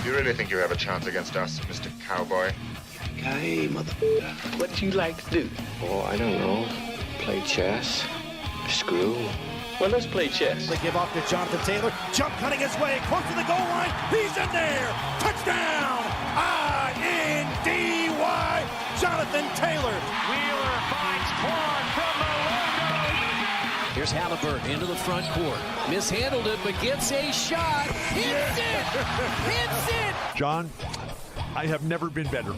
You really think you have a chance against us, Mr. Cowboy? Hey, motherfucker, what you like to do? Oh, I don't know. Play chess, screw. Well, let's play chess. They give off to Jonathan Taylor. Jump cutting his way close to the goal line. He's in there. Touchdown! I-N-D-Y. Jonathan Taylor. Wheeler finds Quan from the logo. Here's Halliburton into the front court. Mishandled it, but gets a shot. Hits it! Hits it! John, I have never been better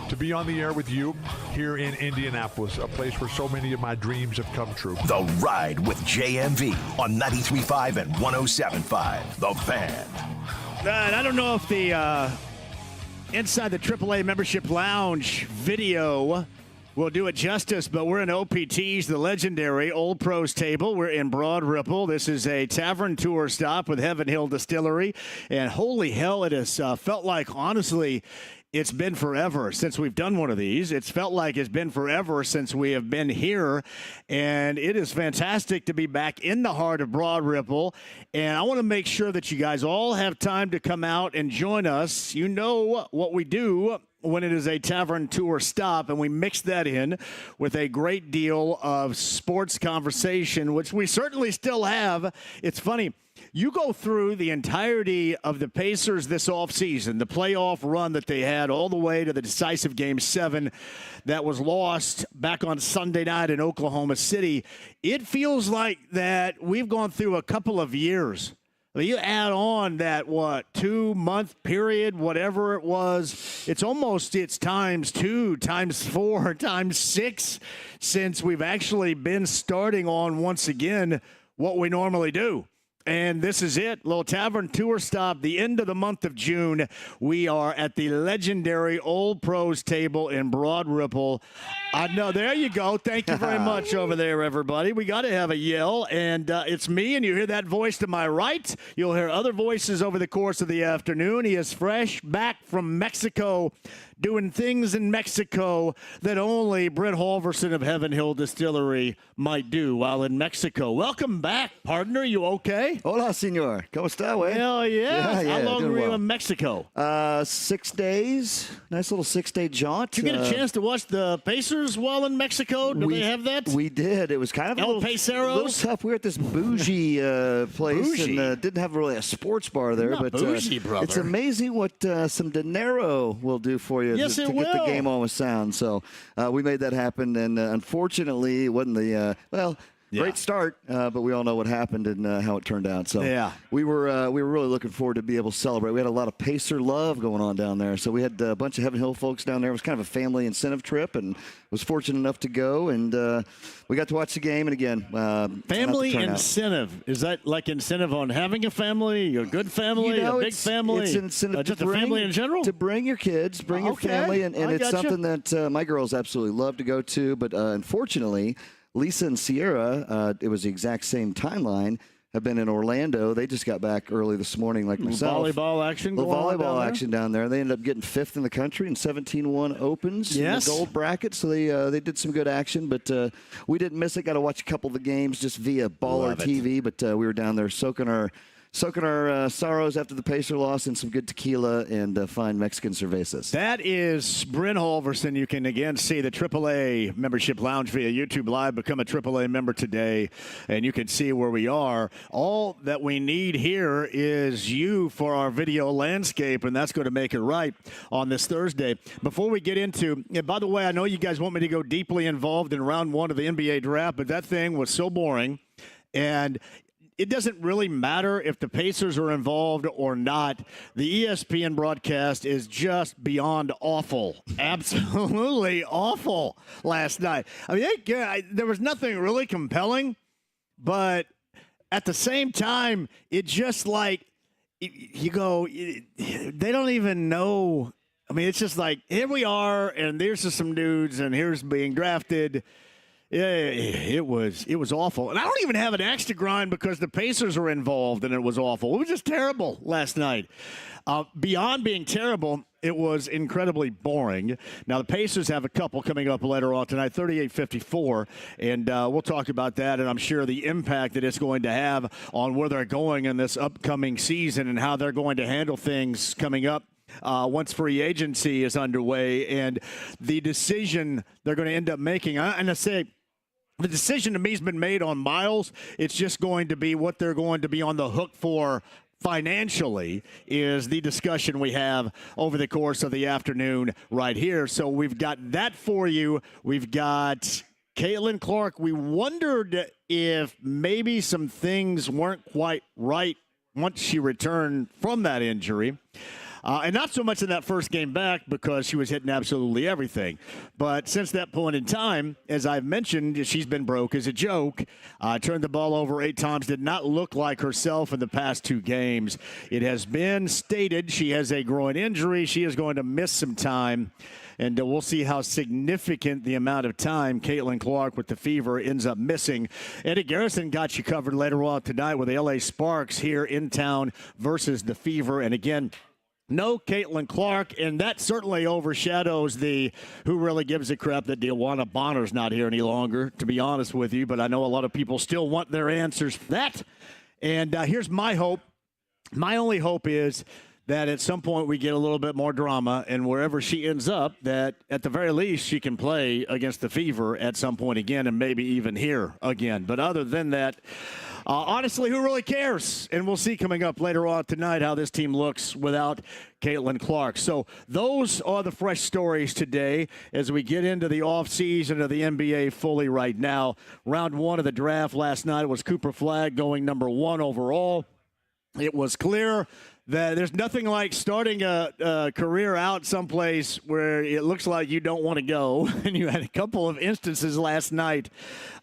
to be on the air with you here in Indianapolis, a place where so many of my dreams have come true. The Ride with JMV on 93.5 and 107.5. The Fan. And I don't know if the Inside the AAA Membership Lounge video will do it justice, but we're in OPT's, the legendary Old Pros table. We're in Broadripple. This is a Tavern tour stop with Heaven Hill Distillery. And holy hell, it has felt like, honestly, it's been forever since we've done one of these. It's felt like it's been forever since we have been here. And it is fantastic to be back in the heart of Broadripple. And I want to make sure that you guys all have time to come out and join us. You know what we do when it is a Tavern tour stop, and we mix that in with a great deal of sports conversation, which we certainly still have. It's funny. You go through the entirety of the Pacers this offseason, the playoff run that they had all the way to the decisive Game 7 that was lost back on Sunday night in Oklahoma City. It feels like that we've gone through a couple of years. You add on that, 2-month period, whatever it was, it's times 2, times 4, times 6 since we've actually been starting on, once again, what we normally do. And this is it, little Tavern tour stop, the end of the month of June. We are at the legendary Old Pros table in Broadripple. I know, there you go. Thank you very much over there, everybody. We got to have a yell, and it's me, and you hear that voice to my right. You'll hear other voices over the course of the afternoon. He is fresh back from Mexico, doing things in Mexico that only Britt Halverson of Heaven Hill Distillery might do while in Mexico. Welcome back, partner. You okay? Hola, senor. ¿Cómo está, güey? Hell yeah. How long were you well. in Mexico? 6 days. Nice little 6-day jaunt. Did you get a chance to watch the Pacers while in Mexico? Do they have that? We did. It was kind of a little tough. We were at this bougie place and didn't have really a sports bar there. Not bougie, brother. It's amazing what some dinero will do for you yes, to it get the will. game on with sound. So we made that happen, and unfortunately, it wasn't the great start, but we all know what happened and how it turned out. So we were really looking forward to be able to celebrate. We had a lot of Pacer love going on down there. So we had a bunch of Heaven Hill folks down there. It was kind of a family incentive trip, and was fortunate enough to go. And we got to watch the game. And again, family incentive. Is that like incentive on having a family, a good family, a big family? It's incentive just to bring, a family in general? To bring your kids, bring your family. And it's something that my girls absolutely love to go to. But unfortunately, Lisa and Sierra, it was the exact same timeline, have been in Orlando. They just got back early this morning like myself. Volleyball action going on volleyball action down there. They ended up getting 5th in the country in 17-1 opens in the gold bracket. So they did some good action, but we didn't miss it. Got to watch a couple of the games just via Baller TV, but we were down there soaking our sorrows after the Pacer loss and some good tequila and fine Mexican cervezas. That is Bryn Halverson. You can, again, see the AAA Membership Lounge via YouTube Live. Become a AAA member today, and you can see where we are. All that we need here is you for our video landscape, and that's going to make it right on this Thursday. Before we get into, and by the way, I know you guys want me to go deeply involved in round 1 of the NBA draft, but that thing was so boring, and it doesn't really matter if the Pacers are involved or not. The ESPN broadcast is just beyond awful. Absolutely awful last night. I mean, there was nothing really compelling, but at the same time, it just like, you go, they don't even know. I mean, it's just like, here we are, and there's just some dudes, and here's being drafted. Yeah, it was awful. And I don't even have an axe to grind because the Pacers are involved, and it was awful. It was just terrible last night. Beyond being terrible, It was incredibly boring. Now, the Pacers have a couple coming up later on tonight, 38-54, and we'll talk about that, and I'm sure the impact that it's going to have on where they're going in this upcoming season and how they're going to handle things coming up once free agency is underway, and the decision they're going to end up making. And I say, the decision to me has been made on Miles. It's just going to be what they're going to be on the hook for financially is the discussion we have over the course of the afternoon right here. So we've got that for you. We've got Caitlin Clark. We wondered if maybe some things weren't quite right once she returned from that injury. And not so much in that first game back because she was hitting absolutely everything. But since that point in time, as I've mentioned, she's been broke as a joke. Turned the ball over 8 times, did not look like herself in the past 2 games. It has been stated she has a groin injury. She is going to miss some time. And we'll see how significant the amount of time Caitlin Clark with the Fever ends up missing. Eddie Garrison got you covered later on tonight with the LA Sparks here in town versus the Fever. And again, no Caitlin Clark, and that certainly overshadows the who really gives a crap that Dewana Bonner's not here any longer, to be honest with you. But I know a lot of people still want their answers for that. And here's my hope. My only hope is that at some point we get a little bit more drama, and wherever she ends up, that at the very least she can play against the Fever at some point again and maybe even here again. But other than that, honestly, who really cares? And we'll see coming up later on tonight how this team looks without Caitlin Clark. So those are the fresh stories today as we get into the offseason of the NBA fully right now. Round 1 of the draft last night was Cooper Flagg going number 1 overall. It was clear that there's nothing like starting a career out someplace where it looks like you don't want to go. And you had a couple of instances last night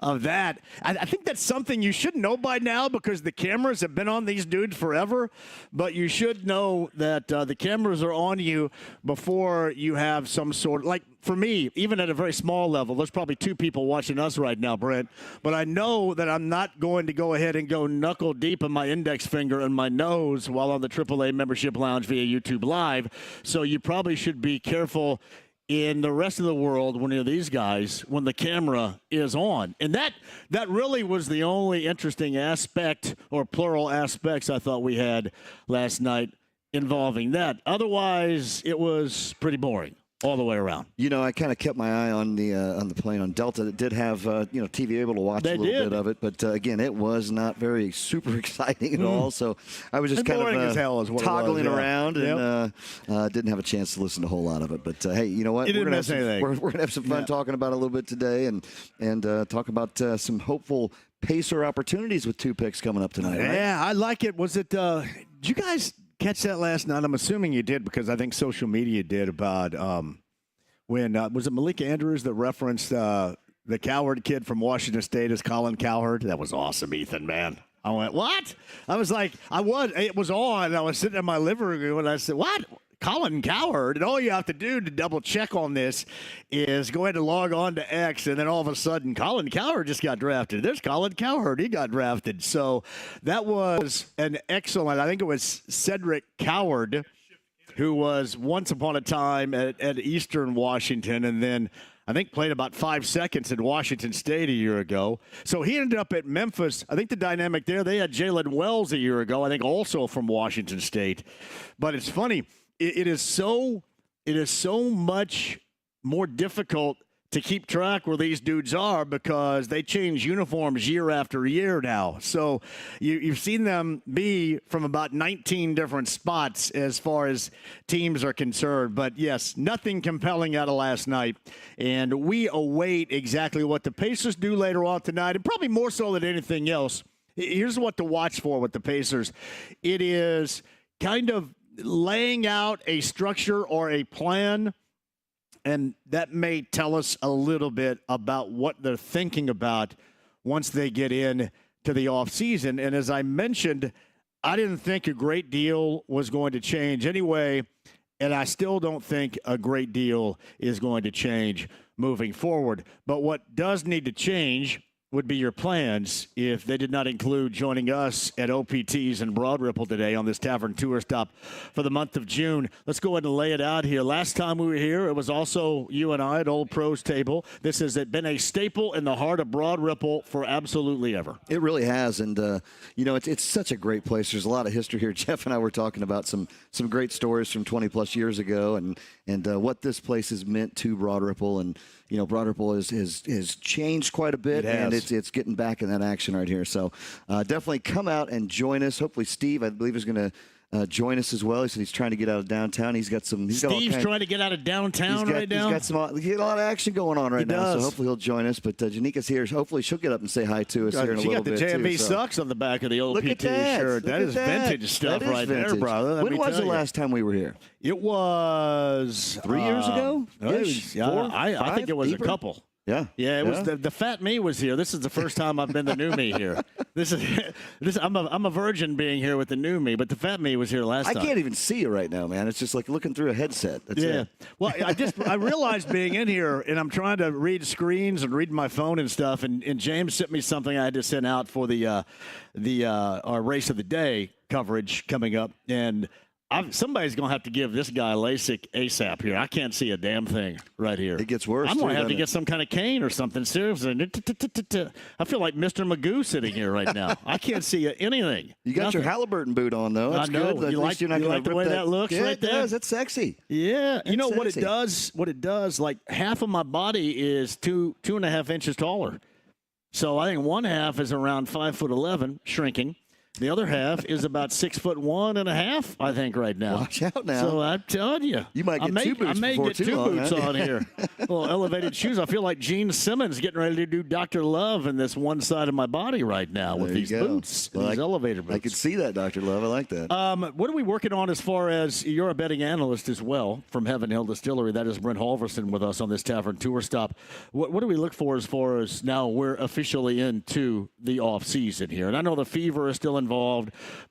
of that. I think that's something you should know by now because the cameras have been on these dudes forever. But you should know that the cameras are on you before you have some sort of, like, for me, even at a very small level, there's probably 2 people watching us right now, Brent. But I know that I'm not going to go ahead and go knuckle deep in my index finger and my nose while on the AAA membership lounge via YouTube Live. So you probably should be careful in the rest of the world when you're these guys, when the camera is on. And that really was the only interesting aspect or plural aspects I thought we had last night involving that. Otherwise, it was pretty boring all the way around. You know, I kind of kept my eye on the plane on Delta. It did have, TV able to watch a little bit of it. But, again, it was not very super exciting at all. So I was just kind of toggling around and didn't have a chance to listen to a whole lot of it. But, hey, you know what? We're going to have some fun talking about it a little bit today and talk about some hopeful Pacer opportunities with 2 picks coming up tonight. Right? Yeah, I like it. Was it did you guys catch that last night? I'm assuming you did because I think social media did about when was it Malika Andrews that referenced the Cowherd kid from Washington State as Colin Cowherd? That was awesome, Ethan, man. I went, what? I was like, it was on. I was sitting in my living room and I said, what? Colin Cowherd, and all you have to do to double check on this is go ahead and log on to X, and then all of a sudden, Colin Cowherd just got drafted. There's Colin Cowherd. He got drafted. So that was an excellent, I think it was Cedric Cowherd, who was once upon a time at Eastern Washington, and then I think played about 5 seconds at Washington State a year ago. So he ended up at Memphis. I think the dynamic there, they had Jalen Wells a year ago, I think also from Washington State. But it's funny. It is so much more difficult to keep track where these dudes are because they change uniforms year after year now. So you've seen them be from about 19 different spots as far as teams are concerned. But, yes, nothing compelling out of last night. And we await exactly what the Pacers do later on tonight, and probably more so than anything else. Here's what to watch for with the Pacers. It is kind of laying out a structure or a plan, and that may tell us a little bit about what they're thinking about once they get in to the offseason. And as I mentioned, I didn't think a great deal was going to change anyway, and I still don't think a great deal is going to change moving forward. But what does need to change would be your plans if they did not include joining us at OPTs in Broadripple today on this Tavern tour stop for the month of June? Let's go ahead and lay it out here. Last time we were here, it was also you and I at Old Pros Table. This has been a staple in the heart of Broadripple for absolutely ever. It really has, and it's such a great place. There's a lot of history here. Jeff and I were talking about some great stories from 20-plus years ago, and what this place has meant to Broadripple. And Broadripple has changed quite a bit, and it's getting back in that action right here. So definitely come out and join us. Hopefully Steve, I believe, is going to join us as well. He said he's trying to get out of downtown. Steve's trying to get out of downtown right now. He's got a lot of action going on right now, so hopefully he'll join us. But Janika's here. Hopefully she'll get up and say hi to us here in a little bit. She got the JMV socks on the back of the OPT shirt. That is vintage stuff right there, brother. When was the last time we were here? It was 3 years ago. I think it was a couple. Yeah. It was the fat me was here. This is the first time I've been the new me here. I'm a virgin being here with the new me, but the fat me was here last time. I can't even see you right now, man. It's just like looking through a headset. That's it. Well, I realized being in here, and I'm trying to read screens and read my phone and stuff, and James sent me something I had to send out for our race of the day coverage coming up, and somebody's going to have to give this guy LASIK ASAP here. I can't see a damn thing right here. It gets worse. I'm going to have to get some kind of cane or something. Seriously. I feel like Mr. Magoo sitting here right now. I can't see anything. You got your Halliburton boot on, though. That's I know. good. You like the way that looks right there? Yeah, it does. That's sexy. Yeah. You know what it does? What it does, like half of my body is 2.5 inches taller. So I think one half is around 5'11", shrinking. The other half is about 6'1.5", I think, right now. Watch out now. So I'm telling you. You might get two boots I may before get too two long, boots huh? on here. Little elevated shoes. I feel like Gene Simmons getting ready to do Dr. Love in this one side of my body right now with these boots, these elevator boots. I can see that, Dr. Love. I like that. What are we working on as far as you're a betting analyst as well from Heaven Hill Distillery? That is Brent Halverson with us on this Tavern tour stop. What do we look for as far as now we're officially into the off season here? And I know the fever is still involved.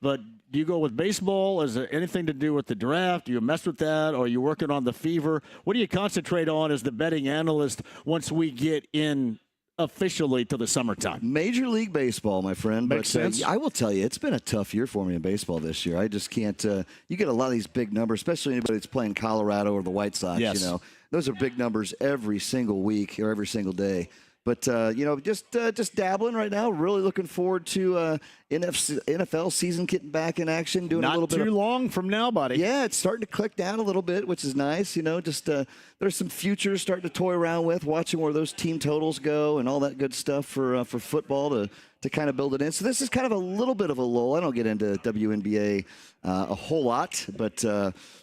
But do you go with baseball? Is there anything to do with the draft? Do you mess with that? Or are you working on the fever? What do you concentrate on as the betting analyst once we get in officially to the summertime? Major League Baseball, my friend. Makes sense. I will tell you, it's been a tough year for me in baseball this year. I just can't you get a lot of these big numbers, especially anybody that's playing Colorado or the White Sox. Yes. Those are big numbers every single week or every single day. But, just dabbling right now. Really looking forward to NFL season getting back in action. Doing Not a little bit. Not too long from now, buddy. Yeah, it's starting to click down a little bit, which is nice. There's some futures starting to toy around with, watching where those team totals go and all that good stuff for football to kind of build it in. So this is kind of a little bit of a lull. I don't get into WNBA a whole lot, but,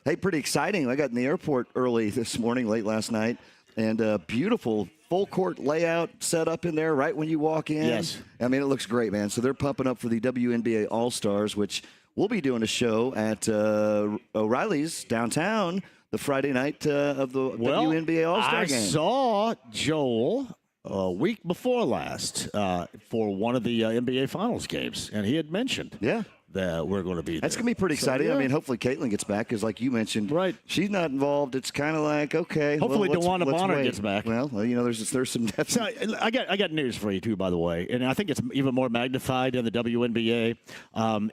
hey, pretty exciting. I got in the airport early this morning, late last night, and beautiful full court layout set up in there right when you walk in. Yes. I mean, it looks great, man. So they're pumping up for the WNBA All-Stars, which we'll be doing a show at O'Reilly's downtown the Friday night of the WNBA All-Star game. I saw Joel a week before last for one of the NBA Finals games, and he had mentioned that we're going to be there. That's going to be pretty exciting. I mean, hopefully Caitlin gets back because, like you mentioned, she's not involved. It's kind of like, okay. Hopefully DeWanna Bonner gets back. Well, there's some definite. So I got news for you, too, by the way. And I think it's even more magnified in the WNBA.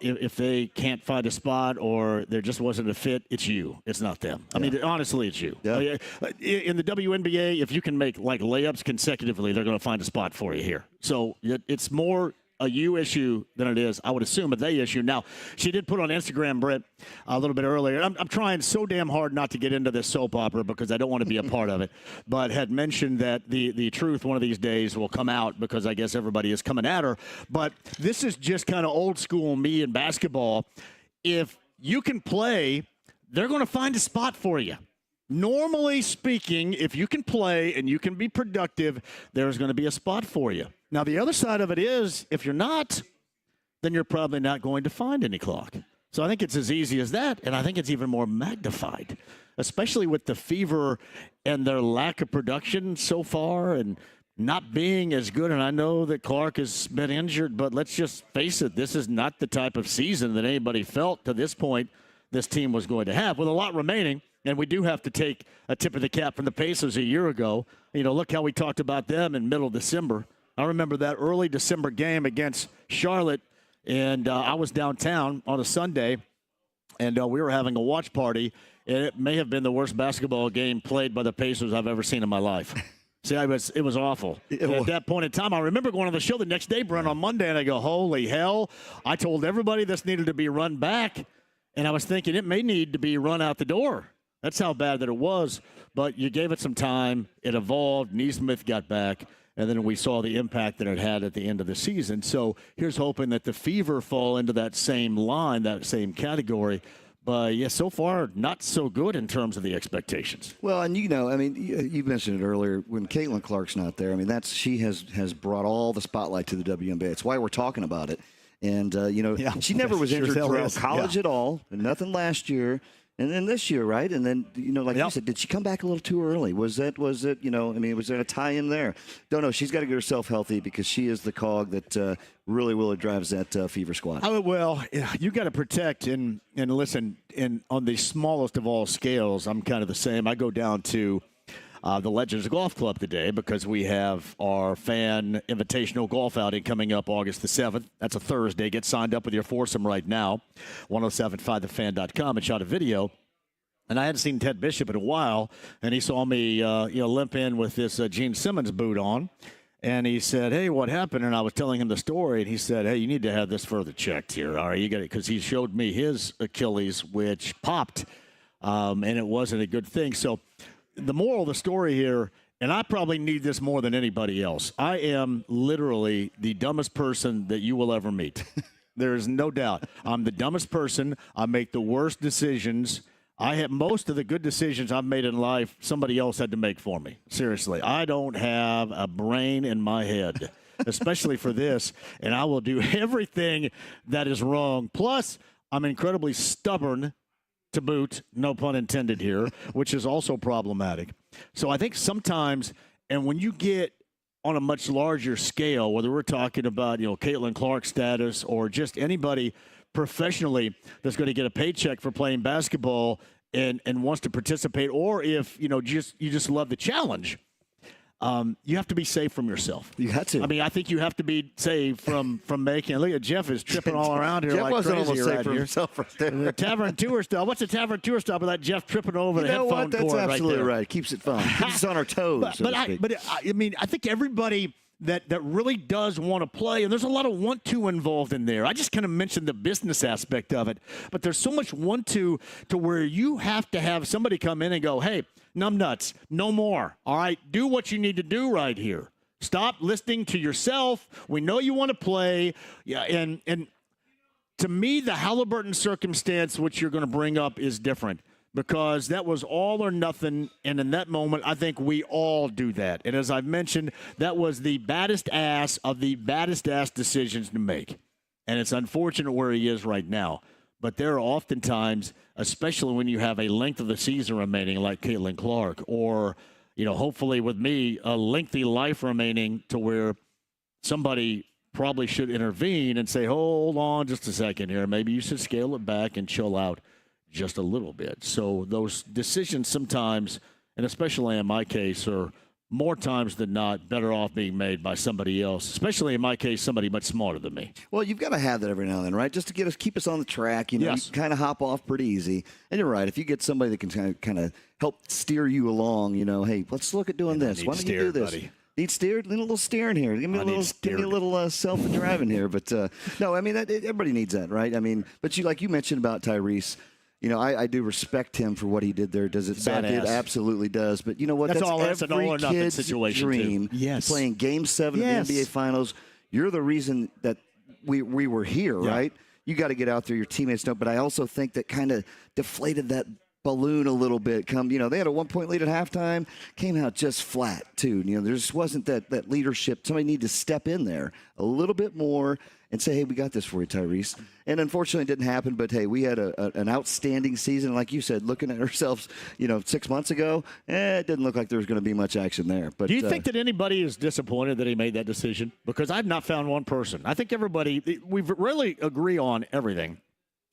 If they can't find a spot or there just wasn't a fit, it's you. It's not them. I mean, honestly, it's you. Yeah. In the WNBA, if you can make, like, layups consecutively, they're going to find a spot for you here. So it's more a you issue than it is, I would assume, a they issue. Now, she did put on Instagram, Brett, a little bit earlier. I'm trying so damn hard not to get into this soap opera because I don't want to be a part of it, but had mentioned that the truth one of these days will come out because I guess everybody is coming at her. But this is just kind of old school me in basketball. If you can play, they're going to find a spot for you. Normally speaking, if you can play and you can be productive, there's going to be a spot for you. Now, the other side of it is, if you're not, then you're probably not going to find any clock. So I think it's as easy as that, and I think it's even more magnified, especially with the Fever and their lack of production so far and not being as good. And I know that Clark has been injured, but let's just face it, this is not the type of season that anybody felt to this point this team was going to have, with a lot remaining. And we do have to take a tip of the cap from the Pacers a year ago. Look how we talked about them in middle December. I remember that early December game against Charlotte, and I was downtown on a Sunday, and we were having a watch party, and it may have been the worst basketball game played by the Pacers I've ever seen in my life. See, it was awful. At that point in time, I remember going on the show the next day, Brent, on Monday, and I go, holy hell. I told everybody this needed to be run back, and I was thinking it may need to be run out the door. That's how bad that it was. But you gave it some time. It evolved. Neesmith got back. And then we saw the impact that it had at the end of the season. So here's hoping that the Fever fall into that same line, that same category. But, yeah, so far, not so good in terms of the expectations. Well, and, you mentioned it earlier. When Caitlin Clark's not there, she has brought all the spotlight to the WNBA. It's why we're talking about it. And, she never was injured throughout college at all, and nothing last year. And then this year, right? And then, you said, did she come back a little too early? Was it, was there a tie-in there? Don't know. She's got to get herself healthy because she is the cog that really drives that Fever squad. Well, you got to protect and listen, on the smallest of all scales, I'm kind of the same. I go down to the Legends Golf Club today because we have our fan invitational golf outing coming up August the 7th. That's a Thursday. Get signed up with your foursome right now, 1075thefan.com, and shot a video. And I hadn't seen Ted Bishop in a while, and he saw me limp in with this Gene Simmons boot on. And he said, hey, what happened? And I was telling him the story, and he said, hey, you need to have this further checked here. All right, you got it, because he showed me his Achilles, which popped, and it wasn't a good thing. So the moral of the story here, and I probably need this more than anybody else, I am literally the dumbest person that you will ever meet. There is no doubt. I'm the dumbest person. I make the worst decisions. I have most of the good decisions I've made in life, somebody else had to make for me. Seriously, I don't have a brain in my head, especially for this, and I will do everything that is wrong. Plus, I'm incredibly stubborn to boot, no pun intended here, which is also problematic. So I think sometimes, and when you get on a much larger scale, whether we're talking about, Caitlin Clark status or just anybody professionally that's going to get a paycheck for playing basketball and wants to participate, or if, you just love the challenge, you have to be safe from yourself. You have to. I think you have to be safe from making. Look at Jeff is tripping all around here Jeff like wasn't crazy almost right safe from here. himself right there. The Tavern Tour style. What's a Tavern Tour style without Jeff tripping over the headphone cord? That's absolutely right. Right. Keeps it fun. Keeps us on our toes. I think everybody that really does want to play, and there's a lot of want to involved in there. I just kind of mentioned the business aspect of it, but there's so much want to where you have to have somebody come in and go, hey, numbnuts, no more. All right, do what you need to do right here. Stop listening to yourself. We know you want to play. Yeah, and to me, the Halliburton circumstance, which you're going to bring up, is different. Because that was all or nothing, and in that moment, I think we all do that. And as I've mentioned, that was the baddest ass of the baddest ass decisions to make. And it's unfortunate where he is right now. But there are oftentimes, especially when you have a length of the season remaining like Caitlin Clark, or, hopefully with me, a lengthy life remaining to where somebody probably should intervene and say, hold on just a second here. Maybe you should scale it back and chill out just a little bit. So those decisions sometimes, and especially in my case, are more times than not better off being made by somebody else, especially in my case, somebody much smarter than me. Well, you've got to have that every now and then, right? Just to keep us on the track. Yes. You kind of hop off pretty easy. And you're right. If you get somebody that can kind of help steer you along, hey, let's look at doing this. Why don't you do this? Buddy. Need steered? Need a little steering here. Give me a little self-driving here. But no, everybody needs that, right? But you mentioned about Tyrese. I do respect him for what he did there. Does it suck? It absolutely does. But you know what? That's every kid's dream. Yes. Playing Game 7 of the NBA Finals. You're the reason that we were here, right? You got to get out there. Your teammates don't. But I also think that kind of deflated that balloon a little bit. They had a 1-point lead at halftime. Came out just flat, too. There just wasn't that leadership. Somebody needed to step in there a little bit more and say, hey, we got this for you, Tyrese. And unfortunately, it didn't happen. But, hey, we had an outstanding season. Like you said, looking at ourselves, 6 months ago, it didn't look like there was going to be much action there. But do you think that anybody is disappointed that he made that decision? Because I've not found one person. I think everybody, we really agree on everything.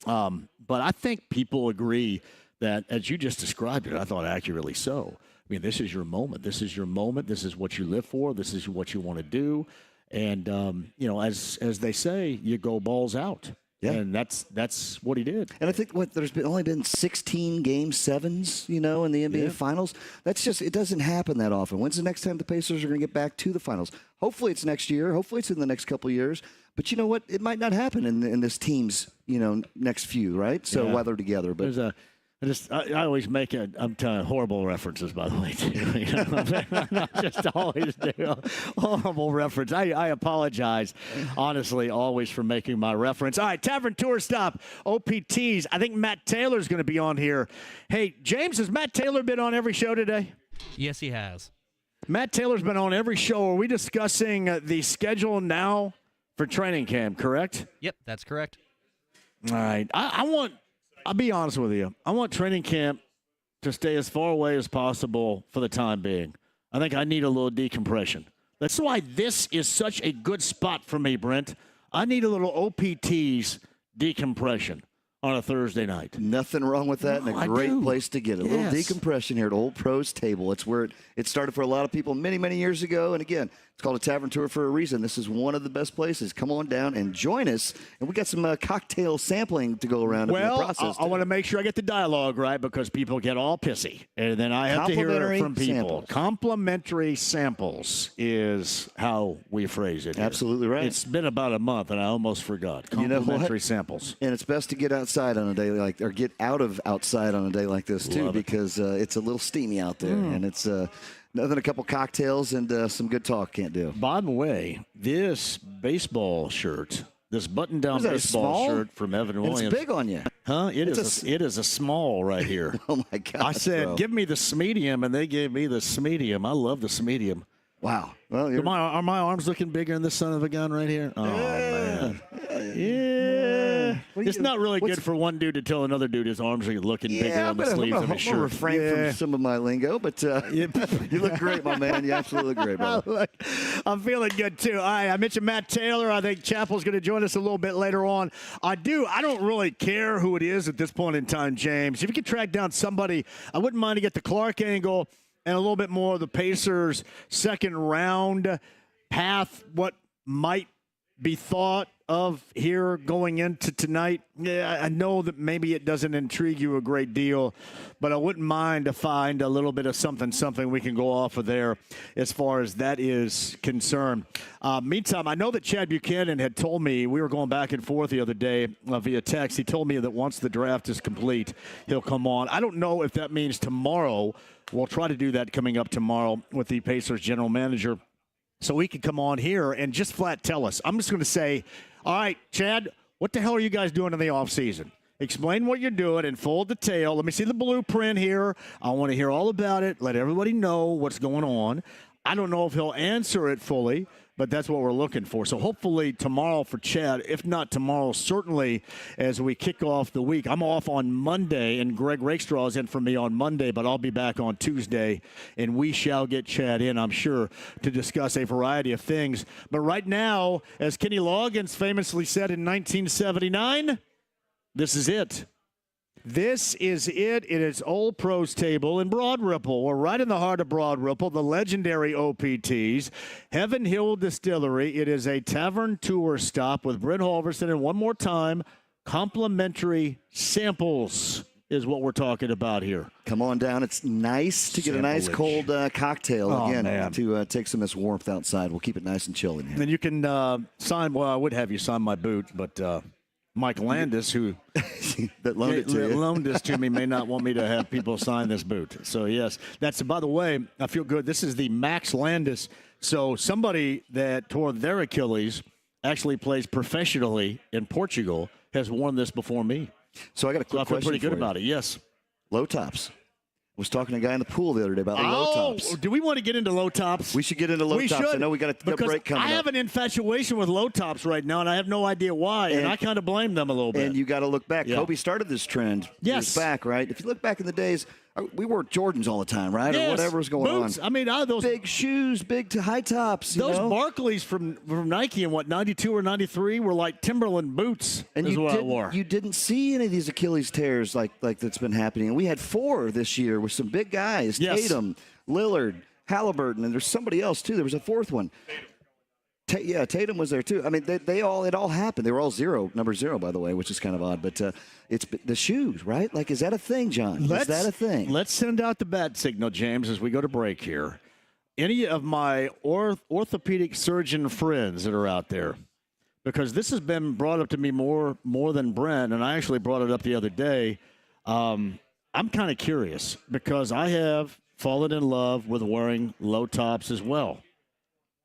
But I think people agree that, as you just described it, I thought accurately so. This is your moment. This is your moment. This is what you live for. This is what you want to do. And, as they say, you go balls out. Yeah. And that's what he did. And I think there's only been 16 Game 7s, in the NBA Finals. It doesn't happen that often. When's the next time the Pacers are going to get back to the Finals? Hopefully it's next year. Hopefully it's in the next couple of years. But you know what? It might not happen in this team's, next few, right? So while they're together. But I always make I'm telling horrible references, by the way, too. I just always do horrible reference. I apologize, honestly, always for making my reference. All right, Tavern Tour Stop, OPTs. I think Matt Taylor's going to be on here. Hey, James, has Matt Taylor been on every show today? Yes, he has. Matt Taylor's been on every show. Are we discussing the schedule now for training camp, correct? Yep, that's correct. All right. I'll be honest with you. I want training camp to stay as far away as possible for the time being. I think I need a little decompression. That's why this is such a good spot for me, Brent. I need a little OPTs decompression on a Thursday night. Nothing wrong with that, and a great place to get it. A little decompression here at Old Pro's Table. It's where it started for a lot of people many, many years ago. And again, it's called a Tavern Tour for a reason. This is one of the best places. Come on down and join us. And we got some cocktail sampling to go around in the process. I want to make sure I get the dialogue right because people get all pissy. And then I have to hear it from people. Samples. Complimentary samples is how we phrase it here. Absolutely right. It's been about a month, and I almost forgot. Complimentary samples. And it's best to get outside on a day or get out of outside on a day like this, too, because it's a little steamy out there. And it's nothing a couple cocktails and some good talk can't do. By the way, this baseball shirt, this button-down baseball shirt from Evan Williams. It's big on you. Huh? It is a small right here. Oh, my God. I said, give me the smedium, and they gave me the smedium. I love the smedium. Wow. Well, are my arms looking bigger than this son of a gun right here? Oh, man. Yeah. It's not really good for one dude to tell another dude his arms are looking bigger on the sleeves of his shirt. I'm going to refrain from some of my lingo, but you look great, my man. You absolutely look great, brother. I'm feeling good, too. All right, I mentioned Matt Taylor. I think Chappell's going to join us a little bit later on. I don't really care who it is at this point in time, James. If you could track down somebody, I wouldn't mind to get the Clark angle and a little bit more of the Pacers' second round path, what might be thought of here going into tonight. Yeah, I know that maybe it doesn't intrigue you a great deal, but I wouldn't mind to find a little bit of something we can go off of there as far as that is concerned. Meantime, I know that Chad Buchanan had told me, we were going back and forth the other day via text. He told me that once the draft is complete, he'll come on. I don't know if that means tomorrow. We'll try to do that coming up tomorrow with the Pacers general manager, so we can come on here and just flat tell us. I'm just going to say, all right, Chad, what the hell are you guys doing in the offseason? Explain what you're doing in full detail. Let me see the blueprint here. I want to hear all about it. Let everybody know what's going on. I don't know if he'll answer it fully, but that's what we're looking for. So hopefully tomorrow for Chad. If not tomorrow, certainly as we kick off the week. I'm off on Monday, and Greg Rakestraw is in for me on Monday, but I'll be back on Tuesday, and we shall get Chad in, I'm sure, to discuss a variety of things. But right now, as Kenny Loggins famously said in 1979, this is it. This is it. It is Old Pro's Table in Broadripple. We're right in the heart of Broadripple, the legendary OPTs, Heaven Hill Distillery. It is a tavern tour stop with Brent Halverson. And one more time, complimentary samples is what we're talking about here. Come on down. It's nice to get a nice cold cocktail to take some of this warmth outside. We'll keep it nice and chill in here. Then you can sign, well, I would have you sign my boot, but Mike Landis, who that loaned this to me, may not want me to have people sign this boot. So, yes, that's, by the way, I feel good. This is the Max Landis. So somebody that tore their Achilles actually plays professionally in Portugal has worn this before me. So I got a quick question. I feel pretty good for you. about it, yes. Low tops. Was talking to a guy in the pool the other day about the low tops. Do we want to get into low tops? We should get into low tops. Should, I know we got a break coming up. I have an infatuation with low tops right now, and I have no idea why, and I kind of blame them a little bit. And you got to look back. Yeah. Kobe started this trend years back, right? If you look back in the days, we wore Jordans all the time, right? Yes. Or whatever was going Boots. on. I mean, those big shoes, big to high tops. Those Barclays from Nike in 92 or 93 were like Timberland boots. And I wore. You didn't see any of these Achilles tears like that's been happening. And we had 4 this year with some big guys: Tatum, Lillard, Halliburton, and there's somebody else too. There was a 4th one. Tatum was there too. I mean, it all happened. They were all number zero, by the way, which is kind of odd. But it's the shoes, right? Like, is that a thing, John? Is that a thing? Let's send out the bat signal, James, as we go to break here. Any of my orthopedic surgeon friends that are out there, because this has been brought up to me more than Brent, and I actually brought it up the other day. I'm kind of curious because I have fallen in love with wearing low tops as well.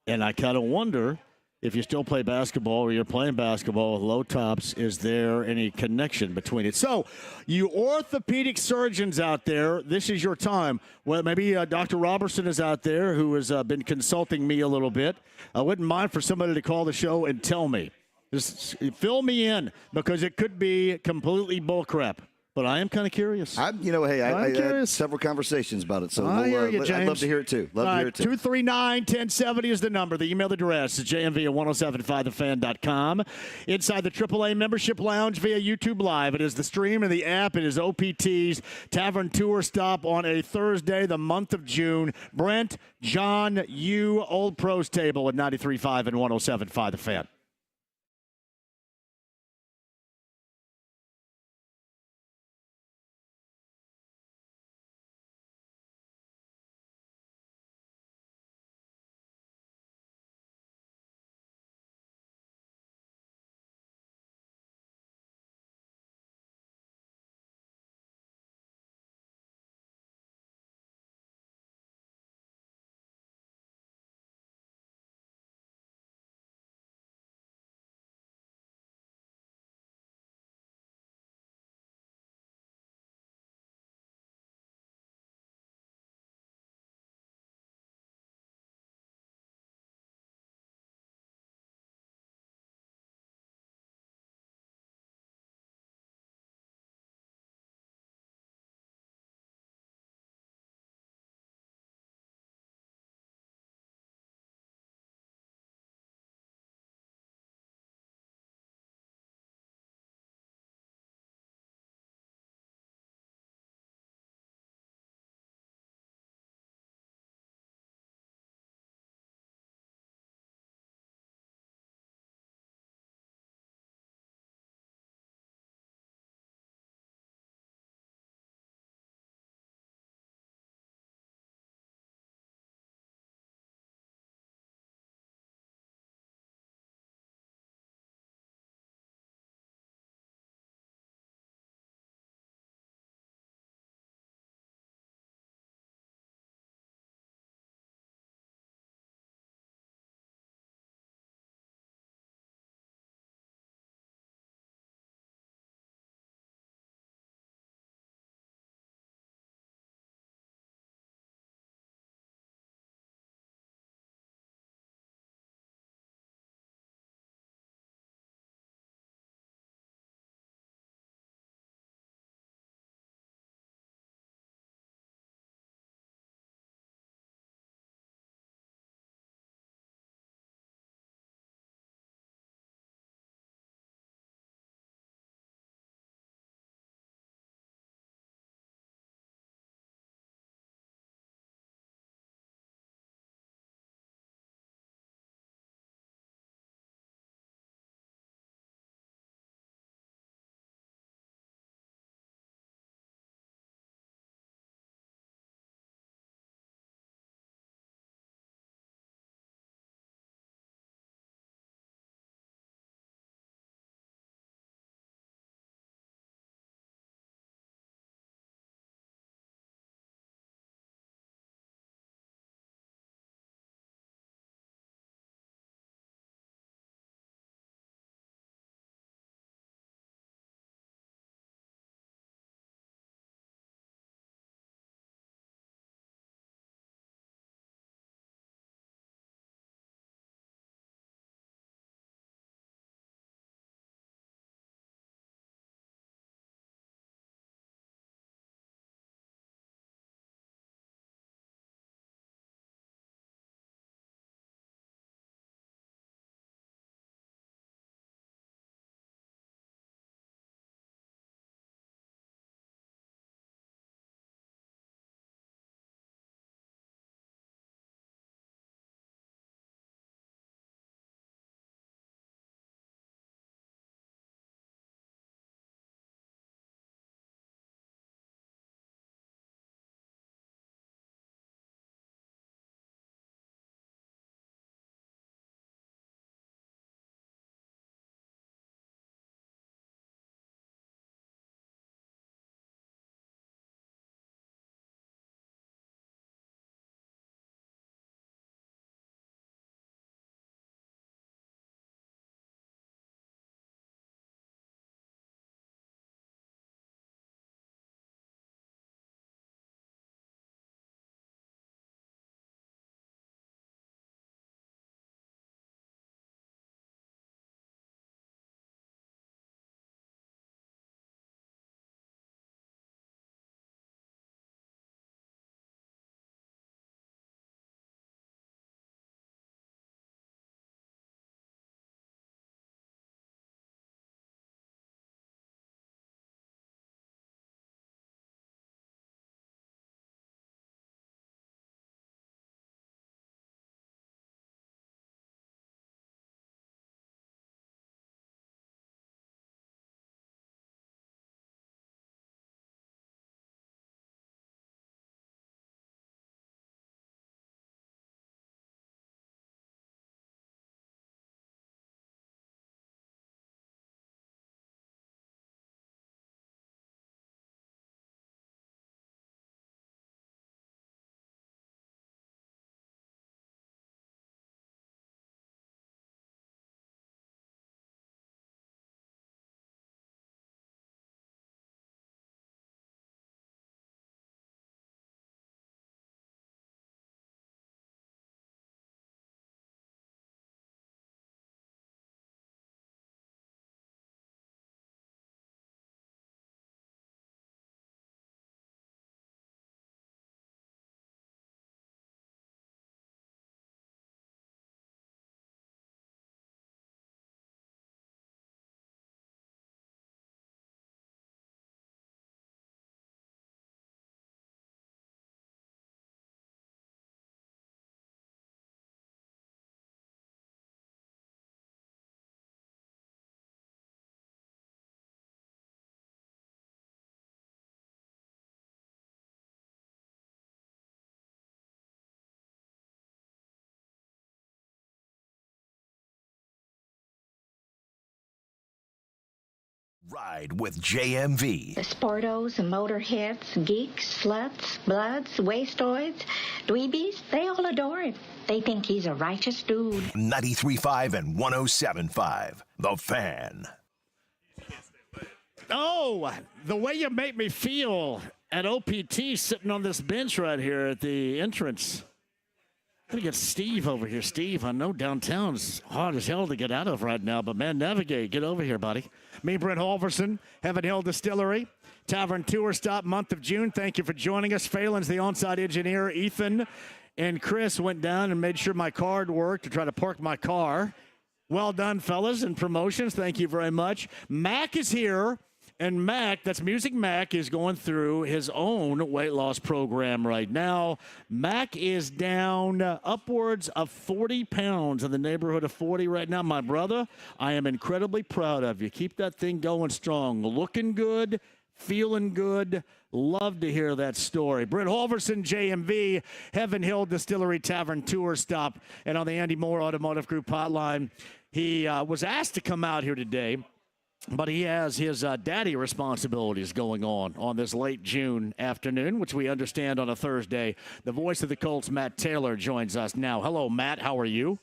And I kind of wonder if you still play basketball or you're playing basketball with low tops, is there any connection between it? So, you orthopedic surgeons out there, this is your time. Well, maybe Dr. Robertson is out there who has been consulting me a little bit. I wouldn't mind for somebody to call the show and tell me. Just fill me in because it could be completely bullcrap. But I am kind of curious. I had several conversations about it, so I'd love to hear it too. Love to hear it too. 239-1070 is the number. The email address is jmv@1075thefan.com. Inside the AAA Membership Lounge via YouTube Live. It is the stream and the app. It is OPT's Tavern Tour Stop on a Thursday, the month of June. Brent, John, you, Old Pros Table at 93.5 and 107.5 The Fan. Ride with JMV. Sportos, motorheads, geeks, sluts, bloods, wastoids, dweebies, they all adore him. They think he's a righteous dude. 93.5 and 107.5. The Fan. Oh, the way you make me feel at OPT sitting on this bench right here at the entrance. I'm going to get Steve over here. Steve, I know downtown's hard as hell to get out of right now, but, man, navigate. Get over here, buddy. Me, Brent Halverson, Heaven Hill Distillery, Tavern Tour Stop, month of June. Thank you for joining us. Phelan's the on-site engineer. Ethan and Chris went down and made sure my card worked to try to park my car. Well done, fellas, and promotions. Thank you very much. Mac is here. And Mac, that's Music Mac, is going through his own weight loss program right now. Mac is down upwards of 40 pounds, in the neighborhood of 40 right now. My brother, I am incredibly proud of you. Keep that thing going strong. Looking good, feeling good. Love to hear that story. Britt Halverson, JMV, Heaven Hill Distillery Tavern Tour Stop. And on the Andy Moore Automotive Group hotline, he was asked to come out here today. But he has his daddy responsibilities going on this late June afternoon, which we understand on a Thursday. The voice of the Colts, Matt Taylor, joins us now. Hello, Matt. How are you?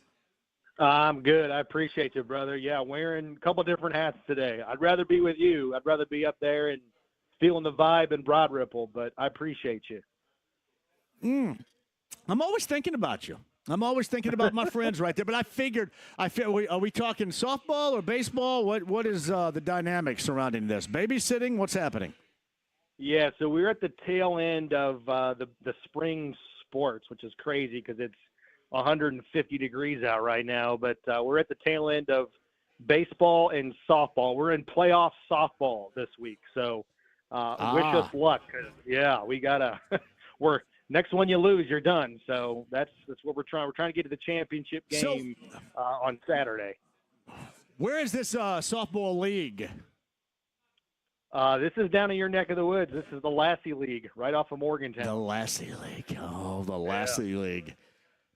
I'm good. I appreciate you, brother. Yeah, wearing a couple different hats today. I'd rather be with you. I'd rather be up there and feeling the vibe in Broadripple, but I appreciate you. I'm always thinking about you. I'm always thinking about my friends right there. But I figured, are we talking softball or baseball? What is the dynamic surrounding this? Babysitting? What's happening? Yeah, so we're at the tail end of the spring sports, which is crazy because it's 150 degrees out right now. But we're at the tail end of baseball and softball. We're in playoff softball this week. So wish us luck. Yeah, we got to – next one you lose, you're done. So that's what we're trying. We're trying to get to the championship game on Saturday. Where is this softball league? This is down in your neck of the woods. This is the Lassie League, right off of Morgantown. The Lassie League. Oh, the Lassie League.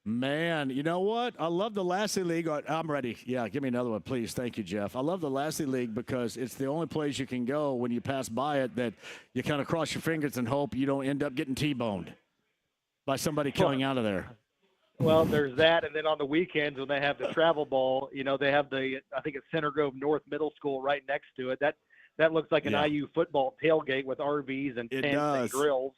Man, you know what? I love the Lassie League. I'm ready. Yeah, give me another one, please. Thank you, Jeff. I love the Lassie League because it's the only place you can go when you pass by it that you kind of cross your fingers and hope you don't end up getting T-boned by somebody coming out of there. Well, there's that, and then on the weekends when they have the travel ball, they have I think it's Center Grove North Middle School right next to it. That looks like an IU football tailgate with RVs and tents and grills,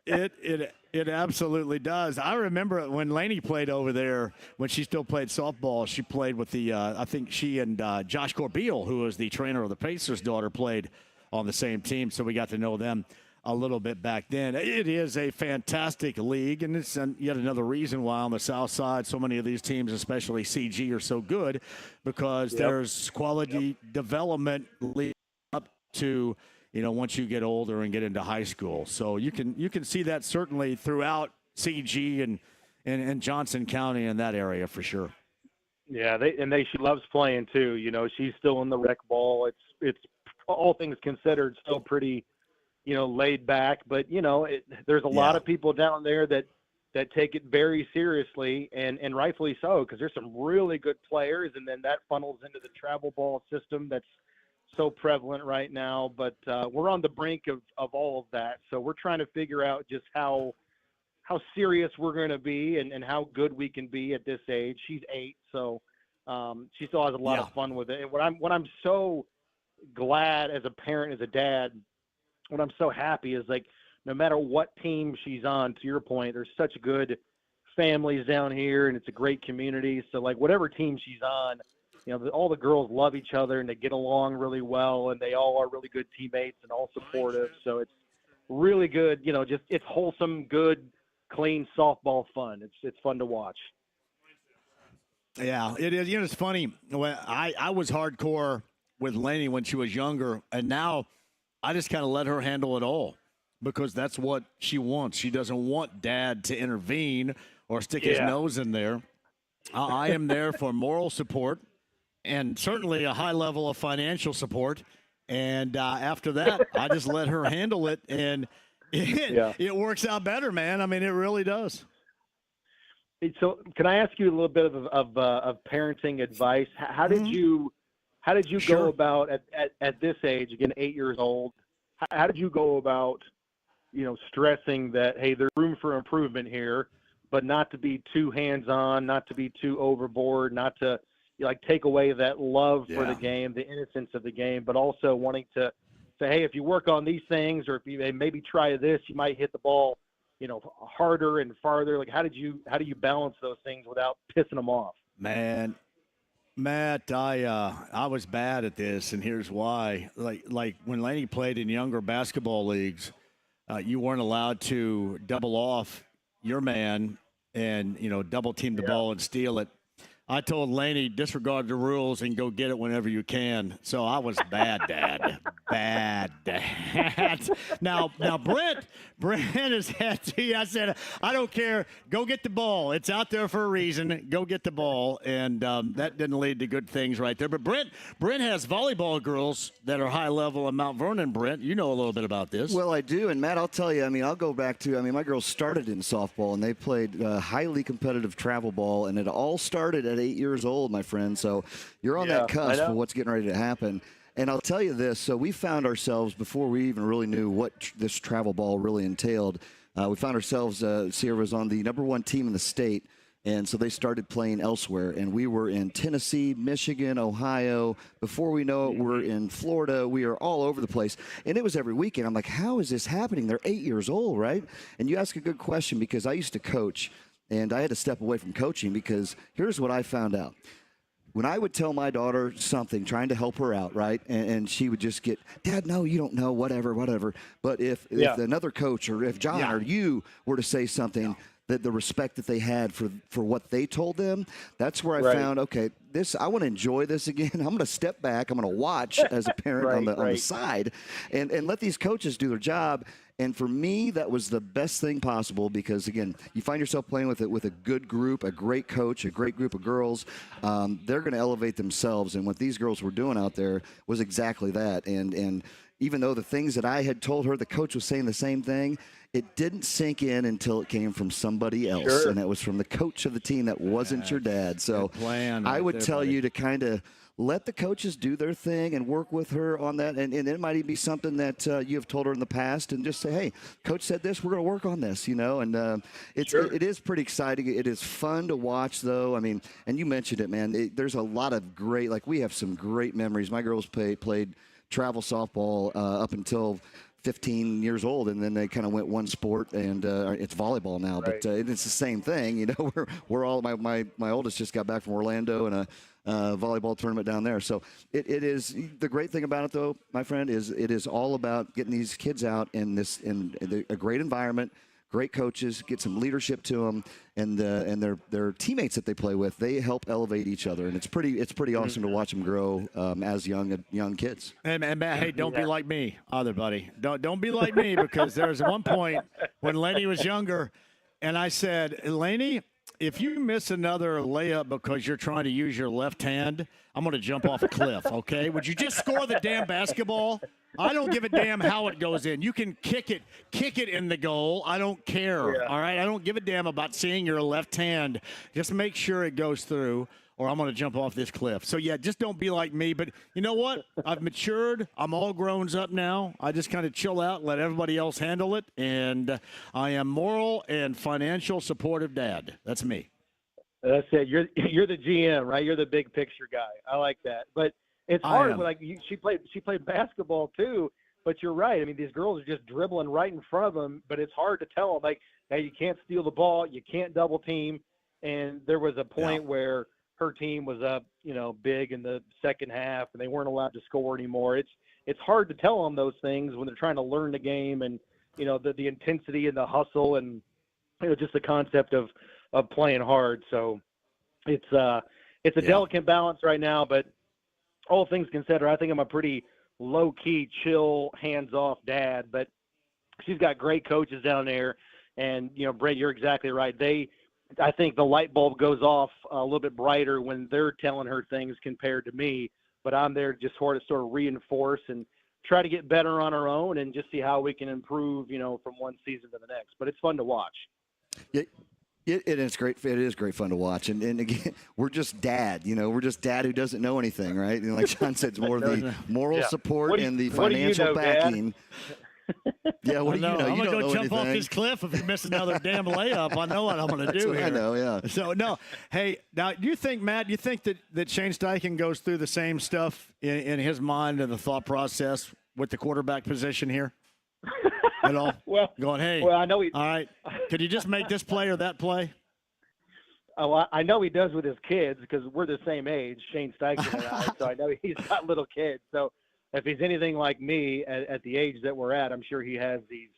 It absolutely does. I remember when Lainey played over there, when she still played softball, she played with I think she and Josh Corbeil, who was the trainer of the Pacers' daughter, played on the same team, so we got to know them a little bit back then. It is a fantastic league, and it's yet another reason why on the south side so many of these teams, especially CG, are so good, because there's quality development leading up to, once you get older and get into high school. So you can see that certainly throughout CG and Johnson County in that area for sure. Yeah, she loves playing too. She's still in the rec ball. It's all things considered still pretty laid back, but there's a lot of people down there that take it very seriously, and rightfully so, because there's some really good players, and then that funnels into the travel ball system that's so prevalent right now. But we're on the brink of all of that, so we're trying to figure out just how serious we're going to be and how good we can be at this age. She's 8, so she still has a lot of fun with it. And what I'm so glad as a parent, as a dad, what I'm so happy is, no matter what team she's on, to your point, there's such good families down here, and it's a great community. So, whatever team she's on, all the girls love each other, and they get along really well, and they all are really good teammates and all supportive. So it's really good, it's wholesome, good, clean softball fun. It's fun to watch. Yeah, it is. It's funny. I was hardcore with Lainey when she was younger, and now I just kind of let her handle it all because that's what she wants. She doesn't want Dad to intervene or stick his nose in there. I am there for moral support and certainly a high level of financial support. And after that, I just let her handle it, and it works out better, man. I mean, it really does. So can I ask you a little bit of parenting advice? How did you How did you go about at this age, again, 8 years old? How did you go about, stressing that, hey, there's room for improvement here, but not to be too hands-on, not to be too overboard, not to take away that love for the game, the innocence of the game, but also wanting to say, hey, if you work on these things, or if you maybe try this, you might hit the ball, harder and farther. Like, how do you balance those things without pissing them off? Man, Matt, I was bad at this, and here's why. Like when Laney played in younger basketball leagues, you weren't allowed to double off your man and double team the ball and steal it. I told Laney, disregard the rules and go get it whenever you can. So I was bad dad. Bad dad. Now Brent has had to, I said, I don't care. Go get the ball. It's out there for a reason. Go get the ball. And that didn't lead to good things right there. But Brent has volleyball girls that are high level in Mount Vernon, Brent. You know a little bit about this. Well, I do. And, Matt, I'll tell you, I'll go back to, my girls started in softball, and they played highly competitive travel ball, and it all started at 8 years old, my friend. So you're on that cusp of what's getting ready to happen. And I'll tell you this. So we found ourselves, before we even really knew what this travel ball really entailed, we found ourselves, Sierra was on the number 1 team in the state. And so they started playing elsewhere. And we were in Tennessee, Michigan, Ohio. Before we know it, we're in Florida. We are all over the place. And it was every weekend. I'm like, how is this happening? They're 8 years old, right? And you ask a good question, because I used to coach. And I had to step away from coaching, because here's what I found out. When I would tell my daughter something, trying to help her out, right, and she would just get, Dad, no, you don't know, whatever. But if another coach, or if John or you were to say something, that the respect that they had for what they told them, that's where I found, okay, I want to enjoy this again. I'm going to step back. I'm going to watch as a parent on the side and let these coaches do their job. And for me, that was the best thing possible, because, again, you find yourself playing with a good group, a great coach, a great group of girls. They're going to elevate themselves. And what these girls were doing out there was exactly that. And even though the things that I had told her, the coach was saying the same thing, it didn't sink in until it came from somebody else. And that was from the coach of the team that wasn't your dad. So I would tell you to kind of let the coaches do their thing and work with her on that. And it might even be something that you have told her in the past, and just say, hey, coach said this, we're going to work on this, And it is pretty exciting. It is fun to watch, though. And you mentioned it, man. There's a lot of great, we have some great memories. My girls played travel softball up until 15 years old, and then they kind of went one sport, and it's volleyball now. But it's the same thing, We're all my oldest just got back from Orlando and a volleyball tournament down there. So it is the great thing about it, though, my friend, is it is all about getting these kids out in a great environment. Great coaches, get some leadership to them, and their teammates that they play with, they help elevate each other, and it's pretty awesome to watch them grow as young kids. And Matt, hey, don't be like me either, buddy. Don't be like me, because there was one point when Laney was younger, and I said, Laney, if you miss another layup because you're trying to use your left hand, I'm going to jump off a cliff, okay? Would you just score the damn basketball? I don't give a damn how it goes in. You can kick it in the goal. I don't care, all right? I don't give a damn about seeing your left hand. Just make sure it goes through, or I'm going to jump off this cliff. So, just don't be like me. But you know what? I've matured. I'm all grown up now. I just kind of chill out, let everybody else handle it. And I am moral and financial supportive dad. That's me. That's it. You're the GM, right? You're the big picture guy. I like that. But it's hard. She played basketball too. But you're right. These girls are just dribbling right in front of them. But it's hard to tell them, hey, you can't steal the ball, you can't double team. And there was a point where her team was up, big in the second half, and they weren't allowed to score anymore. It's hard to tell them those things when they're trying to learn the game, and the intensity and the hustle, and just the concept of playing hard. So it's a delicate balance right now, but all things considered, I think I'm a pretty low-key, chill, hands-off dad. But she's got great coaches down there, and Brett, you're exactly right. I think the light bulb goes off a little bit brighter when they're telling her things compared to me, but I'm there just sort of reinforce and try to get better on our own and just see how we can improve, from one season to the next. But it's fun to watch. It is great. It is great fun to watch, and again, we're just dad. We're just dad who doesn't know anything, right? And like John said, it's more the moral support and the financial backing. Yeah, what do you know? I'm You going to don't go know jump anything. off this cliff if you miss another damn layup. I know what I'm going to do here. I know, yeah. So, no. Hey, now, do you think, Matt, that Shane Steichen goes through the same stuff in his mind and the thought process with the quarterback position here? At all? Going, hey, I know all right, could you just make this play or that play? Oh, I know he does with his kids because we're the same age, Shane Steichen and I. So I know he's got little kids. So if he's anything like me at the age that we're at, I'm sure he has these,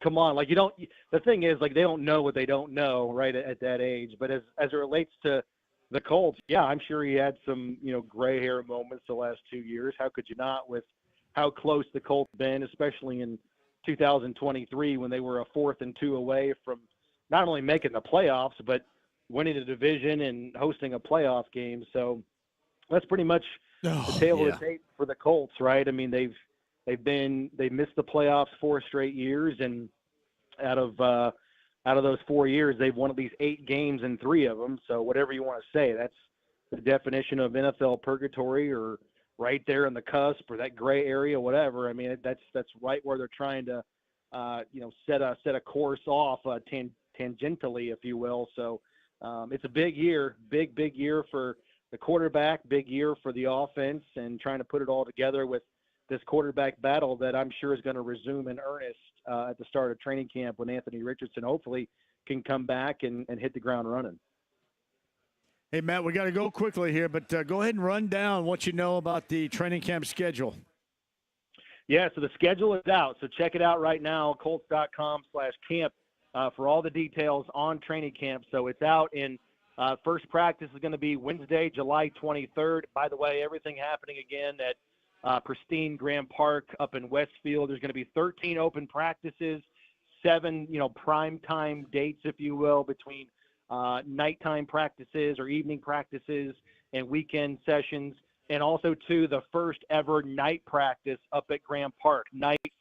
come on, like the thing is, like, they don't know what they don't know right at that age. But as it relates to the Colts, yeah, I'm sure he had some, gray hair moments the last 2 years. How could you not, with how close the Colts been, especially in 2023 when they were a 4th and 2 away from not only making the playoffs, but winning the division and hosting a playoff game. So that's pretty much the tail of the tape for the Colts, right? I mean, they've missed the playoffs 4 straight years, and out of those 4 years, they've won at least 8 games in 3 of them. So whatever you want to say, that's the definition of NFL purgatory, or right there in the cusp, or that gray area, whatever. I mean, that's right where they're trying to, set a course off tangentially, if you will. So it's a big year, big year for the quarterback, big year for the offense, and trying to put it all together with this quarterback battle that I'm sure is going to resume in earnest at the start of training camp when Anthony Richardson hopefully can come back and hit the ground running. Hey, Matt, we got to go quickly here, but go ahead and run down what you know about the training camp schedule. Yeah, so the schedule is out. So check it out right now, Colts.com/camp, for all the details on training camp. So it's out in first practice is going to be Wednesday, July 23rd. By the way, everything happening again at pristine Graham Park up in Westfield. There's going to be 13 open practices, 7, prime time dates, if you will, between nighttime practices or evening practices and weekend sessions, and also the first ever night practice up at Graham Park,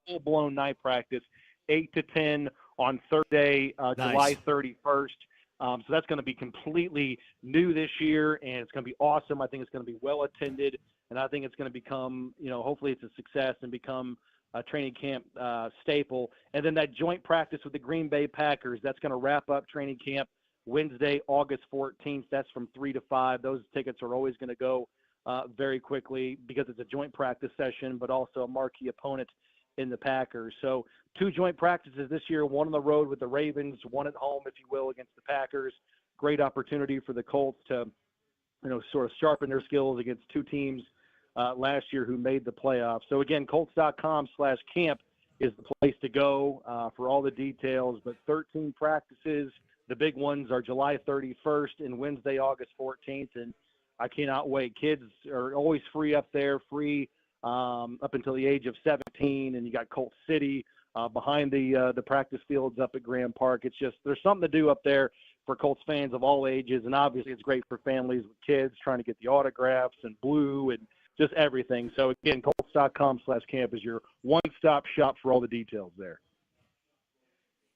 full-blown night practice, 8 to 10 on Thursday, July 31st. So that's going to be completely new this year, and it's going to be awesome. I think it's going to be well attended, and I think it's going to become, hopefully it's a success and become a training camp staple. And then that joint practice with the Green Bay Packers, that's going to wrap up training camp Wednesday, August 14th. That's from 3 to 5. Those tickets are always going to go very quickly because it's a joint practice session, but also a marquee opponent in the Packers. So 2 joint practices this year, 1 on the road with the Ravens, 1 at home, if you will, against the Packers. Great opportunity for the Colts to, sort of sharpen their skills against 2 teams last year who made the playoffs. So again, Colts.com/camp is the place to go for all the details, but 13 practices. The big ones are July 31st and Wednesday, August 14th, and I cannot wait. Kids are always free up there, up until the age of 17, and you got Colt City behind the practice fields up at Graham Park. It's just there's something to do up there for Colts fans of all ages, and obviously it's great for families with kids trying to get the autographs and blue and just everything. So again, Colts.com/camp is your one-stop shop for all the details there.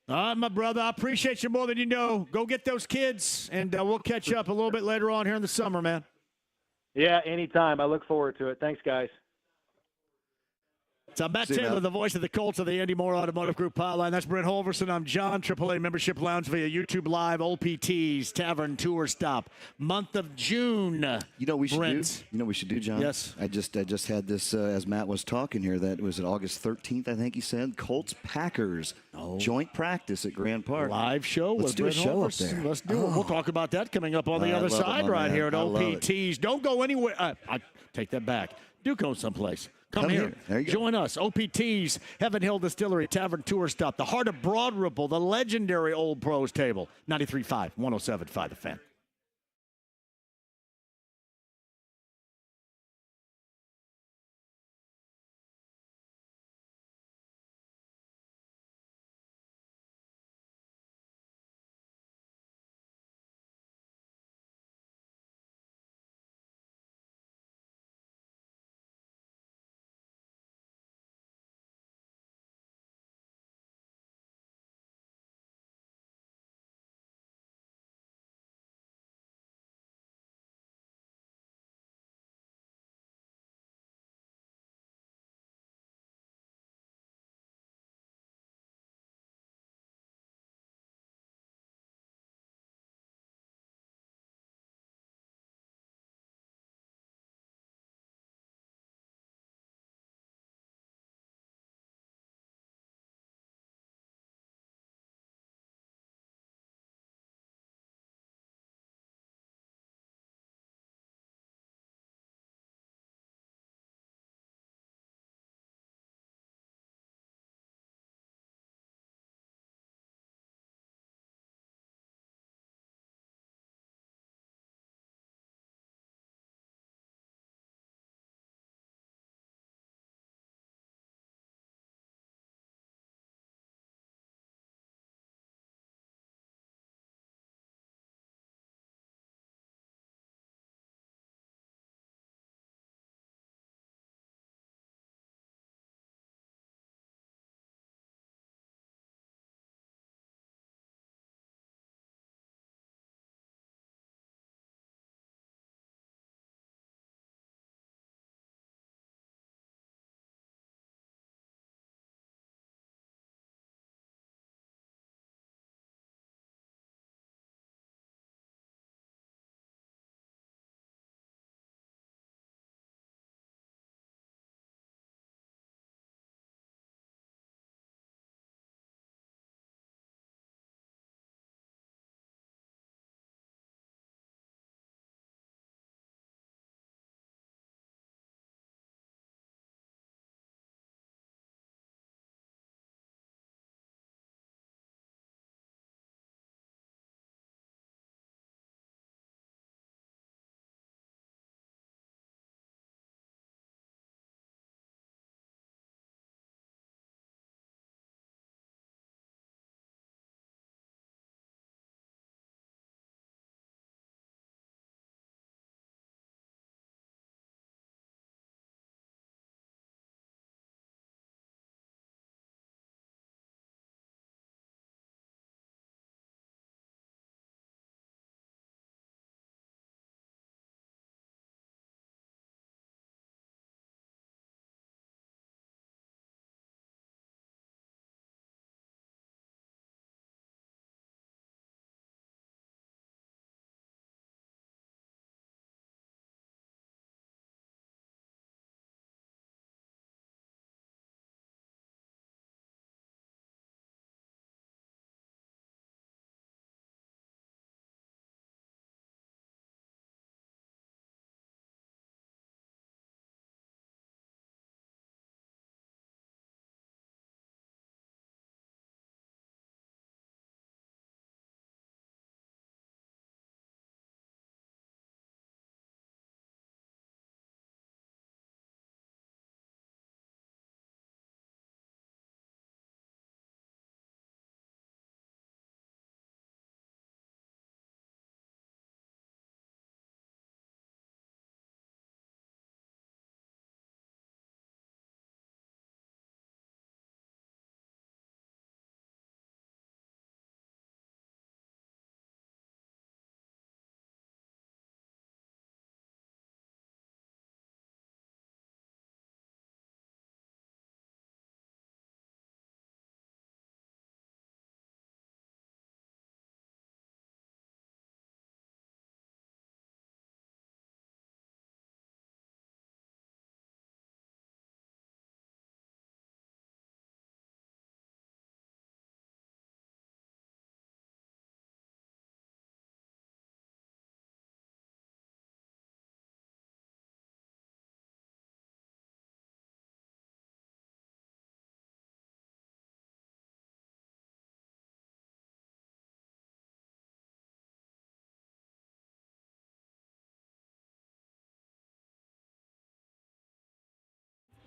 All right, my brother, I appreciate you more than you know. Go get those kids, and we'll catch up a little bit later on here in the summer, man. Yeah, anytime. I look forward to it. Thanks, guys. So Matt Taylor, the voice of the Colts of the Andy Moore Automotive Group hotline. That's Brent Holverson. I'm John, AAA Membership Lounge via YouTube Live, OPT's Tavern Tour Stop. Month of June. You know what we should Brent. do? You know what we should do, John? Yes. I just had this as Matt was talking here. That was August 13th, I think he said. Colts Packers joint practice at Grand Park. Live show. Let's do a show up there. Let's do it. We'll talk about that coming up on the other side right here at OPT's. Don't go anywhere. I take that back. Do go someplace. Come here. There you go. Join us. OPT's, Heaven Hill Distillery, Tavern Tour Stop, the heart of Broadripple, the legendary Old Pros Table. 93.5, 107.5 The Fan.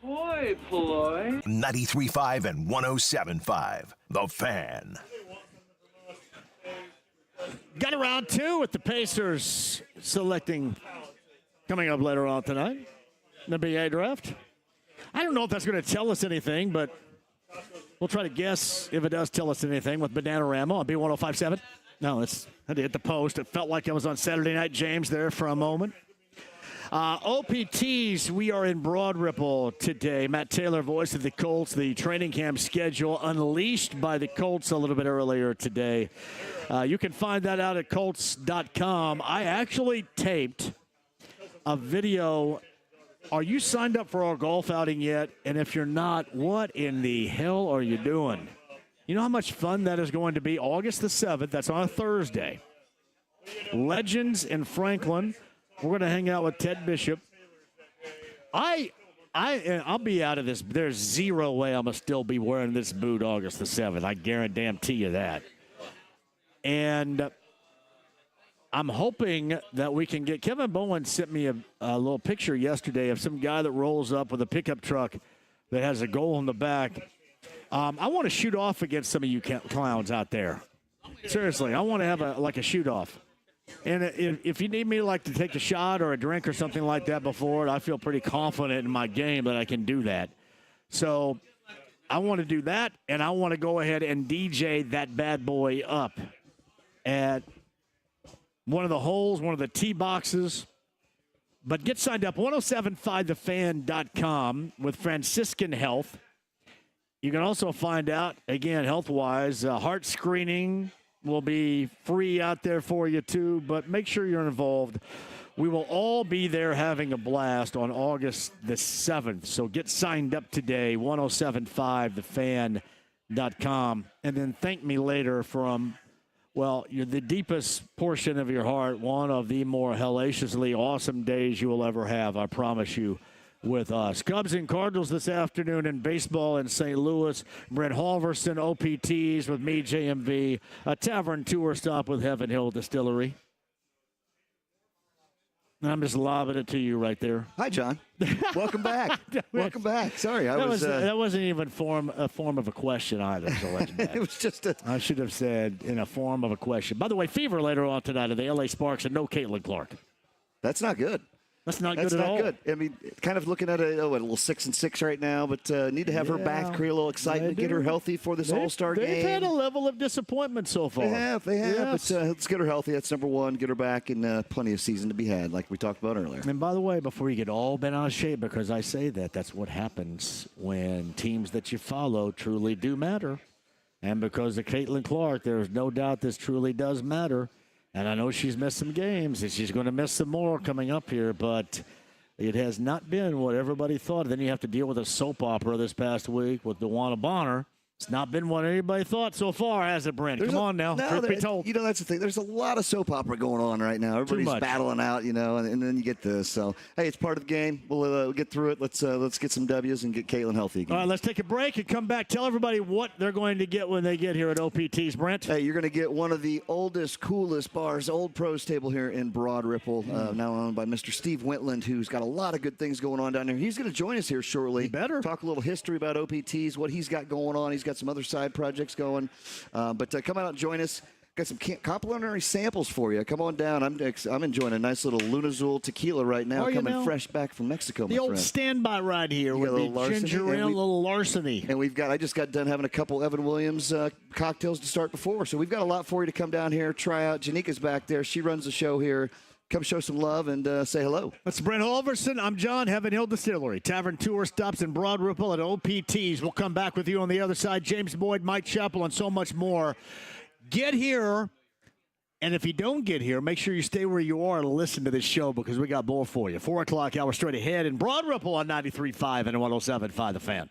Boy, Ploy. 93.5 and 107.5. The Fan. Got around two with the Pacers selecting coming up later on tonight. The NBA draft. I don't know if that's going to tell us anything, but we'll try to guess if it does tell us anything with Bananarama on B1057. No, I had to hit the post. It felt like I was on Saturday Night James there for a moment. OPTs, we are in Broadripple today. Matt Taylor, voice of the Colts, the training camp schedule unleashed by the Colts a little bit earlier today. You can find that out at Colts.com. I actually taped a video. Are you signed up for our golf outing yet? And if you're not, what in the hell are you doing? You know how much fun that is going to be? August the 7th, that's on a Thursday. Legends in Franklin. We're going to hang out with Ted Bishop. I'll be out of this. There's zero way I'm going to still be wearing this boot August the 7th. I guarantee you that. And I'm hoping that we can get – Kevin Bowen sent me a little picture yesterday of some guy that rolls up with a pickup truck that has a goal in the back. I want to shoot off against some of you clowns out there. Seriously, I want to have a shoot-off. And if you need me to take a shot or a drink or something like that before it, I feel pretty confident in my game that I can do that. So I want to do that, and I want to go ahead and DJ that bad boy up at one of the holes, one of the tee boxes. But get signed up, 1075thefan.com with Franciscan Health. You can also find out, again, health-wise, heart screening will be free out there for you, too. But make sure you're involved. We will all be there having a blast on August the 7th. So get signed up today, 1075thefan.com. And then thank me later from, you're the deepest portion of your heart, one of the more hellaciously awesome days you will ever have, I promise you, with us. Cubs and Cardinals this afternoon in baseball in St. Louis. Brent Halverson, OPTs with me, JMV. A Tavern tour stop with Heaven Hill Distillery. I'm just lobbing it to you right there. Hi, John. Welcome back. Welcome back. Sorry, that wasn't even a form of a question either. So it was just I should have said in a form of a question. By the way, Fever later on tonight at the LA Sparks and no Caitlin Clark. That's not good. That's not good at all. That's not good. I mean, kind of looking at a little 6-6 right now, but need to have her back, create a little excitement, get her healthy for this All-Star game. They've had a level of disappointment so far. They have. Yes. But let's get her healthy. That's number one. Get her back, and plenty of season to be had, like we talked about earlier. And by the way, before you get all bent out of shape, because I say that's what happens when teams that you follow truly do matter. And because of Caitlin Clark, there's no doubt this truly does matter. And I know she's missed some games, and she's going to miss some more coming up here, but it has not been what everybody thought. Then you have to deal with a soap opera this past week with DeWanna Bonner. It's not been what anybody thought so far, has it, Brent? Come on now. Truth be told. You know, that's the thing. There's a lot of soap opera going on right now. Everybody's battling out, and then you get this. So, hey, it's part of the game. We'll get through it. Let's get some W's and get Caitlin healthy again. All right, let's take a break and come back. Tell everybody what they're going to get when they get here at OPTs, Brent. Hey, you're going to get one of the oldest, coolest bars, Old Pros Table here in Broadripple, now owned by Mr. Steve Wentland, who's got a lot of good things going on down there. He's going to join us here shortly. You better. Talk a little history about OPTs, what he's got going on. He's got some other side projects going. But come out and join us. Got some complimentary samples for you. Come on down. I'm enjoying a nice little Lunazul tequila right now, coming fresh back from Mexico. The old standby right here with the ginger ale, little larceny. And I just got done having a couple Evan Williams cocktails to start before. So we've got a lot for you to come down here, try out. Janika's back there. She runs the show here. Come show some love and say hello. That's Brent Halverson. I'm John, Heaven Hill Distillery. Tavern tour stops in Broadripple at OPTs. We'll come back with you on the other side. James Boyd, Mike Chappell, and so much more. Get here, and if you don't get here, make sure you stay where you are to listen to this show because we got more for you. 4 o'clock hour straight ahead in Broadripple on 93.5 and 107.5 The Fan.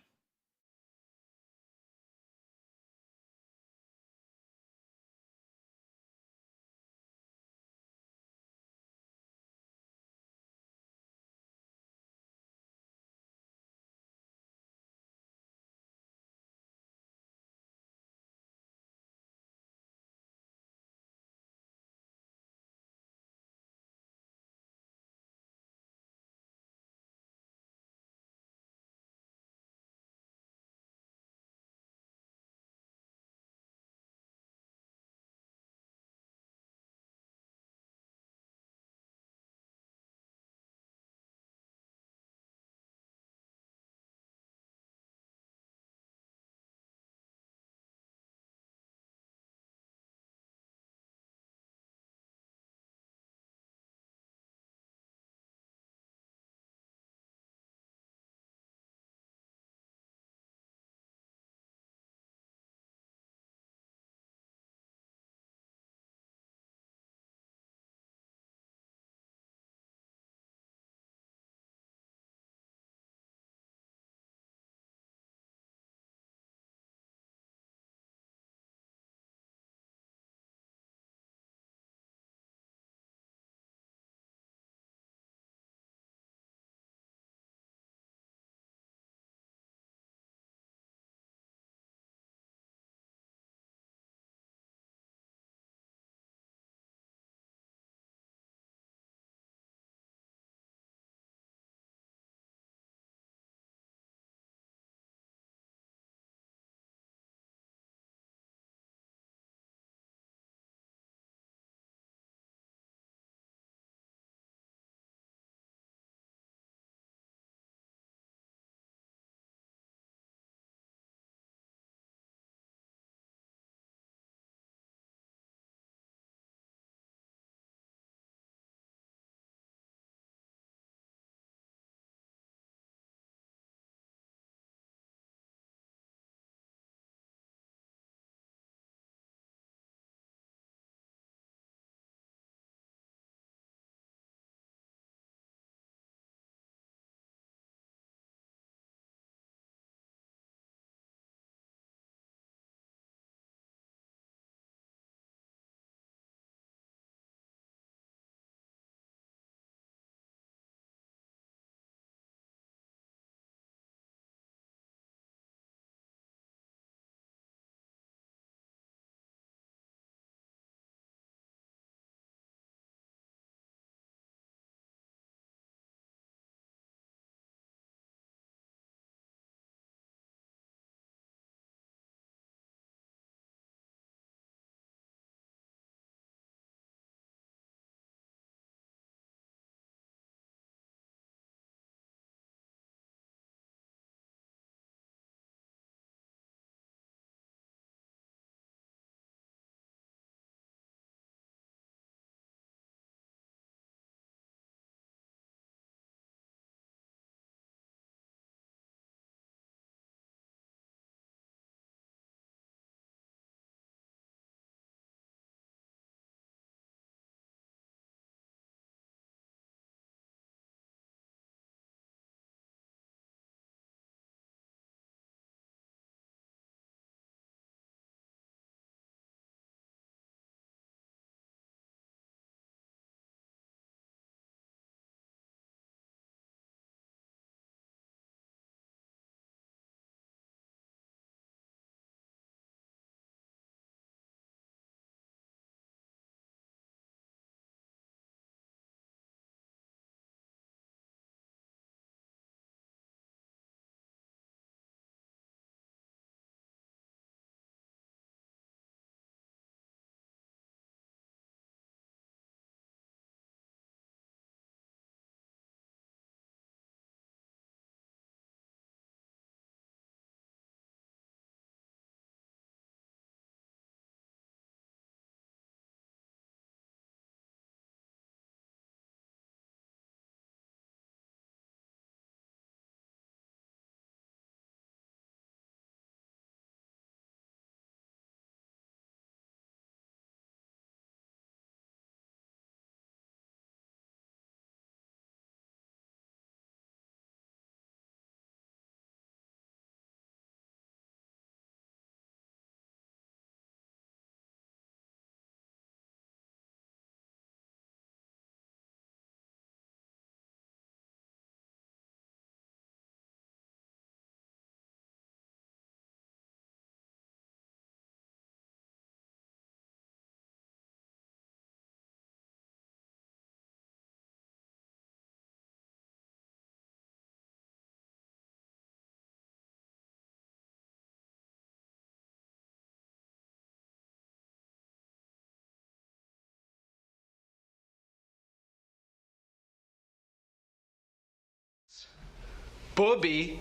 Could be.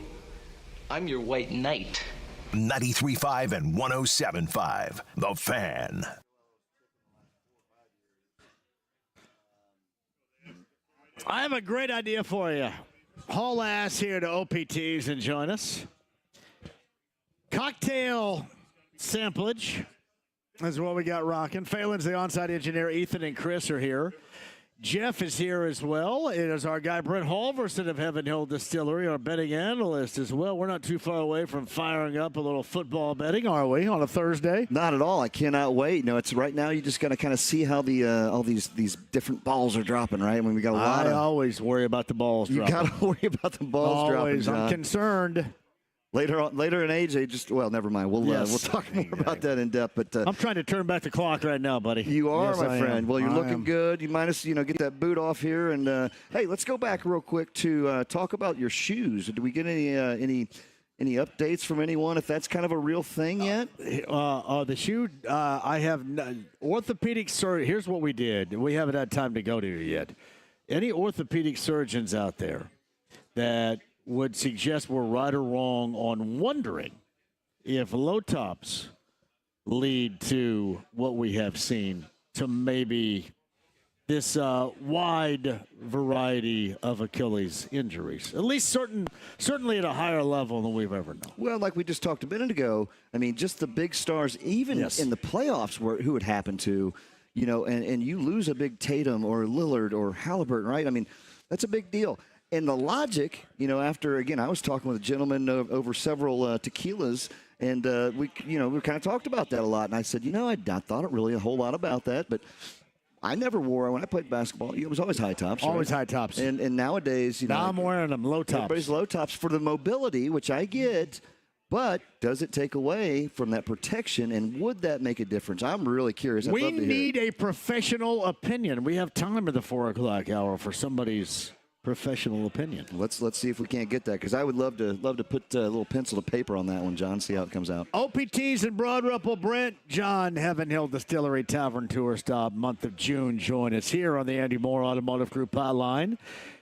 I'm your white knight. 93.5 and 107.5. The Fan. I have a great idea for you. Haul ass here to OPTs and join us. Cocktail samplage is what we got rocking. Phelan's the on-site engineer. Ethan and Chris are here. Jeff is here as well. It is our guy Brent Halverson of Heaven Hill Distillery, our betting analyst as well. We're not too far away from firing up a little football betting, are we, on a Thursday? Not at all. I cannot wait. No, it's right now. You just got to kind of see how the all these different balls are dropping. Right? When we got a lot. I always worry about the balls. You got to worry about the balls dropping. Always. John. I'm concerned. Later in age, never mind. We'll talk more about that in depth. But I'm trying to turn back the clock right now, buddy. You are, yes, my friend. Well, you're looking good. You might as get that boot off here. And hey, let's go back real quick to talk about your shoes. Did we get any updates from anyone? If that's kind of a real thing yet? The shoe, I have orthopedic surgery. Here's what we did. We haven't had time to go to yet. Any orthopedic surgeons out there that would suggest we're right or wrong on wondering if low tops lead to what we have seen, to maybe this wide variety of Achilles injuries, at least certainly at a higher level than we've ever known. Well, like we just talked a minute ago, I mean, just the big stars, even in the playoffs, who it happened to, and you lose a big Tatum or Lillard or Halliburton, right? I mean, that's a big deal. And the logic, after, again, I was talking with a gentleman over several tequilas, and we kind of talked about that a lot. And I said, I thought really a whole lot about that, but I never wore, when I played basketball, it was always high tops. Always high tops. And nowadays, now I'm wearing them low tops. Everybody's low tops for the mobility, which I get, but does it take away from that protection, and would that make a difference? I'm really curious. We need a professional opinion. We have time at the 4 o'clock hour for somebody's professional opinion. Let's see if we can't get that, because I would love to put a little pencil to paper on that one, John. See how it comes out. OPTs and Broadripple, Brent, John, Heaven Hill Distillery Tavern Tour Stop, month of June. Join us here on the Andy Moore Automotive Group hotline.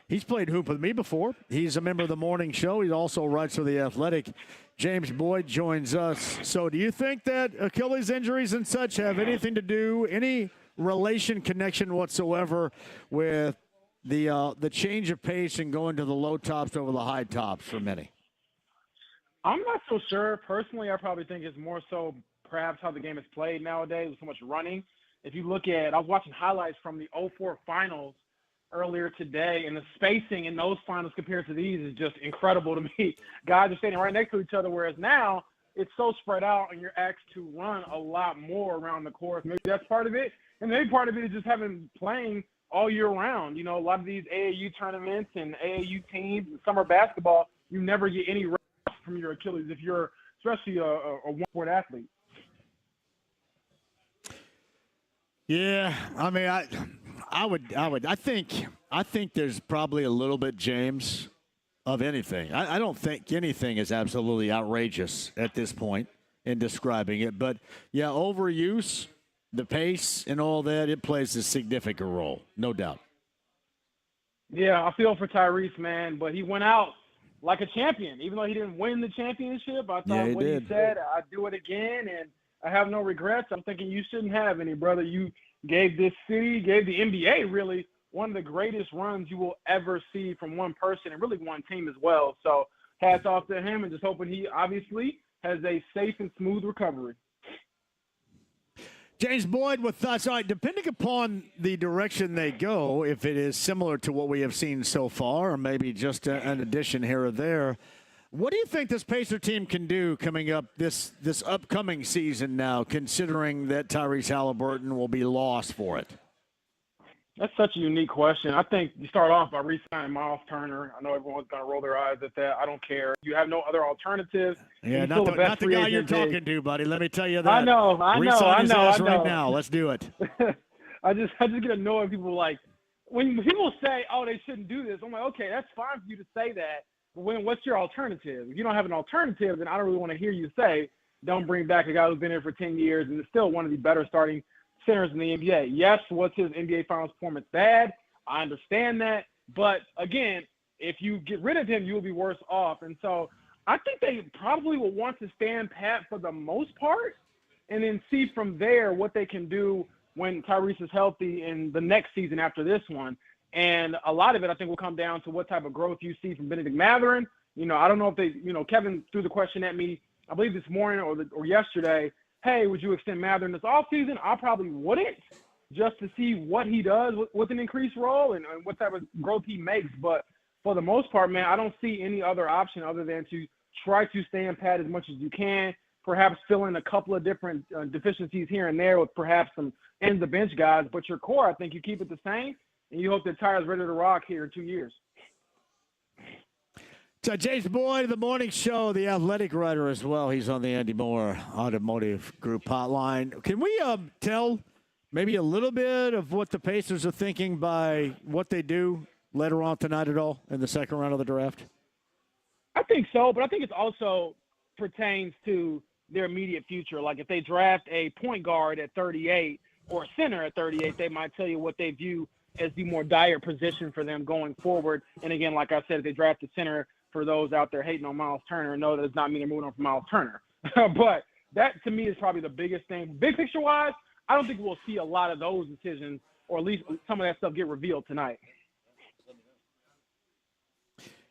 He's played hoop with me before. He's a member of the morning show. He also writes for The Athletic. James Boyd joins us. So do you think that Achilles injuries and such have anything to do, any connection whatsoever with the change of pace and going to the low tops over the high tops for many? I'm not so sure. Personally, I probably think it's more so perhaps how the game is played nowadays with so much running. If you look at, I was watching highlights from the 04 finals earlier today, and the spacing in those finals compared to these is just incredible to me. Guys are standing right next to each other, whereas now it's so spread out and you're asked to run a lot more around the course. Maybe that's part of it. And maybe part of it is just having playing all year round. A lot of these AAU tournaments and AAU teams and summer basketball, you never get any rest from your Achilles if you're especially a one-sport athlete. Yeah, I mean, I think there's probably a little bit, James, of anything. I don't think anything is absolutely outrageous at this point in describing it. But, yeah, overuse, the pace and all that, it plays a significant role, no doubt. Yeah, I feel for Tyrese, man, but he went out like a champion. Even though he didn't win the championship, I thought he said, I'd do it again, and I have no regrets. I'm thinking you shouldn't have any, brother. You gave this city, gave the NBA really one of the greatest runs you will ever see from one person and really one team as well. So hats off to him, and just hoping he obviously has a safe and smooth recovery. James Boyd with thoughts. All right, depending upon the direction they go, if it is similar to what we have seen so far or maybe just an addition here or there, what do you think this Pacer team can do coming up this upcoming season now, considering that Tyrese Halliburton will be lost for it? That's such a unique question. I think you start off by re-signing Miles Turner. I know everyone's going to roll their eyes at that. I don't care. You have no other alternatives. Yeah, not the guy you're talking to, buddy. Let me tell you that. I know. Right now. Let's do it. I just get annoyed when people when people say, oh, they shouldn't do this. I'm like, okay, that's fine for you to say that. But what's your alternative? If you don't have an alternative, then I don't really want to hear you say, don't bring back a guy who's been here for 10 years and is still one of the better starting centers in the NBA. Yes, was his NBA Finals performance bad? I understand that. But, again, if you get rid of him, you'll be worse off. And so I think they probably will want to stand pat for the most part and then see from there what they can do when Tyrese is healthy in the next season after this one. And a lot of it, I think, will come down to what type of growth you see from Benedict Mathurin. I don't know if they, Kevin threw the question at me, I believe this morning or yesterday, hey, would you extend Mathurin this offseason? I probably wouldn't, just to see what he does with an increased role and what type of growth he makes. But for the most part, man, I don't see any other option other than to try to stand pat as much as you can, perhaps fill in a couple of different deficiencies here and there with perhaps some ends of bench guys. But your core, I think you keep it the same, and you hope that Tyre's ready to rock here in 2 years. So James Boyd, the morning show, the athletic writer as well. He's on the Andy Moore Automotive Group hotline. Can we tell maybe a little bit of what the Pacers are thinking by what they do later on tonight at all in the second round of the draft? I think so, but I think it also pertains to their immediate future. Like if they draft a point guard at 38 or a center at 38, they might tell you what they view as the more dire position for them going forward. And again, like I said, if they draft a center, for those out there hating on Miles Turner, no, that does not mean they're moving on from Miles Turner. But that, to me, is probably the biggest thing. Big picture-wise, I don't think we'll see a lot of those decisions, or at least some of that stuff get revealed tonight.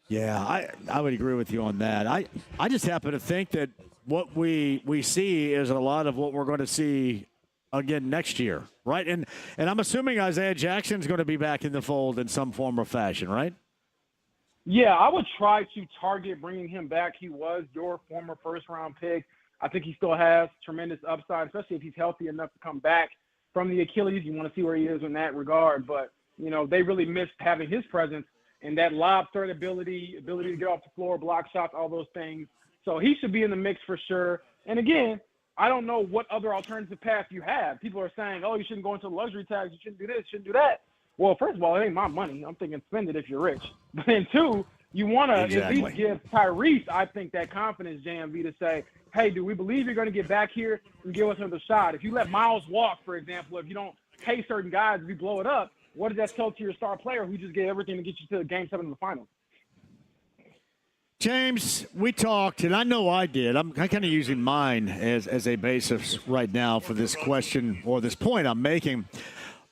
Yeah, I would agree with you on that. I just happen to think that what we see is a lot of what we're going to see again next year, right? And I'm assuming Isaiah Jackson's going to be back in the fold in some form or fashion, right? Yeah, I would try to target bringing him back. He was your former first-round pick. I think he still has tremendous upside, especially if he's healthy enough to come back from the Achilles. You want to see where he is in that regard. But, they really missed having his presence and that lob threat ability to get off the floor, block shots, all those things. So he should be in the mix for sure. And, again, I don't know what other alternative path you have. People are saying, oh, you shouldn't go into the luxury tax. You shouldn't do this, shouldn't do that. Well, first of all, it ain't my money. I'm thinking spend it if you're rich. But then, two, you want to at least give Tyrese, I think, that confidence, JMV, to say, hey, do we believe you're going to get back here and give us another shot? If you let Miles walk, for example, if you don't pay certain guys if you blow it up, what does that tell to your star player who just gave everything to get you to Game 7 of the finals? James, we talked, and I know I did. I'm kind of using mine as a basis right now for this question or this point I'm making.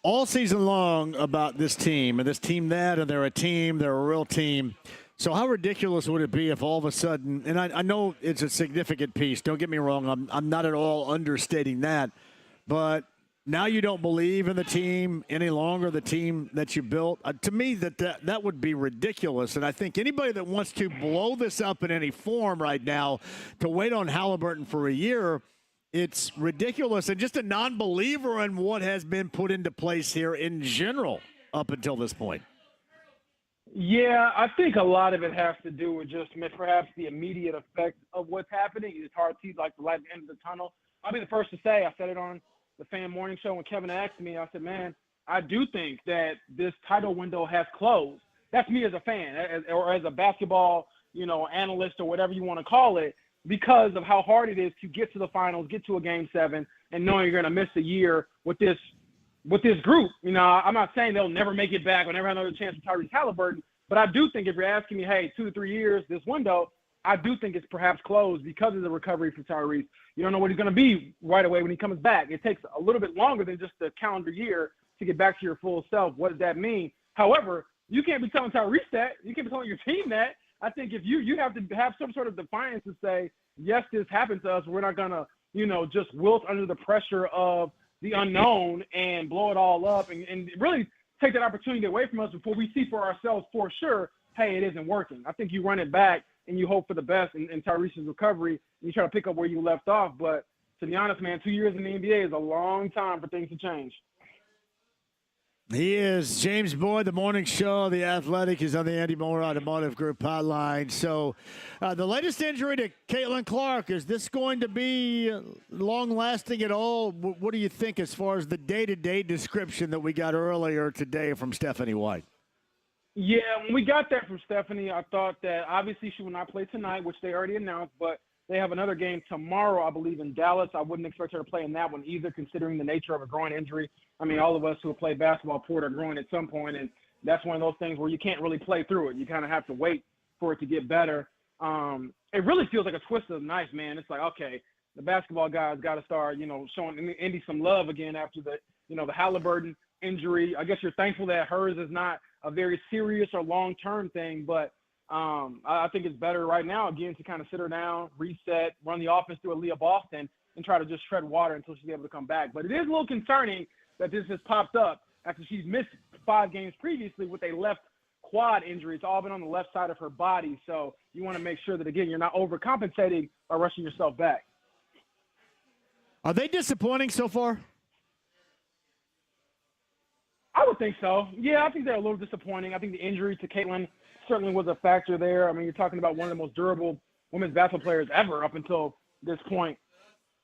All season long about this team and this team that, and they're a team, they're a real team. So how ridiculous would it be if all of a sudden, and I know it's a significant piece, don't get me wrong, I'm not at all understating that, but now you don't believe in the team any longer, the team that you built? To me, that would be ridiculous, and I think anybody that wants to blow this up in any form right now, to wait on Halliburton for a year, it's ridiculous and just a non-believer in what has been put into place here in general up until this point. Yeah, I think a lot of it has to do with just perhaps the immediate effect of what's happening. It's hard to see like the light at the end of the tunnel. I'll be the first to say, I said it on the Fan Morning Show when Kevin asked me, I said, man, I do think that this title window has closed. That's me as a fan or as a basketball, analyst or whatever you want to call it, because of how hard it is to get to the finals, get to a Game 7, and knowing you're going to miss a year with this group. I'm not saying they'll never make it back or never have another chance with Tyrese Halliburton, but I do think if you're asking me, hey, 2 to 3 years, this window, I do think it's perhaps closed because of the recovery for Tyrese. You don't know what he's going to be right away when he comes back. It takes a little bit longer than just the calendar year to get back to your full self. What does that mean? However, you can't be telling Tyrese that. You can't be telling your team that. I think if you have to have some sort of defiance to say, yes, this happened to us. We're not going to, just wilt under the pressure of the unknown and blow it all up and really take that opportunity away from us before we see for ourselves for sure, hey, it isn't working. I think you run it back and you hope for the best in Tyrese's recovery and you try to pick up where you left off. But to be honest, man, 2 years in the NBA is a long time for things to change. He is James Boyd, the morning show. The Athletic is on the Andy Moore Automotive Group hotline. So the latest injury to Caitlin Clark, is this going to be long-lasting at all? What do you think as far as the day-to-day description that we got earlier today from Stephanie White? Yeah, when we got that from Stephanie, I thought that obviously she will not play tonight, which they already announced, but they have another game tomorrow, I believe, in Dallas. I wouldn't expect her to play in that one either, considering the nature of a groin injury. I mean, all of us who have played basketball pulled our groin at some point, and, that's one of those things where you can't really play through it. You kind of have to wait for it to get better. It really feels like a twist of the knife, man. It's like, okay, the basketball guys got to start, showing Indy some love again after the Halliburton injury. I guess you're thankful that hers is not a very serious or long-term thing, but I think it's better right now, again, to kind of sit her down, reset, run the offense through Aaliyah Boston, and try to just tread water until she's able to come back. But it is a little concerning that this has popped up after she's missed 5 games previously with a left quad injury. It's all been on the left side of her body. So you want to make sure that, again, you're not overcompensating or rushing yourself back. Are they disappointing so far? I would think so. Yeah, I think they're a little disappointing. I think the injury to Caitlin certainly was a factor there. I mean, you're talking about one of the most durable women's basketball players ever up until this point,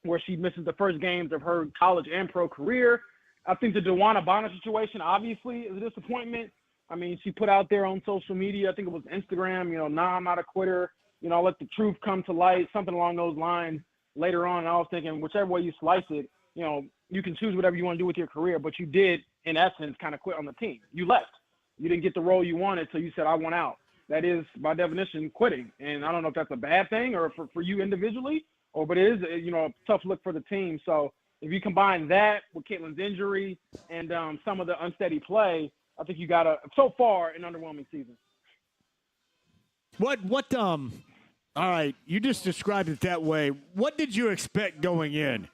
where she misses the first games of her college and pro career. I think the DeWanna Bonner situation obviously is a disappointment. I mean, she put out there on social media, I think it was Instagram, nah, I'm not a quitter. Let the truth come to light, something along those lines later on. And I was thinking, whichever way you slice it, you can choose whatever you want to do with your career, but you did, in essence, kind of quit on the team. You left. You didn't get the role you wanted, so you said, I want out. That is, by definition, quitting. And I don't know if that's a bad thing or for you individually, but it is, a tough look for the team. So if you combine that with Caitlin's injury and some of the unsteady play, I think you got so far, an underwhelming season. All right, you just described it that way. What did you expect going in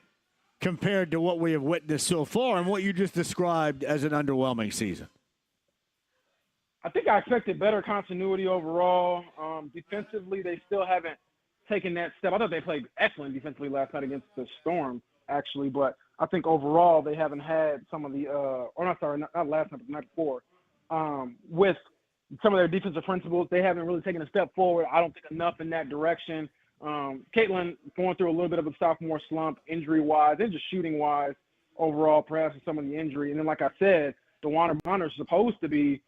compared to what we have witnessed so far and what you just described as an underwhelming season? I think I expected better continuity overall. Defensively, they still haven't taken that step. I thought they played excellent defensively last night against the Storm, actually, but I think overall they haven't had some of the not last night, but the night before, with some of their defensive principles. They haven't really taken a step forward. I don't think enough in that direction. Caitlin going through a little bit of a sophomore slump injury-wise and just shooting-wise overall, perhaps with some of the injury. And then, like I said, DeWanna Bonner is supposed to be,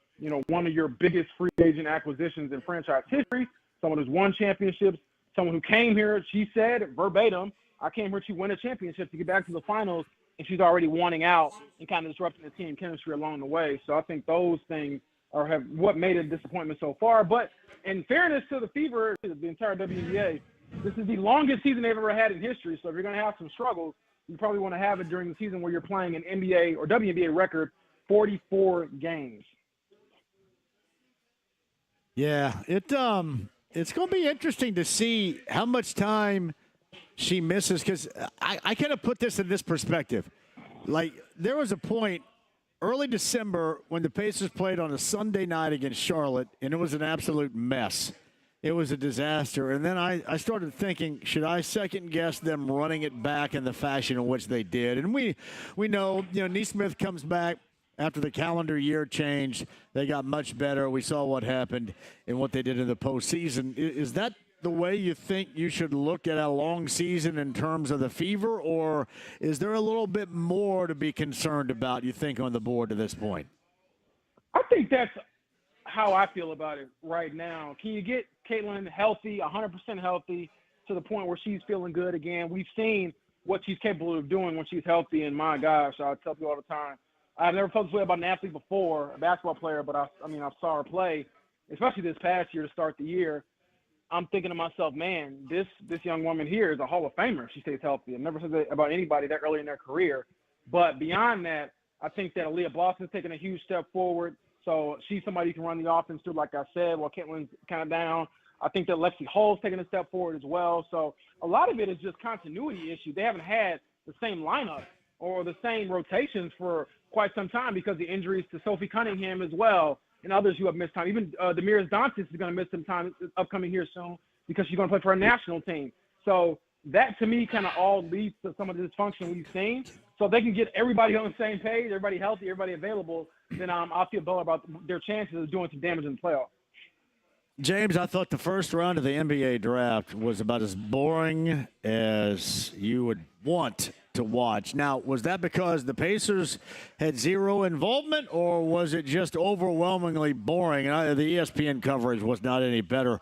one of your biggest free agent acquisitions in franchise history, someone who's won championships, someone who came here, she said verbatim, I came here to win a championship to get back to the finals, and she's already wanting out and kind of disrupting the team chemistry along the way. So I think those things have what made it a disappointment so far. But in fairness to the Fever, the entire WNBA, this is the longest season they've ever had in history. So if you're going to have some struggles, you probably want to have it during the season where you're playing an NBA or WNBA record 44 games. Yeah, it's going to be interesting to see how much time she misses, because I kind of put this in this perspective. Like, there was a point early December when the Pacers played on a Sunday night against Charlotte, and it was an absolute mess. It was a disaster. And then I started thinking, should I second-guess them running it back in the fashion in which they did? And we know, Neesmith comes back after the calendar year changed. They got much better. We saw what happened and what they did in the postseason. Is that the way you think you should look at a long season in terms of the Fever, or is there a little bit more to be concerned about, you think, on the board to this point? I think that's how I feel about it right now. Can you get Caitlin healthy, 100% healthy, to the point where she's feeling good again? We've seen what she's capable of doing when she's healthy, and my gosh, I tell people all the time, I've never felt this way about an athlete before, a basketball player, but I saw her play, especially this past year to start the year. I'm thinking to myself, man, this young woman here is a Hall of Famer if she stays healthy. I've never said that about anybody that early in their career. But beyond that, I think that Aaliyah Boston's taking a huge step forward. So she's somebody who can run the offense through, like I said, while Caitlin's kind of down. I think that Lexi Hull's taking a step forward as well. So a lot of it is just continuity issue. They haven't had the same lineup or the same rotations for quite some time because of the injuries to Sophie Cunningham as well and others who have missed time. Even Demiris Dantis is going to miss some time upcoming here soon because she's going to play for our national team. So that, to me, kind of all leads to some of the dysfunction we've seen. So if they can get everybody on the same page, everybody healthy, everybody available, then I'll feel better about their chances of doing some damage in the playoffs. James, I thought the first round of the NBA draft was about as boring as you would want to watch. Now, was that because the Pacers had zero involvement, or was it just overwhelmingly boring? And the ESPN coverage was not any better.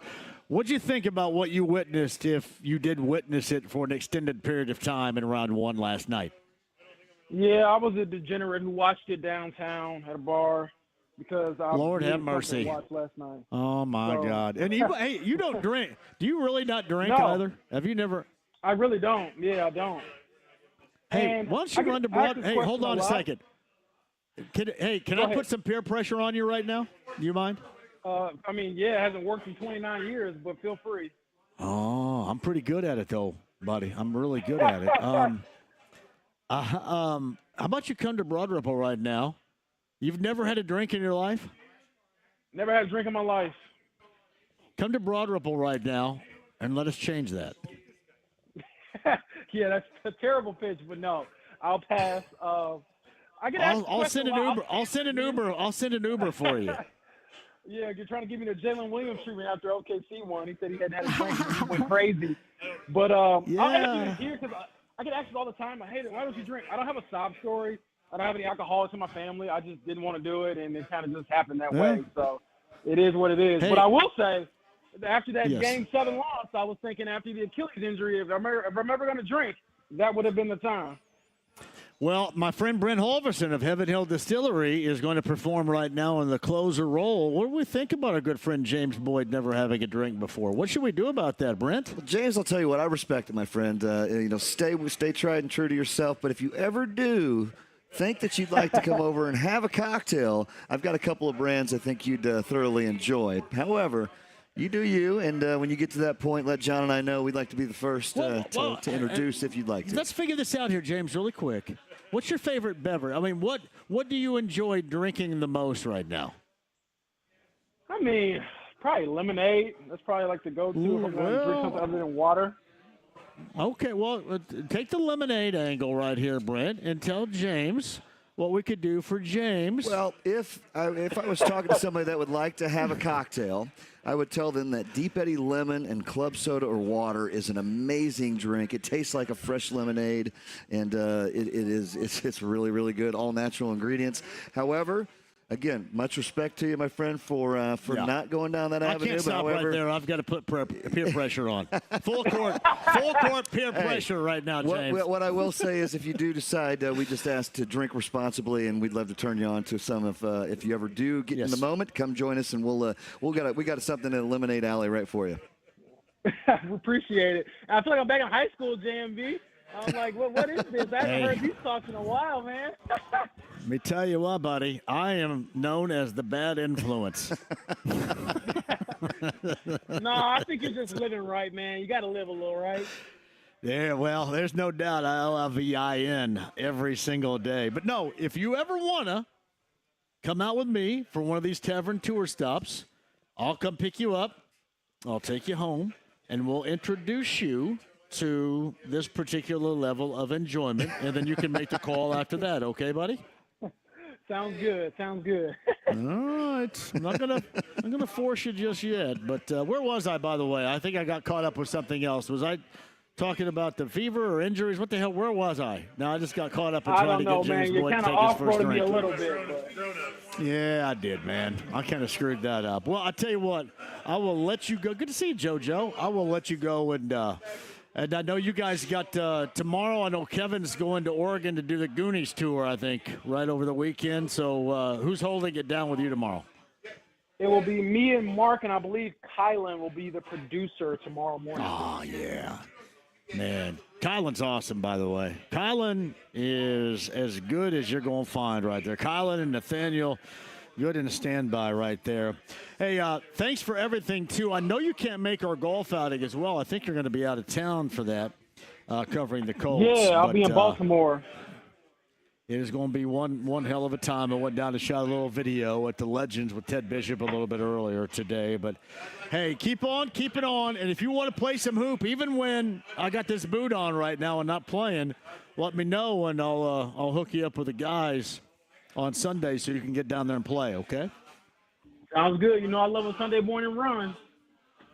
What do you think about what you witnessed, if you did witness it for an extended period of time in round one last night? Yeah, I was a degenerate who watched it downtown at a bar. because I Lord have needed something mercy. to watch last night. Oh my God! And hey, you don't drink? Do you really not drink No. either? Have you never? I really don't. Yeah, I don't. Hey, And why don't you run to Broad? Hey, hold on a second. Can Go I ahead. put some peer pressure on you right now? Do you mind? I mean, yeah, it hasn't worked in 29 years, but feel free. Oh, I'm pretty good at it though, buddy. I'm really good at it. How about you come to Broadripple right now? You've never had a drink in your life? Never had a drink in my life. Come to Broadripple right now and let us change that. Yeah, that's a terrible pitch, but no, I'll pass. I get asked I'll send an a lot. Uber. I'll send an Uber. I'll send an Uber for you. Yeah, you're trying to give me the Jalen Williams treatment after OKC won. He said he hadn't had a drink and he went crazy. But I'll ask you here because I get asked all the time. I hate it. Why don't you drink? I don't have a sob story. I don't have any alcoholics in my family. I just didn't want to do it, and it kind of just happened that way. So it is what it is. Hey. But I will say, after that Yes. Game 7 loss, I was thinking after the Achilles injury, if I'm ever going to drink, that would have been the time. Well, my friend Brent Holverson of Heaven Hill Distillery is going to perform right now in the closer role. What do we think about our good friend James Boyd never having a drink before? What should we do about that, Brent? Well, James, I'll tell you what, I respect it, my friend. Stay tried and true to yourself. But if you ever do think that you'd like to come over and have a cocktail, I've got a couple of brands I think you'd thoroughly enjoy. However, you do you, and when you get to that point, let John and I know. We'd like to be the first to introduce if you'd like to. Let's figure this out here, James, really quick. What's your favorite beverage? I mean, what do you enjoy drinking the most right now? I mean, probably lemonade. That's probably like the go-to if I'm going to drink something other than water. Okay, well, take the lemonade angle right here, Brent, and tell James what we could do for James. Well, if I was talking to somebody that would like to have a cocktail, I would tell them that Deep Eddy lemon and club soda or water is an amazing drink. It tastes like a fresh lemonade, and it's really, really good, all natural ingredients. However, again, much respect to you, my friend, for not going down that avenue. I can't stop right there. I've got to put peer pressure on. Full court peer pressure right now, James. What I will say is, if you do decide, we just ask to drink responsibly, and we'd love to turn you on to some. If you ever do get in the moment, come join us, and we got something in Lemonade Alley right for you. We appreciate it. I feel like I'm back in high school, JMV. I'm like, what is this? I haven't heard these talks in a while, man. Let me tell you what, buddy. I am known as the bad influence. No, I think you're just living right, man. You got to live a little, right? Yeah, well, there's no doubt I'll LVIN every single day. But no, if you ever want to come out with me for one of these Tavern tour stops, I'll come pick you up. I'll take you home, and we'll introduce you to this particular level of enjoyment, and then you can make the call after that. Okay, buddy? Sounds good. All right. I'm not gonna force you just yet. But where was I, by the way? I think I got caught up with something else. Was I talking about the fever or injuries? What the hell? Where was I? No, I just got caught up in trying to get James Boyd to take his first drink. Me a little bit. But... Yeah, I did, man. I kind of screwed that up. Well, I tell you what, I will let you go. Good to see you, JoJo. I will let you go and I know you guys got tomorrow. I know Kevin's going to Oregon to do the Goonies tour, I think, right over the weekend. So who's holding it down with you tomorrow? It will be me and Mark, and I believe Kylan will be the producer tomorrow morning. Oh, yeah. Man, Kylan's awesome, by the way. Kylan is as good as you're going to find right there. Kylan and Nathaniel, good in the standby right there. Hey, thanks for everything, too. I know you can't make our golf outing as well. I think you're going to be out of town for that, covering the Colts. Yeah, I'll be in Baltimore. It is going to be one hell of a time. I went down and shot a little video at the Legends with Ted Bishop a little bit earlier today. But, hey, keep on keeping on. And if you want to play some hoop, even when I got this boot on right now and not playing, let me know, and I'll hook you up with the guys on Sunday so you can get down there and play, okay? Sounds good. You know I love a Sunday morning run.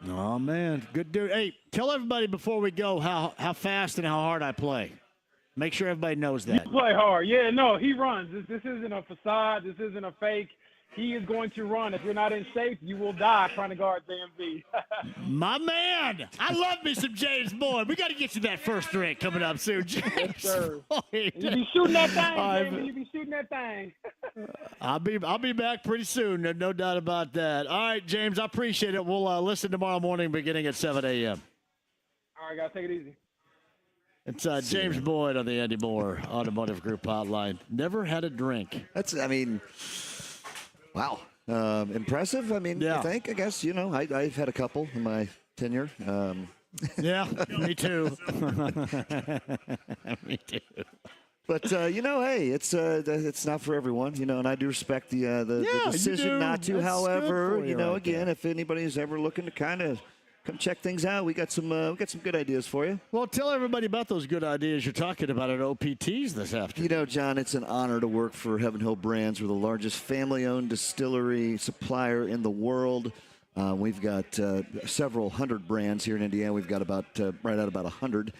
Oh, man. Good dude. Hey, tell everybody before we go how fast and how hard I play. Make sure everybody knows that. You play hard. Yeah, no, he runs. This isn't a facade. This isn't a fake. He is going to run. If you're not in shape, you will die trying to guard JMV. My man. I love me some James Boyd. We got to get you that first drink coming up soon, James. Yes, sir. Boyd. You be shooting that thing, baby. You be shooting that thing. I'll be back pretty soon. No doubt about that. All right, James, I appreciate it. We'll listen tomorrow morning beginning at 7 a.m. All right, guys, take it easy. It's James Boyd on the Andy Moore Automotive Group hotline. Never had a drink. Wow. Impressive. I guess, I've had a couple in my tenure. Yeah, me too. Me too. But hey, it's not for everyone, and I do respect the decision not to. That's however, again, if anybody's ever looking to kind of come check things out, we got some good ideas for you. Well, tell everybody about those good ideas you're talking about at OPTs this afternoon. John, it's an honor to work for Heaven Hill Brands. We're the largest family-owned distillery supplier in the world. We've got several hundred brands here in Indiana. We've got about 100.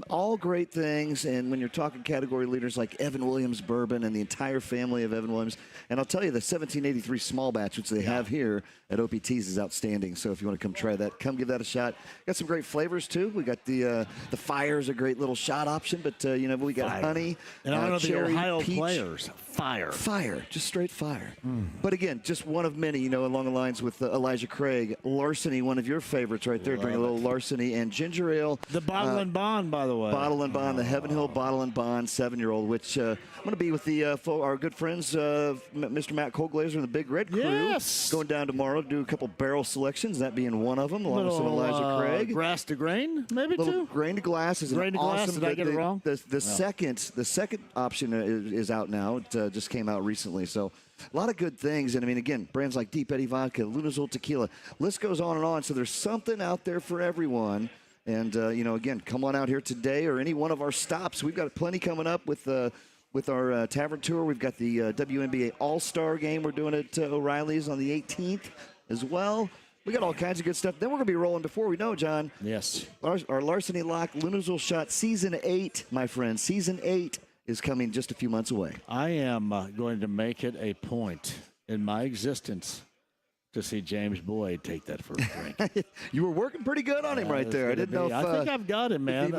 All great things. And when you're talking category leaders like Evan Williams Bourbon and the entire family of Evan Williams, and I'll tell you, the 1783 small batch, which they have here at OPTs, is outstanding. So if you want to come try that, come give that a shot. Got some great flavors too. We got the fire is a great little shot option, but we got honey, and I don't know cherry, the Ohio peach. players. Fire, just straight fire. But again, just one of many. Along the lines with Elijah Craig, Larceny, one of your favorites right there. Drink a little Larceny and ginger ale. The Bottle and Bond, by the way. Bottle and Bond, the Heaven Hill Bottle and Bond 7-year-old, which I'm going to be with our good friends, Mr. Matt Colglazer and the Big Red Crew. Yes. Going down tomorrow to do a couple barrel selections, that being one of them, along with some Elijah Craig. Grass to grain, maybe little too? Grain to glass is grain an to awesome. Glass, did I get it wrong? The second option is out now. It just came out recently, so a lot of good things. And again, brands like Deep Eddy Vodka, Lunazul Tequila, list goes on and on. So there's something out there for everyone. And again, come on out here today or any one of our stops. We've got plenty coming up with our Tavern tour. We've got the WNBA All-Star game. We're doing it at O'Reilly's on the 18th as well. We got all kinds of good stuff. Then we're going to be rolling before we know, John. Yes. Our Larceny Lock Lunazul Shot Season 8, my friend. Season 8 is coming just a few months away. I am going to make it a point in my existence to see James Boyd take that first drink. You were working pretty good on him right there. I didn't know if I think I've got him, man.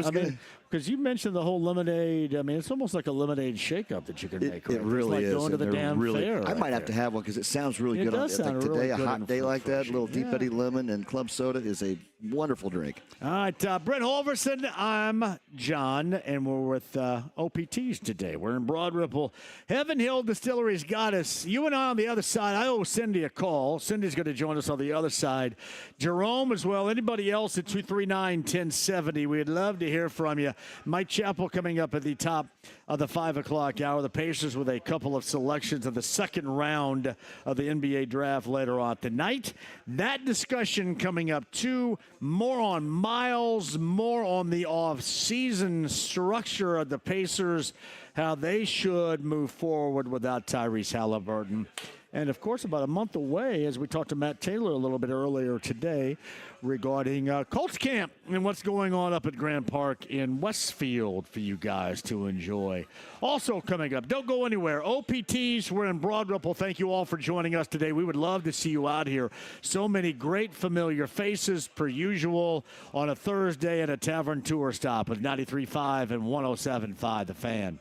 Because you mentioned the whole lemonade. It's almost like a lemonade shake-up that you can make. It really is. Going to the damn fair. I might have to have one because it sounds really good. Does sound today, really a good hot day like that, a little Deep Eddy lemon and club soda is a wonderful drink. All right, Brent Holverson, I'm John, and we're with OPTs today. We're in Broadripple. Heaven Hill Distillery's got us. You and I on the other side. I owe Cindy a call. Cindy's going to join us on the other side. Jerome as well. Anybody else at 239-1070. We'd love to hear from you. Mike Chappell coming up at the top of the 5 o'clock hour. The Pacers with a couple of selections of the second round of the NBA draft later on tonight. That discussion coming up too. More on Miles, more on the off-season structure of the Pacers, how they should move forward without Tyrese Halliburton. And, of course, about a month away, as we talked to Matt Taylor a little bit earlier today regarding Colts camp and what's going on up at Grand Park in Westfield for you guys to enjoy. Also coming up, don't go anywhere, OPTs, we're in Broadripple. Thank you all for joining us today. We would love to see you out here. So many great familiar faces, per usual, on a Thursday at a Tavern tour stop with 93.5 and 107.5 The Fan.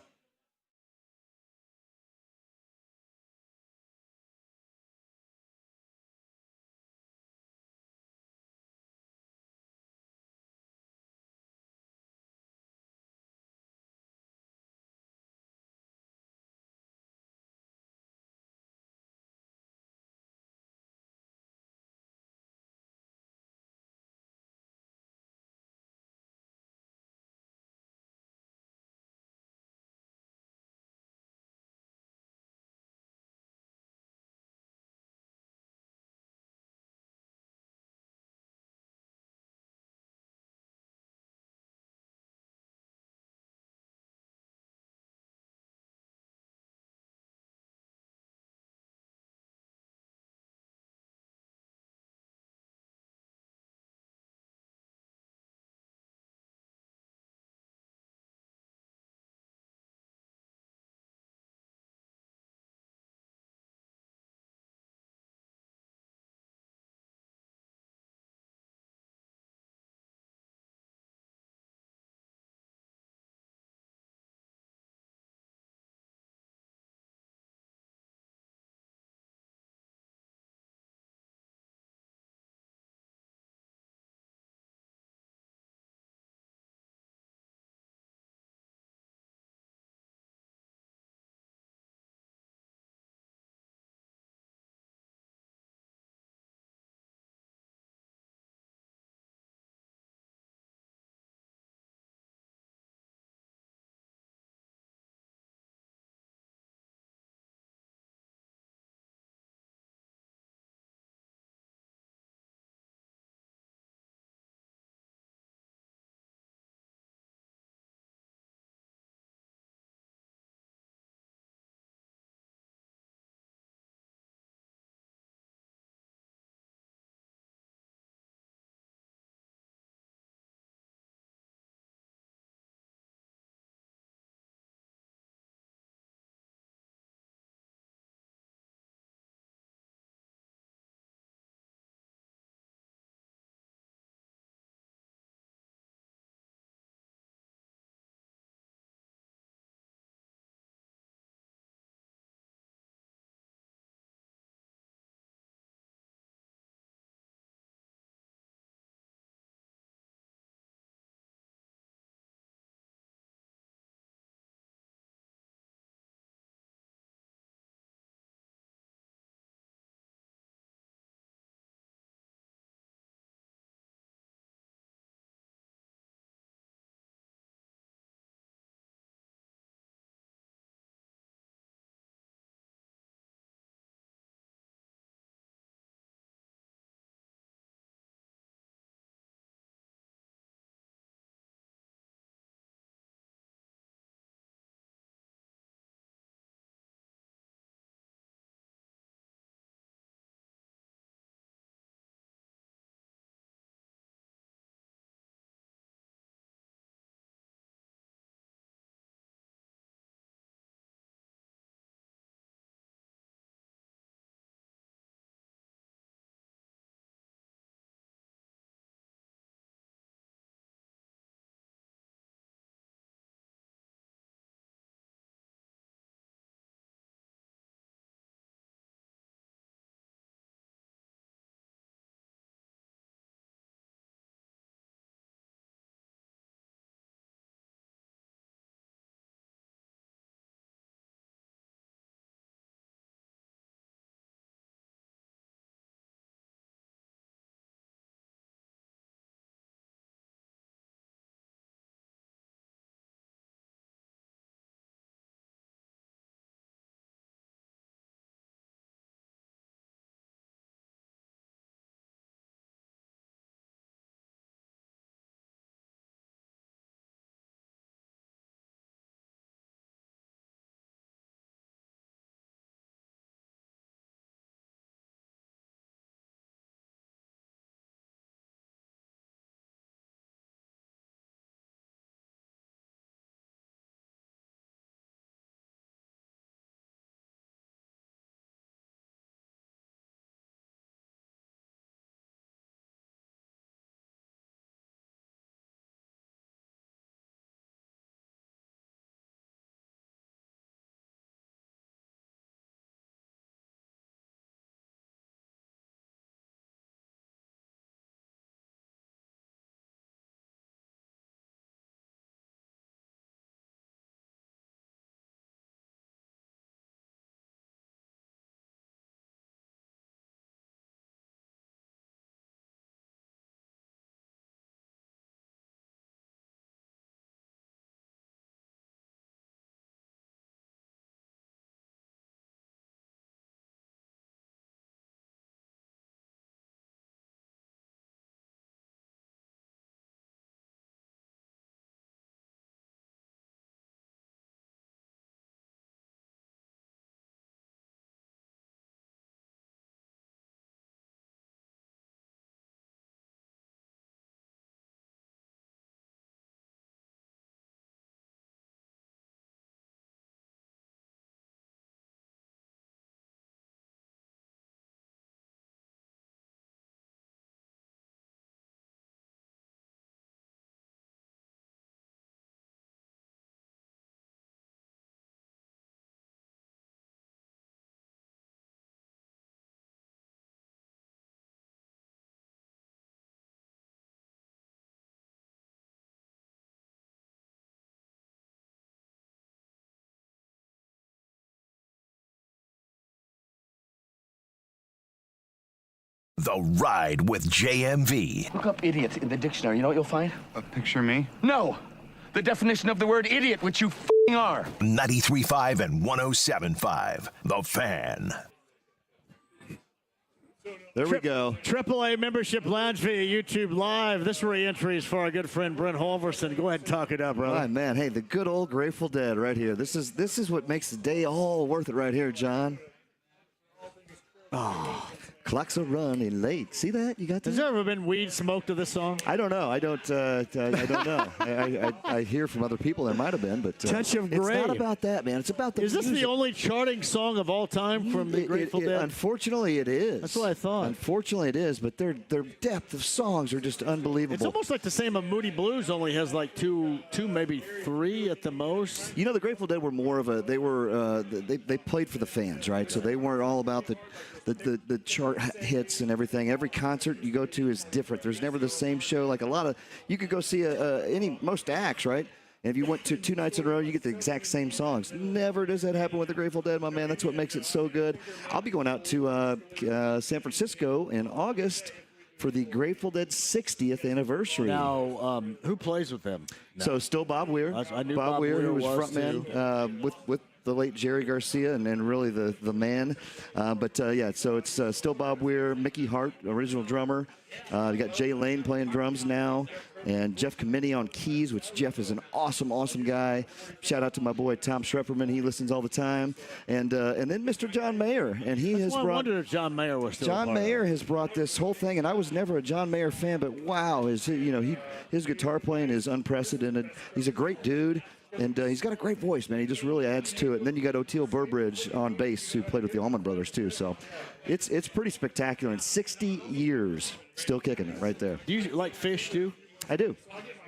The Ride with JMV. Look up idiot in the dictionary. You know what you'll find? Picture me? No. The definition of the word idiot, which you f***ing are. 93.5 and 107.5. The Fan. There we go. AAA Membership Lounge via YouTube Live. This re-entry is for our good friend Brent Halverson. Go ahead and talk it up, brother. All right, man. Hey, the good old Grateful Dead right here. This is what makes the day all worth it right here, John. Oh, clocks are running late. See that? You got that? Has there ever been weed smoked to this song? I don't know. I don't know. I hear from other people there might have been, but Touch of Grey. It's not about that, man. It's about the Is this music. the only charting song of all time from the Grateful Dead? Unfortunately, it is. That's what I thought. Unfortunately, it is, but their depth of songs are just unbelievable. It's almost like the same of Moody Blues only has like two, maybe three at the most. You know, the Grateful Dead were more of a they played for the fans, right? So they weren't all about the chart hits and everything. Every concert you go to is different. There's never the same show. Like you could go see most acts, right? And if you went to 2 nights in a row, you get the exact same songs. Never does that happen with the Grateful Dead, my man. That's what makes it so good. I'll be going out to San Francisco in August for the Grateful Dead 60th anniversary. Now, who plays with them? No. So still Bob Weir. I knew Bob Weir, who was frontman with the late Jerry Garcia and really the man. So it's still Bob Weir, Mickey Hart, original drummer. You got Jay Lane playing drums now, and Jeff Kamini on keys, which Jeff is an awesome guy. Shout out to my boy Tom Schrepperman. He listens all the time. And then Mr. John Mayer, and I wondered if John Mayer was still John Mayer has brought this whole thing, and I was never a John Mayer fan, but wow, his guitar playing is unprecedented. He's a great dude. And he's got a great voice, man. He just really adds to it. And then you got Oteil Burbridge on bass, who played with the Allman Brothers, too. So it's pretty spectacular. And 60 years, still kicking it right there. Do you like Fish, too? I do.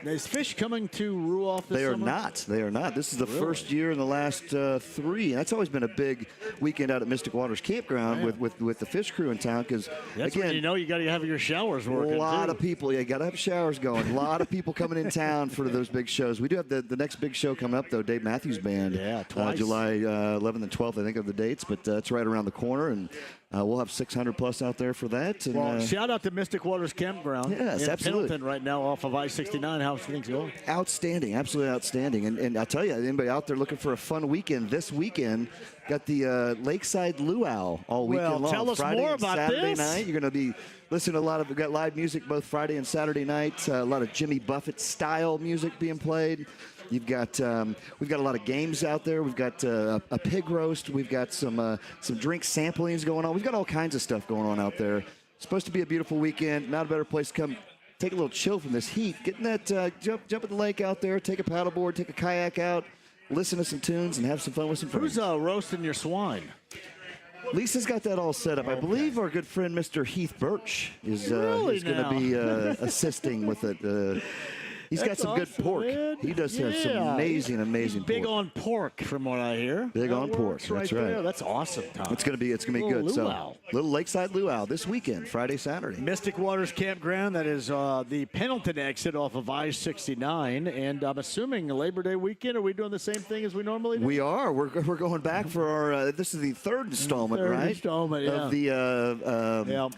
Is Fish coming to Ruoff this summer? They are not. This is the first year in the last 3. And that's always been a big weekend out at Mystic Waters Campground with the Fish crew in town. Because again, you got to have your showers working. A lot of people. Yeah, you got to have showers going. A lot of people coming in town for those big shows. We do have the next big show coming up, though. Dave Matthews Band. Yeah, twice. July 11th and 12th, I think, are the dates. But it's right around the corner. And we'll have 600 plus out there for that. And, shout out to Mystic Waters Campground. Yes, in absolutely. Pendleton right now off of I-69. How's things going? Outstanding, absolutely outstanding. And I tell you, anybody out there looking for a fun weekend, this weekend, got the Lakeside Luau all weekend long. Tell us Friday more and about Saturday this. night. You're going to be listening to we've got live music both Friday and Saturday night. A lot of Jimmy Buffett style music being played. We've got a lot of games out there. We've got a pig roast. We've got some drink samplings going on. We've got all kinds of stuff going on out there. It's supposed to be a beautiful weekend. Not a better place to come take a little chill from this heat. Get in that jump at the lake out there. Take a paddleboard. Take a kayak out. Listen to some tunes and have some fun with some friends. Who's roasting your swine? Lisa's got that all set up. I believe our good friend Mr. Heath Birch is going to be assisting with it. He's got some good pork. Man. He does have some amazing He's big pork. on pork, from what I hear. Big on pork. That's right. There. That's awesome, Tom. It's gonna be good. Luau. So little Lakeside Luau this weekend, Friday, Saturday. Mystic Waters Campground. That is the Pendleton exit off of I-69, and I'm assuming Labor Day weekend. Are we doing the same thing as we normally do? We are. We're going back for our. This is the third installment, right? Installment, yeah. Of the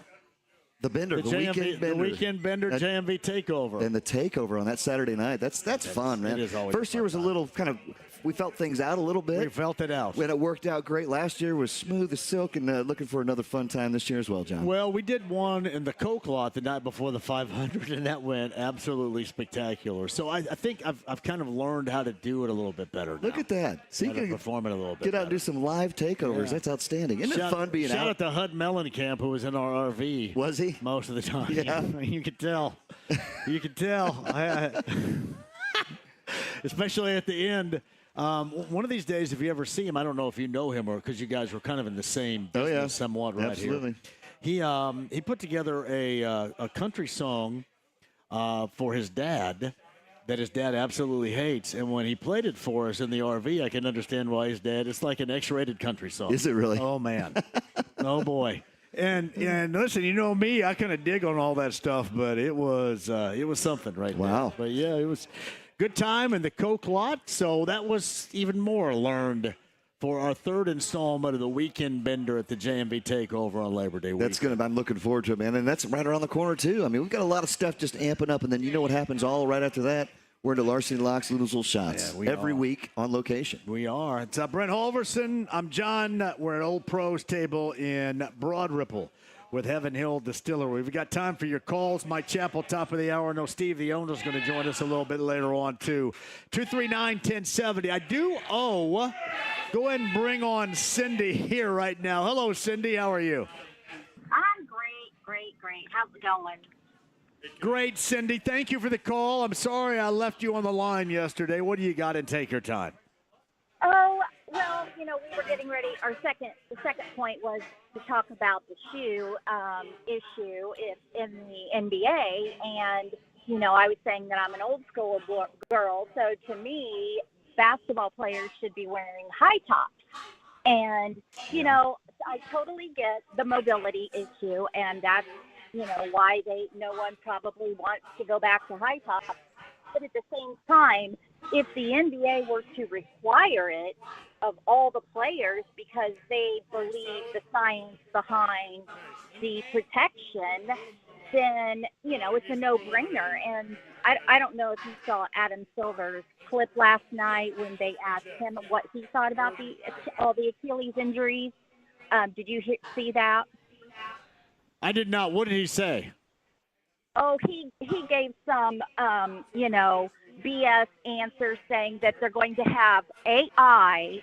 the Bender, the Weekend Bender. The Weekend Bender JMV Takeover. And the Takeover on that Saturday night. That's fun, man. It is always First year was a little kind of, we felt things out a little bit. We felt it out. When it worked out great. Last year was smooth as silk, and looking for another fun time this year as well, John. Well, we did one in the Coke lot the night before the 500, and that went absolutely spectacular. So I think I've kind of learned how to do it a little bit better now. Look at that. See, you can perform it a little bit Get out and do some live takeovers. Yeah. That's outstanding. Isn't it fun being out? Shout out to Hud Mellencamp, who was in our RV. Was he? Most of the time. Yeah. You could tell. You could tell. Especially at the end. One of these days, if you ever see him, I don't know if you know him or because you guys were kind of in the same business somewhat right Absolutely. here. He put together a country song for his dad that his dad absolutely hates. And when he played it for us in the RV, I can understand why his dad, it's like an X-rated country song. Is it really? Oh, man. Oh, boy. And listen, you know me, I kind of dig on all that stuff, but it was something right now. Wow. But, yeah, it was good time in the Coke lot, so that was even more learned for our third installment of the Weekend Bender at the JMV Takeover on Labor Day weekend. I'm looking forward to it, man. And that's right around the corner, too. I mean, we've got a lot of stuff just amping up, and then you know what happens all right after that? We're into Larceny Locks, Little Shots every week on location. We are. It's Brent Halverson. I'm John. We're at Old Pros Table in Broadripple with Heaven Hill Distillery. We've got time for your calls. Mike Chappell, top of the hour. No, Steve, the owner, is going to join us a little bit later on, too. 239-1070. I do owe. Go ahead and bring on Cindy here right now. Hello, Cindy. How are you? I'm great. How's it going? Great, Cindy. Thank you for the call. I'm sorry I left you on the line yesterday. What do you got, and take your time? Oh, well, we were getting ready. The second point was to talk about the shoe issue in the NBA. And, I was saying that I'm an old school girl. So to me, basketball players should be wearing high tops. And, I totally get the mobility issue, and that's, why no one probably wants to go back to high tops. But at the same time, if the NBA were to require it of all the players because they believe the science behind the protection, then, it's a no-brainer. And I don't know if you saw Adam Silver's clip last night when they asked him what he thought about all the Achilles injuries. Did you see that? I did not. What did he say? Oh, he gave some, BS answers saying that they're going to have AI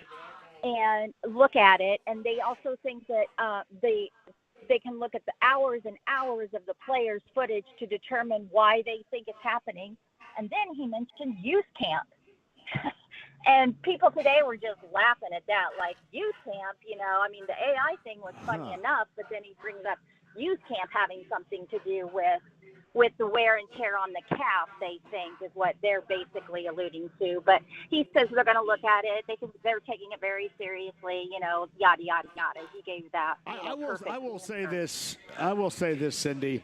and look at it, and they also think that they can look at the hours and hours of the players' footage to determine why they think it's happening. And then he mentioned youth camp. And people today were just laughing at that, like youth camp, the AI thing was funny enough, but then he brings up youth camp having something to do with the wear and tear on the calf, they think, is what they're basically alluding to. But he says they're going to look at it. They're taking it very seriously, yada, yada, yada. He gave that. I will say this, Cindy.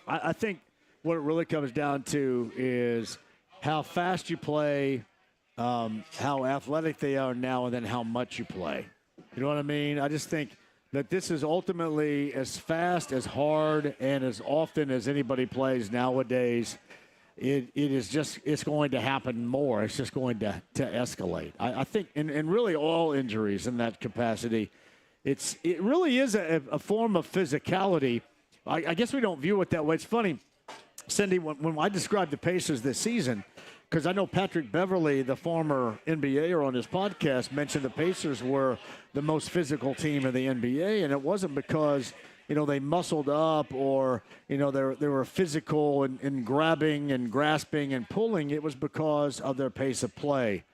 I think what it really comes down to is how fast you play, how athletic they are now, and then how much you play. You know what I mean? I just think that this is ultimately as fast, as hard, and as often as anybody plays nowadays. It's going to happen more. It's just going to escalate. I think, and really all injuries in that capacity, it really is a form of physicality. I guess we don't view it that way. It's funny, Cindy, when I described the Pacers this season, because I know Patrick Beverley, the former NBAer on his podcast, mentioned the Pacers were the most physical team in the NBA, and it wasn't because, they muscled up or, they were physical and grabbing and grasping and pulling. It was because of their pace of play.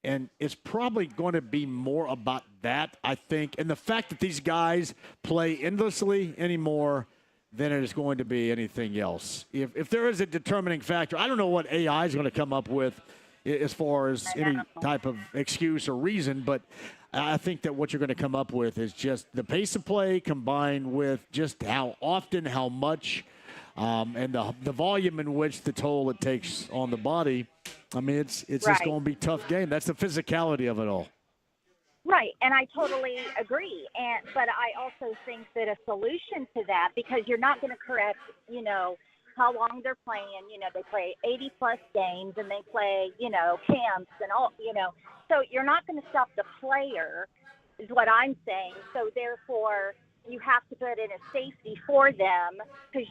And it's probably going to be more about that, I think, and the fact that these guys play endlessly anymore than it is going to be anything else. If there is a determining factor, I don't know what AI is going to come up with as far as any type of excuse or reason, but I think that what you're going to come up with is just the pace of play combined with just how often, how much, and the volume in which the toll it takes on the body. I mean, it's just going to be a tough game. That's the physicality of it all. Right, and I totally agree. But I also think that a solution to that, because you're not going to correct, how long they're playing. They play 80-plus games, and they play, camps and all, So you're not going to stop the player, is what I'm saying. So therefore, you have to put in a safety for them because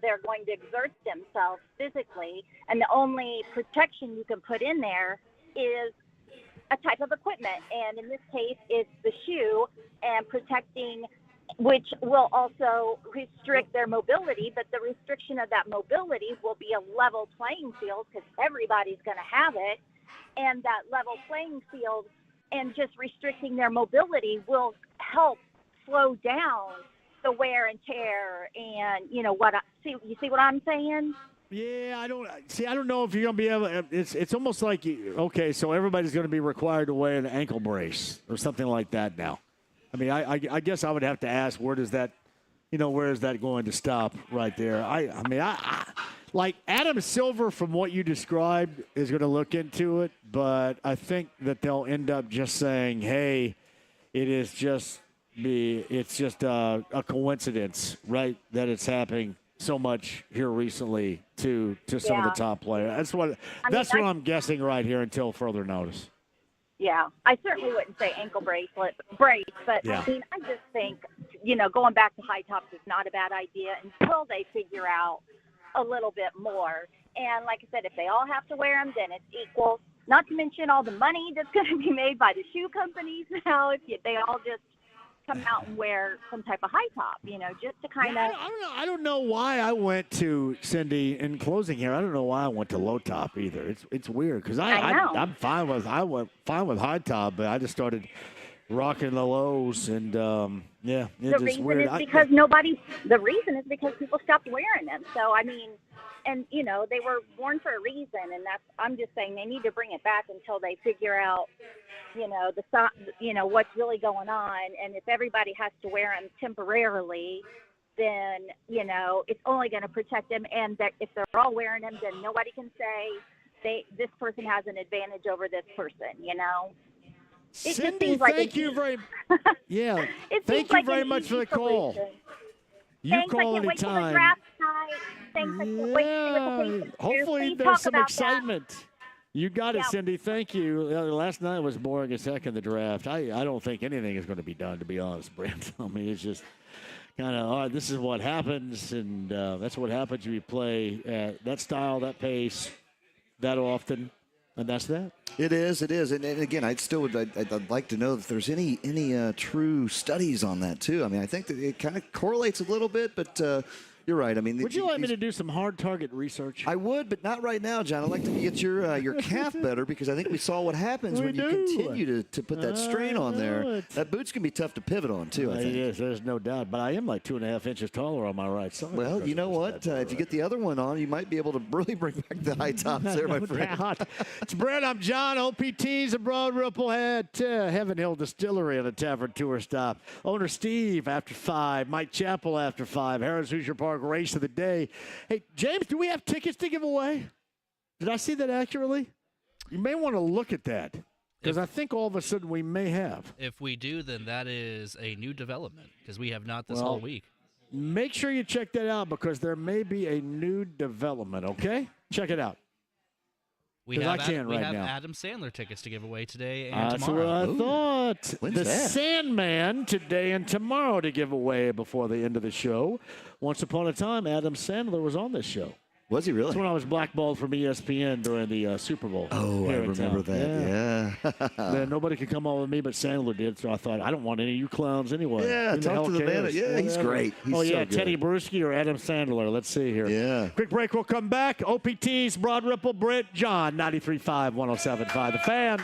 they're going to exert themselves physically, and the only protection you can put in there is a type of equipment, and in this case it's the shoe and protecting, which will also restrict their mobility, but the restriction of that mobility will be a level playing field because everybody's going to have it, and that level playing field and just restricting their mobility will help slow down the wear and tear. And you see what I'm saying? Yeah, I don't know if you're going to be able to. It's almost like, so everybody's going to be required to wear an ankle brace or something like that now. I mean, I guess I would have to ask, where is that going to stop right there? Like Adam Silver, from what you described, is going to look into it, but I think that they'll end up just saying, "Hey, it's just a coincidence, right? That it's happening so much here recently to some of the top players." That's what I'm guessing right here until further notice. Yeah, I certainly wouldn't say ankle brace, but Yeah. I mean, I just think, going back to high tops is not a bad idea until they figure out a little bit more. And like I said, if they all have to wear them, then it's equal. Not to mention all the money that's going to be made by the shoe companies now if they all just come out and wear some type of high top, just to kind of. I don't know why I went to Cindy in closing here. I don't know why I went to low top either. It's weird because I'm fine with high top, but I just started rocking the lows and the reason weird. is because people stopped wearing them. So I mean, and they were worn for a reason, and I'm just saying they need to bring it back until they figure out what's really going on. And if everybody has to wear them temporarily, then it's only going to protect them. And that if they're all wearing them, then nobody can say this person has an advantage over this person. Cindy, thank you very much for the call. You call anytime. Hopefully there's some excitement. You got it, Cindy. Thank you. Last night was boring as heck in the draft. I don't think anything is going to be done, to be honest, Brent. I mean, it's just kind of, all right, this is what happens, and that's what happens when you play at that style, that pace, that often. And that's that. It is. And again, I'd like to know if there's any true studies on that, too. I mean, I think that it kind of correlates a little bit, but you're right. I mean, would you like me to do some hard target research? I would, but not right now, John. I'd like to get your calf better because I think we saw what happens when you continue to put that strain on there. That boot's going to be tough to pivot on, too, I think. It is. There's no doubt. But I am like 2.5 inches taller on my right side. Well, you know what? If you get the other one on, you might be able to really bring back the high tops there, my friend. It's Brett. I'm John. OPT's at Broadripple at Heaven Hill Distillery on the Tavern tour stop. Owner Steve after 5. Mike Chappell after 5. Harris Hoosier Park race of the day. Hey, James, do we have tickets to give away? Did I see that accurately? You may want to look at that because I think all of a sudden we may have. If we do, then that is a new development because we have not this whole week. Make sure you check that out because there may be a new development, okay? Check it out. We have Adam Sandler tickets to give away today and tomorrow. That's what I thought. When's the that? Sandman today and tomorrow to give away before the end of the show. Once upon a time, Adam Sandler was on this show. Was he really? That's when I was blackballed from ESPN during the Super Bowl. Oh, I remember that. Yeah. Then nobody could come on with me, but Sandler did. So I thought, I don't want any of you clowns anyway. Yeah, talk to the man. Yeah, he's great. He's so good. Teddy Bruschi or Adam Sandler. Let's see here. Yeah. Quick break. We'll come back. OPTs, Broadripple, Britt, John, 93.5, 107.5. The Fan.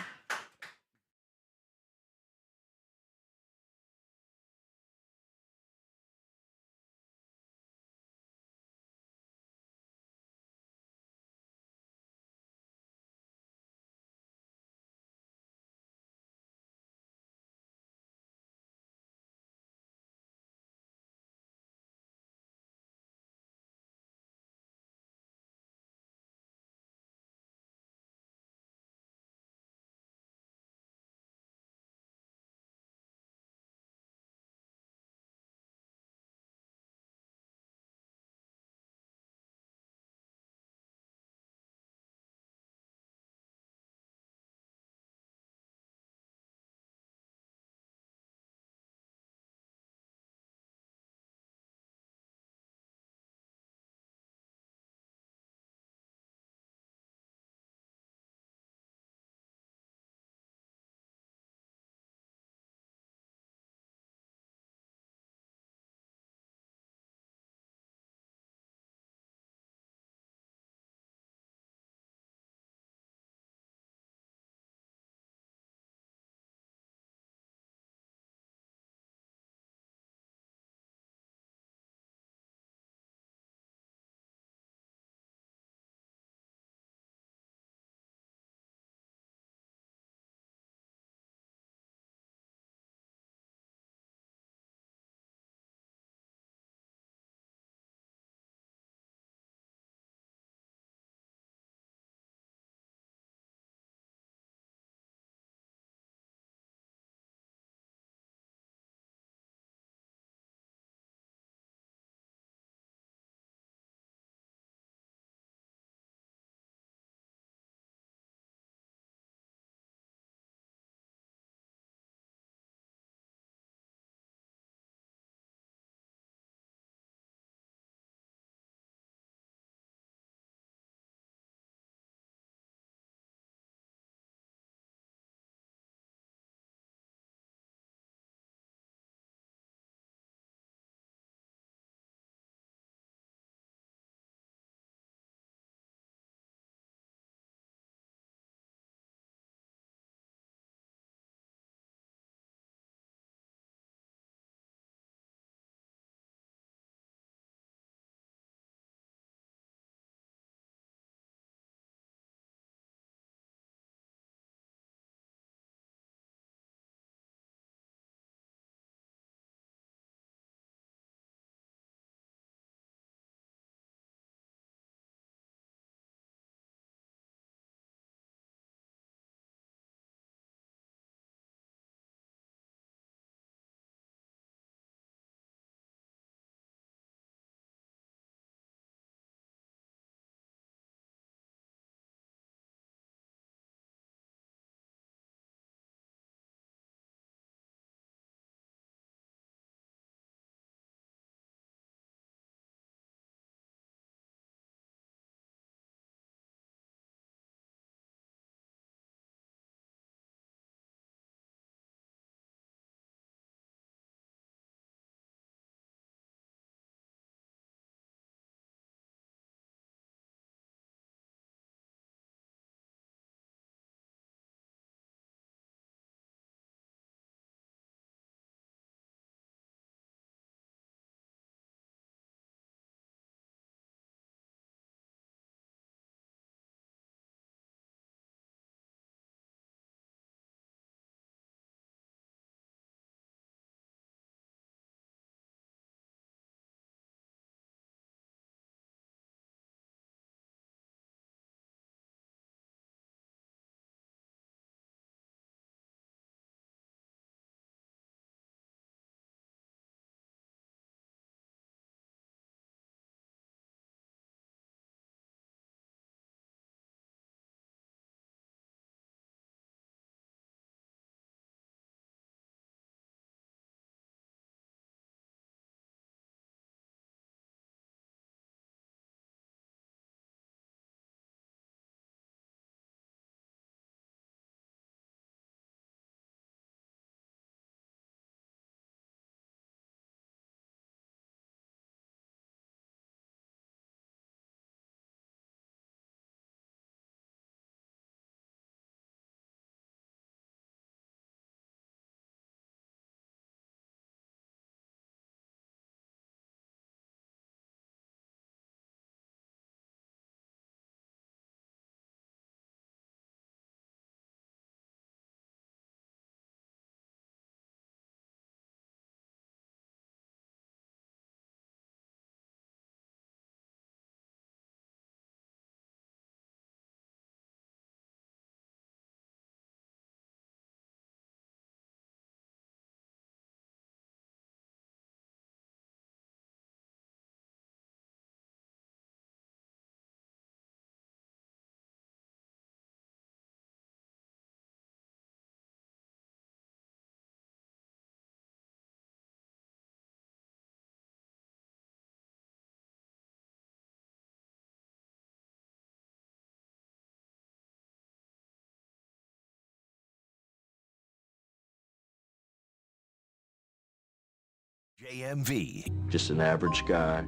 JMV. Just an average guy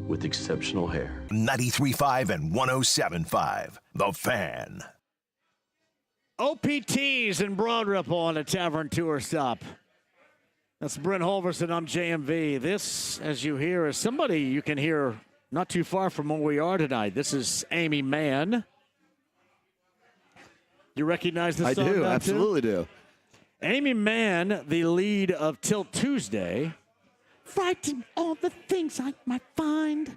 with exceptional hair. 93.5 and 107.5. The Fan. OPTs in Broadripple on a Tavern tour stop. That's Brent Holverson. I'm JMV. This, as you hear, is somebody you can hear not too far from where we are tonight. This is Amy Mann. You recognize the song? I do, absolutely do. Amy Mann, the lead of Tilt Tuesday. Fighting all the things I might find.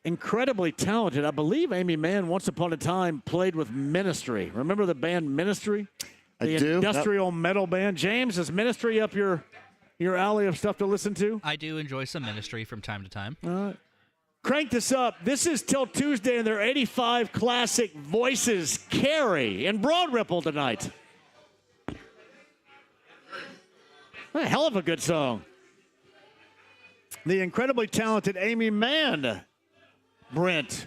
Incredibly talented. I believe Amy Mann, once upon a time, played with Ministry. Remember the band Ministry? The industrial metal band. James, is Ministry up your alley of stuff to listen to? I do enjoy some Ministry from time to time. All right. Crank this up. This is Tilt Tuesday and their 85 classic Voices Carry in Broadripple tonight. A hell of a good song. The incredibly talented Amy Mann, Brent,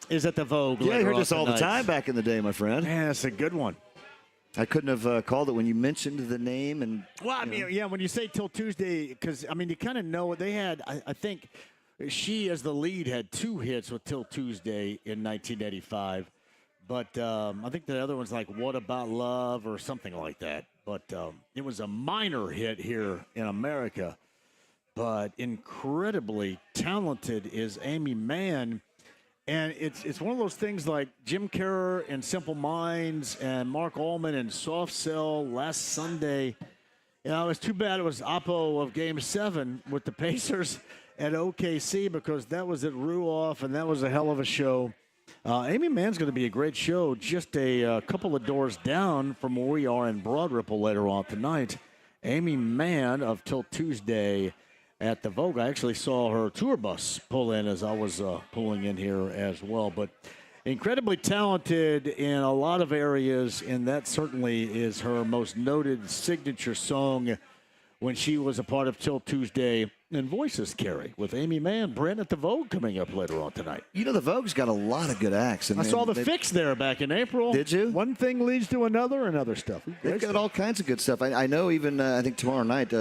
is at the Vogue. Yeah, I heard this all the time back in the day, my friend. Yeah, that's a good one. I couldn't have called it when you mentioned the name. And well, I mean, yeah, when you say Till Tuesday, because, I mean, you kind of know they had, I think she, as the lead, had 2 hits with Till Tuesday in 1985. But I think the other one's like What About Love or something like that. But it was a minor hit here in America. But incredibly talented is Amy Mann. And it's one of those things like Jim Kerr and Simple Minds and Mark Allman and Soft Cell last Sunday. You know, it's too bad it was Oppo of Game 7 with the Pacers at OKC because that was at Ruoff, and that was a hell of a show. Amy Mann's going to be a great show just a couple of doors down from where we are in Broadripple later on tonight. Amy Mann of Till Tuesday at the Vogue. I actually saw her tour bus pull in as I was pulling in here as well. But incredibly talented in a lot of areas, and that certainly is her most noted signature song when she was a part of Till Tuesday and Voices Carry with Amy Mann. Brent at the Vogue coming up later on tonight. You know, the Vogue's got a lot of good acts. I saw the Fix there back in April. Did you? One thing leads to another and other stuff. They've got all kinds of good stuff. I know even, I think tomorrow night,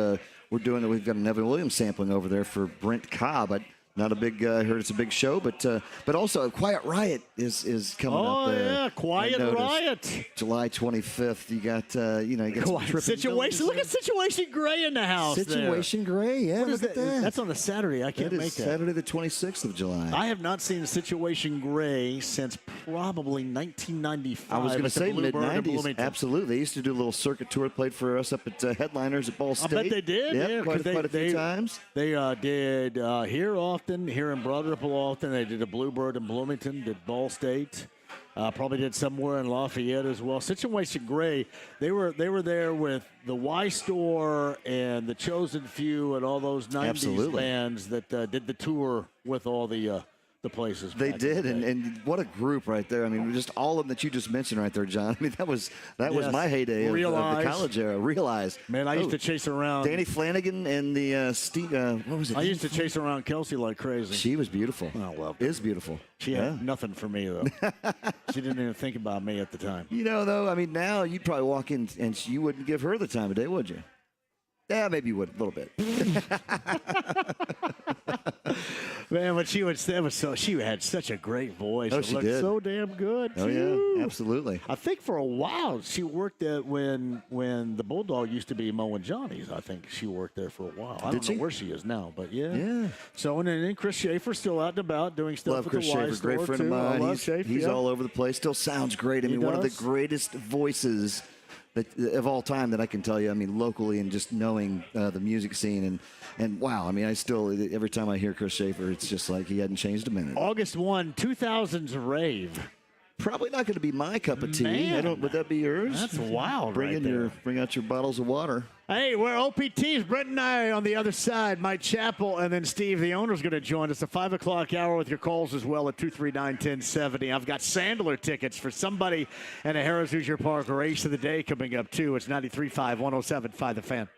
we've got an Evan Williams sampling over there for Brent Cobb. Not a big, I heard it's a big show, but also Quiet Riot is coming up. Oh, yeah, Quiet Riot. July 25th. You got, you got Situation. Look at Situation Gray in the house. Situation Gray, yeah. Look at that. That's on a Saturday. I can't make that. Saturday the 26th of July. I have not seen Situation Gray since probably 1995. I was going to say mid-90s. Absolutely. They used to do a little circuit tour, played for us up at Headliners at Ball State. I bet they did. Yeah, quite a few times. They did here often, here in Broadripple often. They did a Bluebird in Bloomington, did Ball State. Probably did somewhere in Lafayette as well. Situation Gray, they were there with the Y Store and the Chosen Few and all those 90s bands that did the tour with all the places. They did, and what a group right there. I mean, just all of them that you just mentioned right there, John. I mean, that was my heyday of the college era. Realize. Man, I used to chase around. Danny Flanagan and the Steve, what was it? I used to chase around Kelsey like crazy. She was beautiful. Oh, well. Is beautiful. She had nothing for me, though. She didn't even think about me at the time. You know, though, I mean, now you'd probably walk in and you wouldn't give her the time of day, would you? Yeah, maybe you would a little bit. Man, what she would say was she had such a great voice. Oh, she looked did. So damn good. Oh, yeah, absolutely. I think for a while she worked at when the Bulldog used to be Mo and Johnny's. I think she worked there for a while. I don't know where she is now, but yeah. Yeah. So and then Chris Schaefer's still out and about doing stuff Love with Chris the Y Schaefer, Store great friend too. of mine. He's Schaefer, all over the place. Still sounds great. I mean, one of the greatest voices of all time that I can tell you. I mean, locally and just knowing the music scene and wow. I mean, I still every time I hear Chris Schaefer, it's just like he hadn't changed a minute. August 1, 2000's rave. Probably not going to be my cup of tea. Man. Would that be yours? That's wild. Bring out your bottles of water. Hey, we're OPTs. Brent and I on the other side. Mike Chappell and then Steve, the owner, is going to join us. A 5 o'clock hour with your calls as well at 239-1070. I've got Sandler tickets for somebody and a Harrah's Hoosier Park or Ace of the Day coming up, too. It's 93.5, 107.5 The Fan.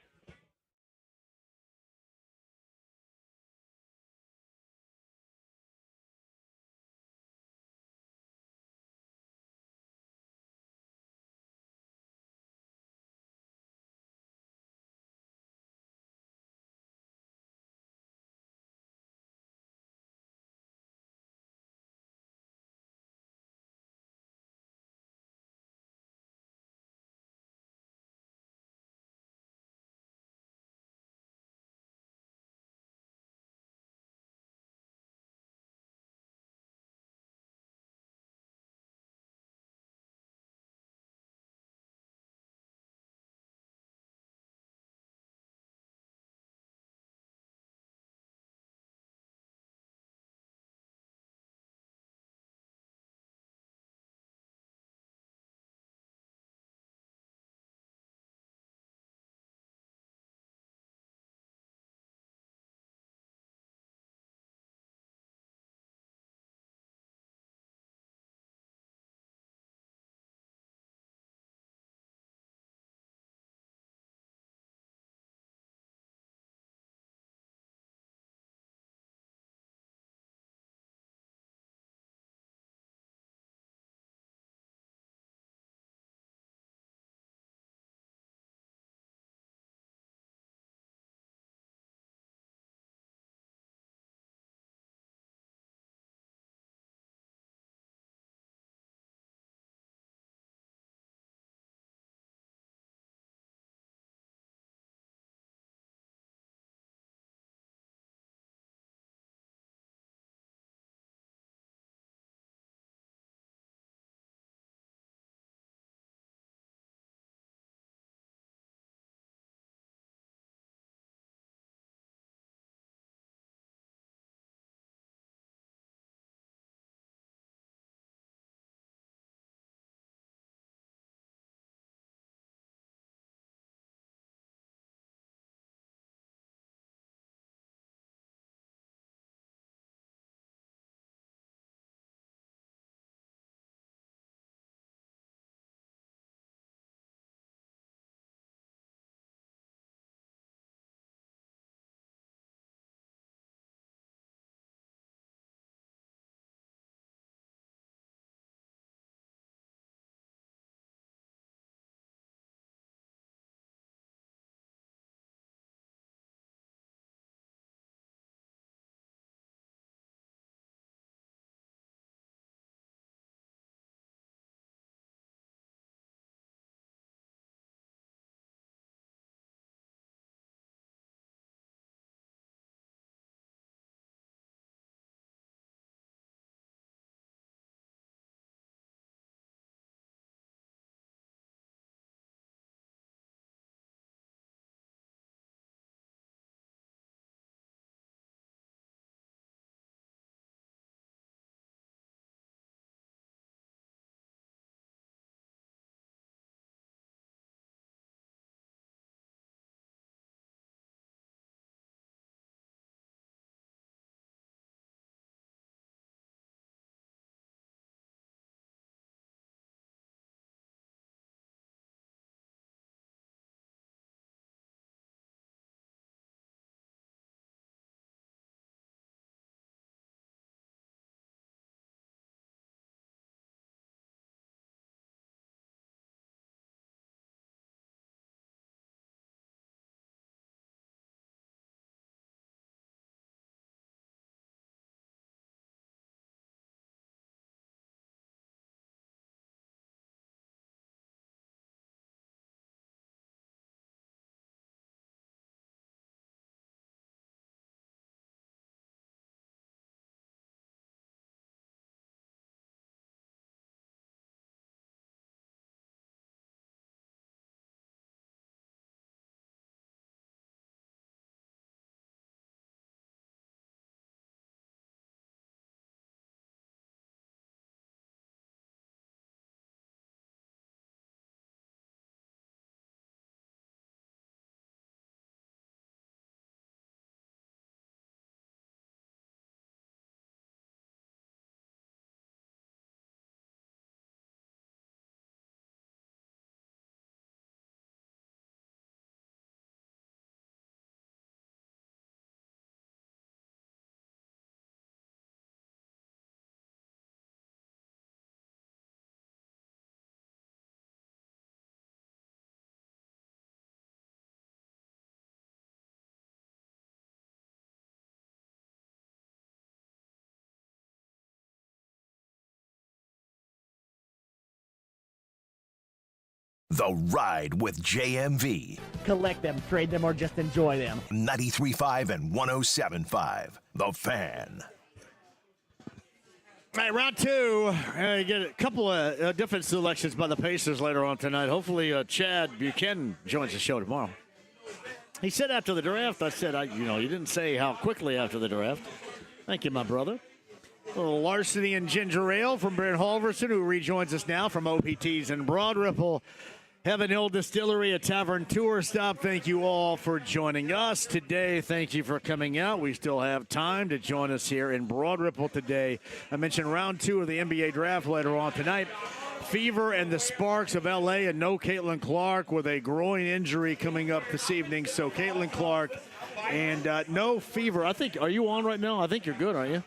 The Ride with JMV. Collect them, trade them, or just enjoy them. 93.5 and 107.5. The Fan. All right, round two. You get a couple of different selections by the Pacers later on tonight. Hopefully, Chad Buchanan joins the show tomorrow. He said after the draft, I said, you didn't say how quickly after the draft. Thank you, my brother. A little Larceny and Ginger Ale from Brent Halverson, who rejoins us now from OPTs and Broadripple. Heaven Hill Distillery, a Tavern tour stop. Thank you all for joining us today. Thank you for coming out. We still have time to join us here in Broadripple today. I mentioned round two of the NBA draft later on tonight. Fever and the Sparks of L.A. and no Caitlin Clark with a groin injury coming up this evening. So Caitlin Clark and no Fever. I think, are you on right now? I think you're good, aren't you?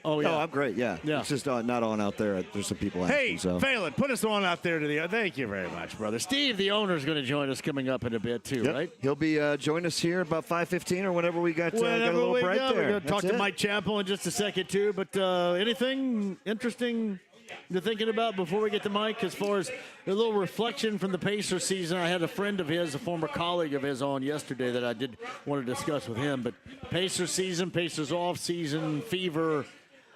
Oh, yeah. No, I'm great, yeah. It's just not on out there. There's some people asking. Hey, Phelan, put us on out there to the thank you very much, brother. Steve, the owner, is going to join us coming up in a bit, too, right? He'll be joining us here about 5:15 or whenever we got a little break there. We're going to talk to Mike Chappell in just a second, too. But anything interesting you're thinking about before we get to Mike, as far as a little reflection from the Pacers season? I had a friend of his, a former colleague of his, on yesterday that I did want to discuss with him. But Pacers season, Pacers off season, Fever,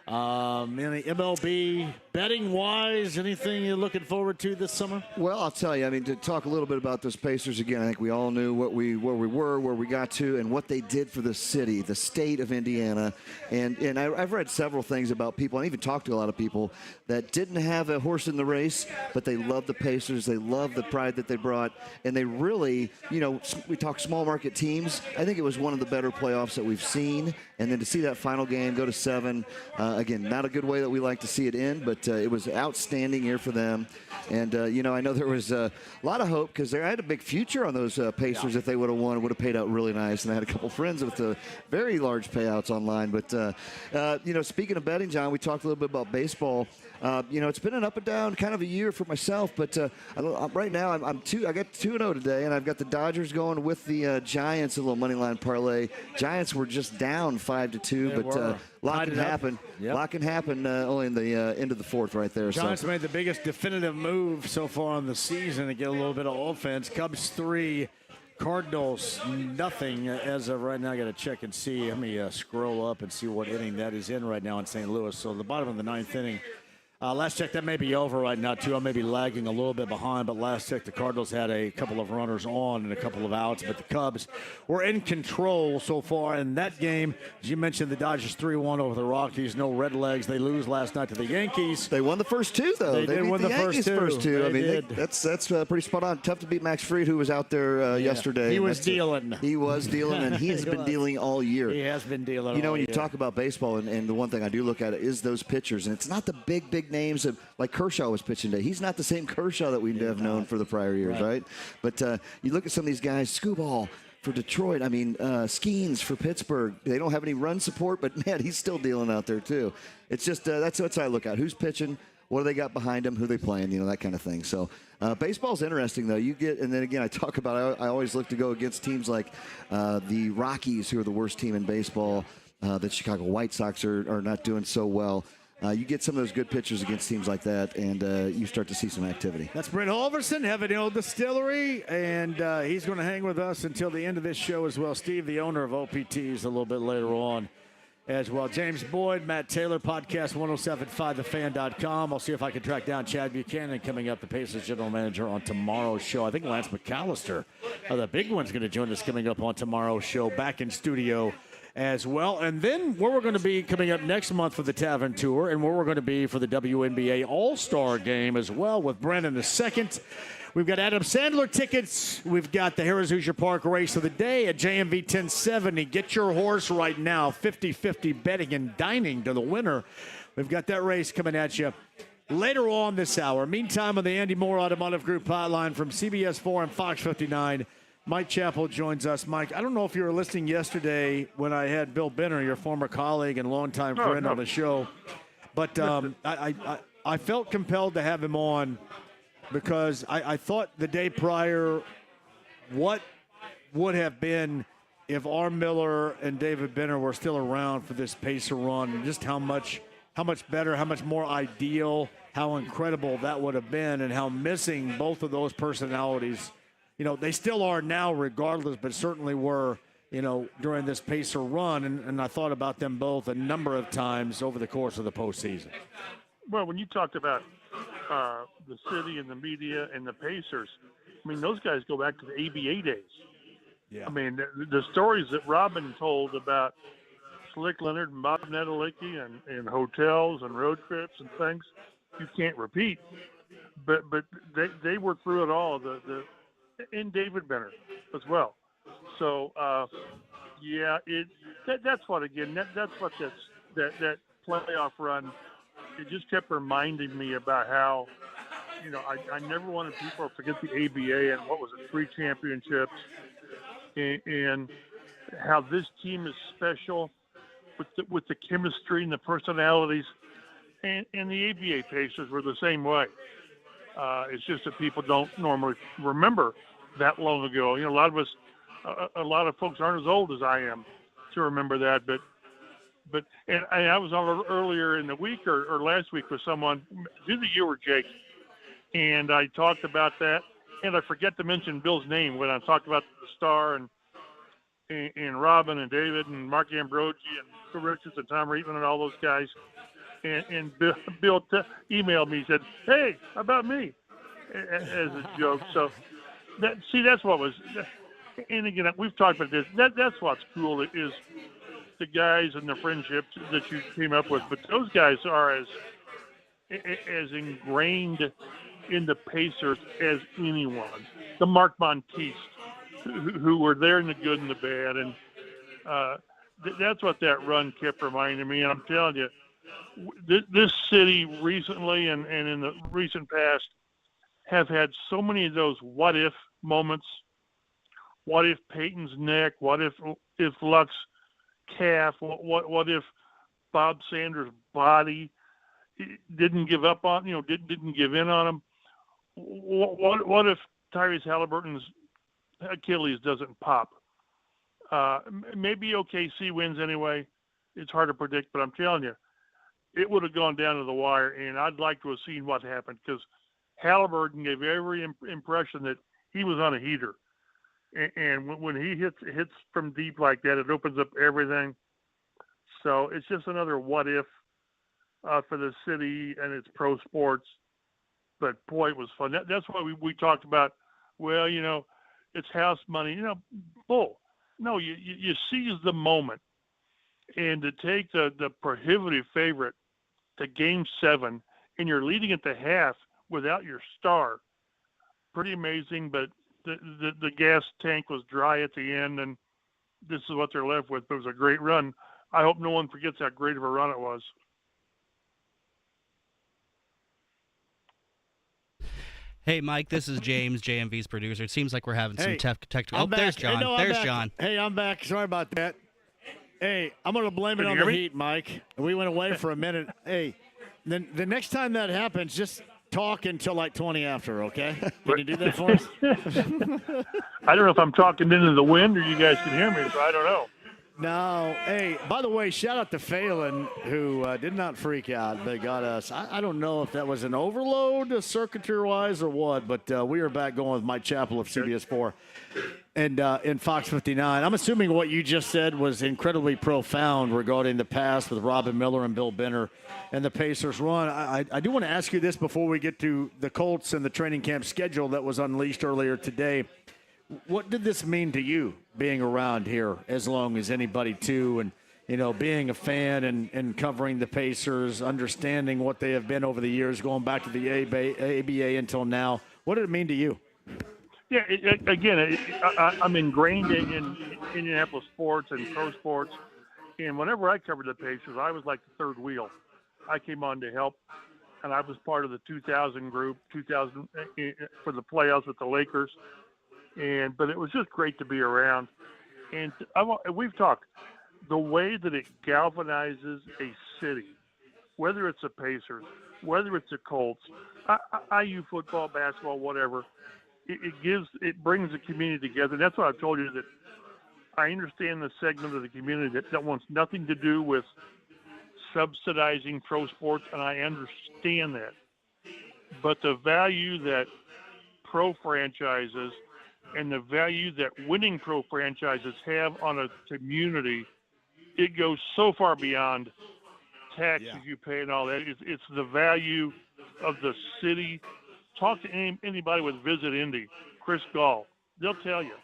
any MLB betting wise, anything you're looking forward to this summer? Well, I'll tell you. I mean, to talk a little bit about those Pacers again, I think we all knew where we were, where we got to, and what they did for the city, the state of Indiana. And I've read several things about people, and even talked to a lot of people that didn't have a horse in the race, but they love the Pacers. They love the pride that they brought, and they really, we talk small market teams. I think it was one of the better playoffs that we've seen. And then to see that final game go to 7, again, not a good way that we like to see it end, but it was an outstanding year for them. And, I know there was a lot of hope because they had a big future on those Pacers. If they would have won, it would have paid out really nice. And I had a couple friends with very large payouts online. But, speaking of betting, John, we talked a little bit about baseball. It's been an up and down kind of a year for myself, but right now I got 2-0 today, and I've got the Dodgers going with the Giants, a little money line parlay. Giants were just down 5-2, but a lot can happen. Yep. A lot can happen only in the end of the fourth right there. Giants made the biggest definitive move so far in the season to get a little bit of offense. Cubs 3. Cardinals, nothing as of right now. I got to check and see. Let me scroll up and see what inning that is in right now in St. Louis. So the bottom of the 9th inning. Last check, that may be over right now, too. I may be lagging a little bit behind, but last check, the Cardinals had a couple of runners on and a couple of outs, but the Cubs were in control so far in that game. As you mentioned, the Dodgers 3-1 over the Rockies. No red legs. They lose last night to the Yankees. They won the first two, though. They did win the first two. I mean, that's pretty spot on. Tough to beat Max Fried, who was out there yesterday. He was dealing. He was dealing, and he has been dealing all year. He has been dealing when you talk about baseball, and the one thing I do look at is those pitchers, and it's not the big names of, like Kershaw was pitching today. He's not the same Kershaw that we have known for the prior years, right? But you look at some of these guys, Skubal for Detroit. I mean, Skeens for Pittsburgh. They don't have any run support, but, man, he's still dealing out there, too. It's just that's what I look at. Who's pitching? What do they got behind them? Who they playing? That kind of thing. So baseball's interesting, though. And then, again, I talk about I always look to go against teams like the Rockies, who are the worst team in baseball. The Chicago White Sox are not doing so well. You get some of those good pitchers against teams like that, and you start to see some activity. That's Brent Halverson, Heaven Hill Distillery, and he's going to hang with us until the end of this show as well. Steve, the owner of OPTs, a little bit later on as well. James Boyd, Matt Taylor, podcast 1075thefan.com. I'll see if I can track down Chad Buchanan coming up, the Pacers general manager, on tomorrow's show. I think Lance McAllister, the big one's going to join us coming up on tomorrow's show, back in studio as well. And then where we're going to be coming up next month for the Tavern Tour, and where we're going to be for the WNBA All-Star Game as well with Brent in a second. We've got Adam Sandler tickets. We've got the Harrah's Hoosier Park Race of the Day at JMV 1070. Get your horse right now. 50-50 betting and dining to the winner. We've got that race coming at you later on this hour. Meantime, on the Andy Moore Automotive Group hotline from CBS 4 and Fox 59, Mike Chappell joins us. Mike, I don't know if you were listening yesterday when I had Bill Benner, your former colleague and longtime friend, on the show, but I felt compelled to have him on because I thought the day prior what would have been if R. Miller and David Benner were still around for this Pacer run, and just how much better, how much more ideal how incredible that would have been and how missing both of those personalities, they still are now regardless, but certainly were, during this Pacer run. And I thought about them both a number of times over the course of the postseason. Well, when you talked about the city and the media and the Pacers, I mean, those guys go back to the ABA days. Yeah. I mean, the stories that Robin told about Slick Leonard and Bob Nedelicki and hotels and road trips and things, you can't repeat. But they were through it all. And David Benner as well. So that's what that playoff run. It just kept reminding me about how, I never wanted people to forget the ABA and what was it, 3 championships, and how this team is special with the chemistry and the personalities, and the ABA Pacers were the same way. It's just that people don't normally remember that long ago. A lot of us, a lot of folks aren't as old as I am to remember that, but I was on earlier in the week or last week with someone, either you or Jake, and I talked about that, and I forget to mention Bill's name when I talked about the Star and Robin and David and Mark Ambrogi and Phil Richards and Tom Reitman and all those guys. And Bill emailed me, said, "Hey, how about me?" as a joke. So that's what was. And again, we've talked about this. That's what's cool is the guys and the friendships that you came up with. But those guys are as ingrained in the Pacers as anyone. The Mark Monteith, who were there in the good and the bad, and that's what that run kept reminding me. And I'm telling you, this city recently and in the recent past have had so many of those what if moments. What if Peyton's neck? What if Luck's calf? What if Bob Sanders' body didn't give up on, didn't give in on him? What if Tyrese Halliburton's Achilles doesn't pop? Maybe OKC wins anyway. It's hard to predict, but I'm telling you, it would have gone down to the wire, and I'd like to have seen what happened because Halliburton gave every impression that he was on a heater. And when he hits from deep like that, it opens up everything. So it's just another what if for the city and its pro sports. But boy, it was fun. That's why we talked about, well, it's house money. Bull. No, you seize the moment. And to take the prohibitive favorite to Game 7, and you're leading at the half without your star, pretty amazing. But the gas tank was dry at the end, and this is what they're left with. But it was a great run. I hope no one forgets how great of a run it was. Hey, Mike, this is James, JMV's producer. It seems like we're having some technical... I'm back. There's John. Hey, no, there's back. John. Hey, I'm back. Sorry about that. Hey, I'm going to blame it on the heat, Mike. We went away for a minute. Hey, then the next time that happens, just talk until like 20 after, okay? Can you do that for us? I don't know if I'm talking into the wind or you guys can hear me, so I don't know. No. Hey, by the way, shout out to Phelan, who did not freak out, but got us. I don't know if that was an overload circuitry-wise or what, but we are back going with Mike Chappell of CBS 4 and in Fox 59. I'm assuming what you just said was incredibly profound regarding the past with Robin Miller and Bill Benner and the Pacers run. I do want to ask you this before we get to the Colts and the training camp schedule that was unleashed earlier today. What did this mean to you being around here as long as anybody too, and being a fan and covering the Pacers, understanding what they have been over the years, going back to the ABA until now? What did it mean to you? Yeah, I'm ingrained in Indianapolis sports and pro sports, and whenever I covered the Pacers, I was like the third wheel. I came on to help, and I was part of the 2000 group, 2000 for the playoffs with the Lakers. But it was just great to be around. And we've talked the way that it galvanizes a city, whether it's the Pacers, whether it's the Colts, IU football, basketball, whatever. It brings the community together. And that's why I've told you that I understand the segment of the community that wants nothing to do with subsidizing pro sports, and I understand that. but the value that pro franchises and the value that winning pro franchises have on a community, it goes so far beyond taxes you pay and all that. It's the value of the city. Talk to anybody with Visit Indy, Chris Gall. They'll tell you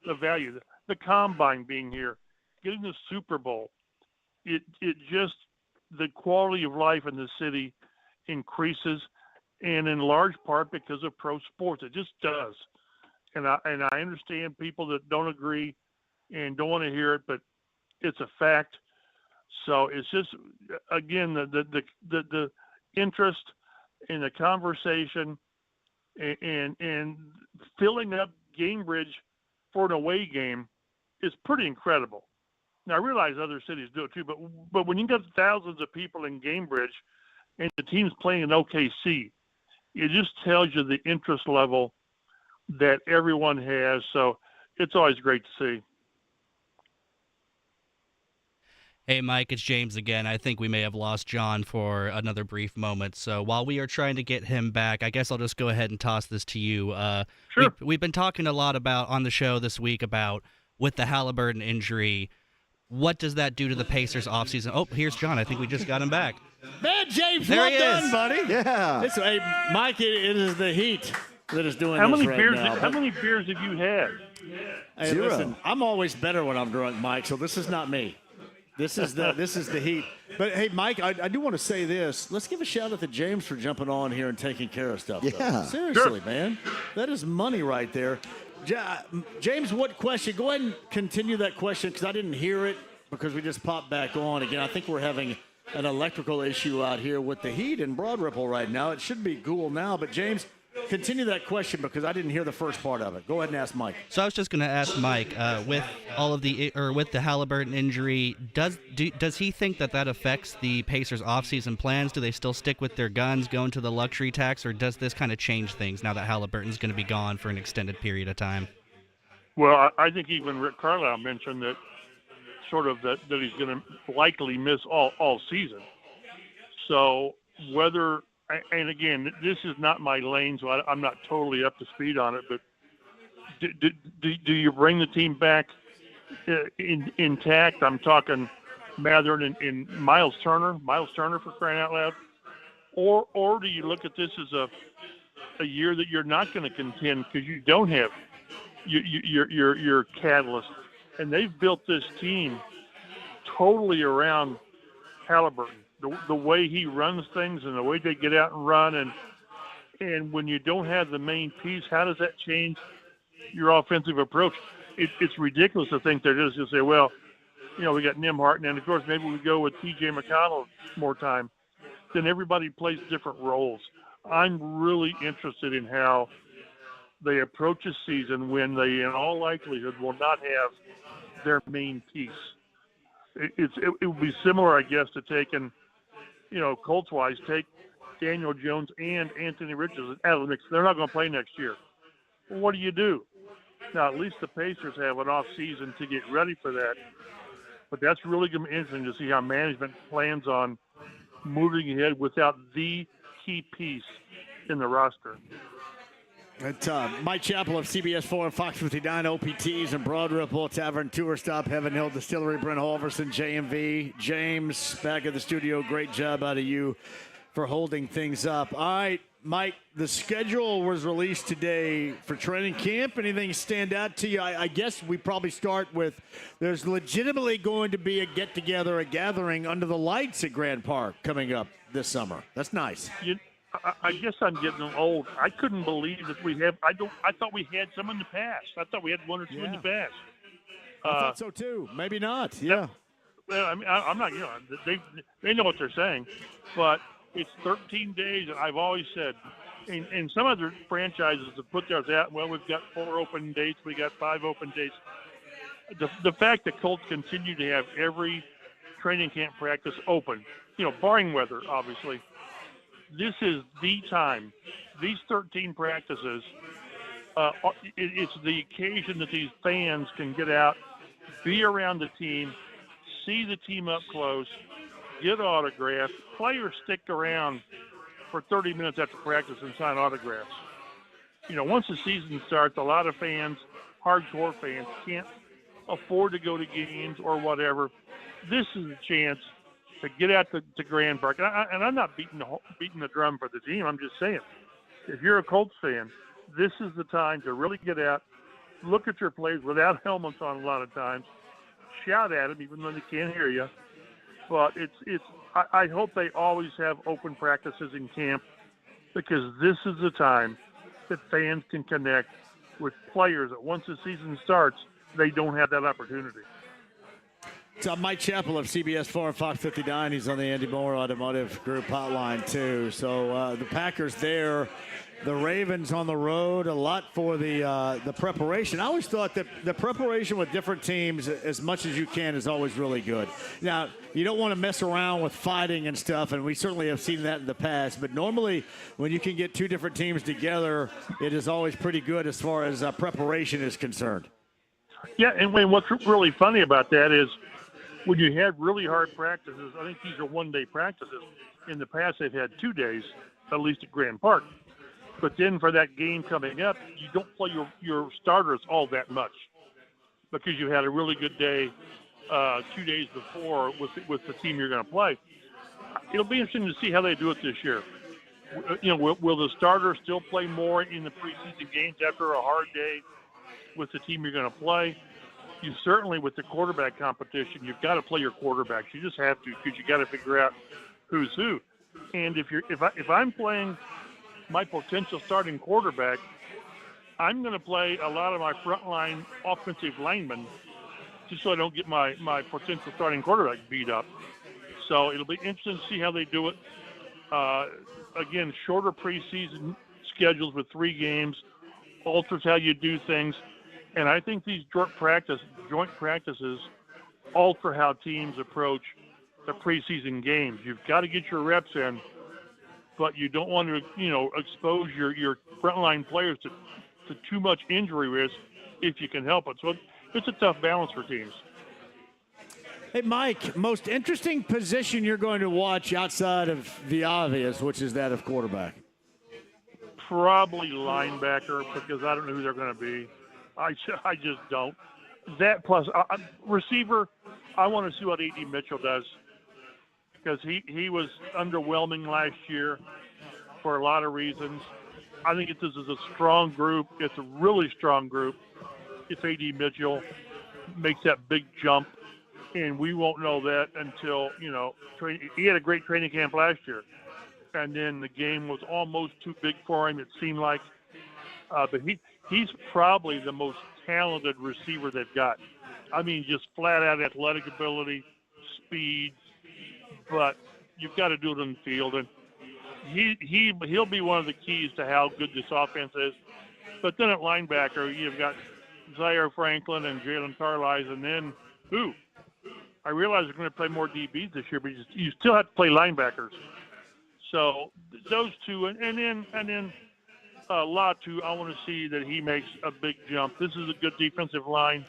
the value. The Combine being here, getting the Super Bowl. It just, the quality of life in the city increases, and in large part because of pro sports. It just does. And I understand people that don't agree and don't want to hear it, but it's a fact. So it's just, again, the interest in the conversation and filling up Gamebridge for an away game is pretty incredible. Now, I realize other cities do it too, but when you got thousands of people in Gamebridge and the team's playing in OKC, it just tells you the interest level that everyone has. So it's always great to see. Hey, Mike, it's James again. I think we may have lost John for another brief moment. So while we are trying to get him back, I guess I'll just go ahead and toss this to you. Sure. We've been talking a lot about on the show this week about with the Halliburton injury, what does that do to the Pacers offseason? Oh, here's John. I think we just got him back. Man, James, there well he done, is. buddy. Yeah. Hey, Mike, it is the Heat that is doing How this many right beers? now. How many beers have you had? Hey, Zero. listen, I'm always better when I'm drunk, Mike, so this is not me. This is the Heat. But, hey, Mike, I do want to say this. Let's give a shout-out to James for jumping on here and taking care of stuff. Yeah. Though. Seriously, man. That is money right there. James, what question? Go ahead and continue that question because I didn't hear it because we just popped back on again. I think we're having an electrical issue out here with the Heat in Broadripple right now. It should be cool now. But, James, continue that question because I didn't hear the first part of it. Go ahead and ask Mike. So I was just going to ask Mike, with all of with the Halliburton injury, does he think that affects the Pacers' offseason plans? Do they still stick with their guns, going to the luxury tax, or does this kind of change things now that Halliburton's going to be gone for an extended period of time? Well, I think even Rick Carlisle mentioned that that he's going to likely miss all season. So whether, and again, this is not my lane, so I'm not totally up to speed on it, but do you bring the team back intact? I'm talking Mather and Miles Turner for crying out loud. Or do you look at this as a year that you're not going to contend because you don't have your catalyst? And they've built this team totally around Halliburton. The way he runs things and the way they get out and run, and when you don't have the main piece, how does that change your offensive approach? It's ridiculous to think they're just going to say, well, we got Nembhard, and then of course maybe we go with T.J. McConnell more time. Then everybody plays different roles. I'm really interested in how they approach a season when they, in all likelihood, will not have their main piece. It would be similar, I guess, to taking, Colts-wise, take Daniel Jones and Anthony Richardson out of the mix. They're not going to play next year. Well, what do you do? Now, at least the Pacers have an off season to get ready for that. But that's really going to be interesting to see how management plans on moving ahead without the key piece in the roster. It's Mike Chappell of CBS 4 and Fox 59, OPTs and Broadripple, Tavern, Tour Stop, Heaven Hill, Distillery, Brent Halverson, JMV. James, back at the studio. Great job out of you for holding things up. All right, Mike, the schedule was released today for training camp. Anything stand out to you? I guess we probably start with there's legitimately going to be a get-together, a gathering under the lights at Grand Park coming up this summer. That's nice. I guess I'm getting old. I couldn't believe that we have. I thought we had some in the past. I thought we had one or two in the past. I thought so too. Maybe not. Yeah. Well, I mean, I'm not. They know what they're saying, but it's 13 days, and I've always said, and some other franchises have put theirs out. Well, we've got 4 open dates. We got 5 open dates. The fact that Colts continue to have every training camp practice open, barring weather, obviously. This is the time. These 13 practices, it's the occasion that these fans can get out, be around the team, see the team up close, get autographed. Players stick around for 30 minutes after practice and sign autographs. Once the season starts, a lot of fans, hardcore fans, can't afford to go to games or whatever. This is a chance to get out to Grand Park. And I'm not beating the drum for the team. I'm just saying, if you're a Colts fan, this is the time to really get out, look at your players without helmets on a lot of times, shout at them even though they can't hear you. But I hope they always have open practices in camp, because this is the time that fans can connect with players that once the season starts, they don't have that opportunity. It's Mike Chappell of CBS 4 and Fox 59. He's on the Andy Moore Automotive Group hotline, too. So the Packers there, the Ravens on the road, a lot for the preparation. I always thought that the preparation with different teams, as much as you can, is always really good. Now, you don't want to mess around with fighting and stuff, and we certainly have seen that in the past. But normally, when you can get two different teams together, it is always pretty good as far as preparation is concerned. Yeah, and Wayne, what's really funny about that is when you have really hard practices, I think these are one-day practices. In the past, they've had 2 days, at least at Grand Park. But then for that game coming up, you don't play your starters all that much because you had a really good day 2 days before with the team you're going to play. It'll be interesting to see how they do it this year. Will the starters still play more in the preseason games after a hard day with the team you're going to play? You certainly, with the quarterback competition, you've got to play your quarterbacks. You just have to, because you got to figure out who's who. And if I'm playing my potential starting quarterback, I'm going to play a lot of my frontline offensive linemen just so I don't get my potential starting quarterback beat up. So it'll be interesting to see how they do it. Again, shorter preseason schedules with 3 games alters how you do things. And I think these joint practices alter how teams approach the preseason games. You've got to get your reps in, but you don't want to, expose your frontline players to too much injury risk if you can help it. So it's a tough balance for teams. Hey, Mike, most interesting position you're going to watch outside of the obvious, which is that of quarterback? Probably linebacker, because I don't know who they're going to be. I just don't. That plus receiver, I want to see what A.D. Mitchell does, because he was underwhelming last year for a lot of reasons. I think this is a strong group. It's a really strong group if A.D. Mitchell makes that big jump, and we won't know that until, he had a great training camp last year, and then the game was almost too big for him, it seemed like. But he's probably the most talented receiver they've got. I mean, just flat-out athletic ability, speed, but you've got to do it on the field. And he'll be one of the keys to how good this offense is. But then at linebacker, you've got Zaire Franklin and Jalen Carlisle, and then who? I realize they're going to play more DBs this year, but you still have to play linebackers. So those two, and then Latu, I want to see that he makes a big jump. This is a good defensive line,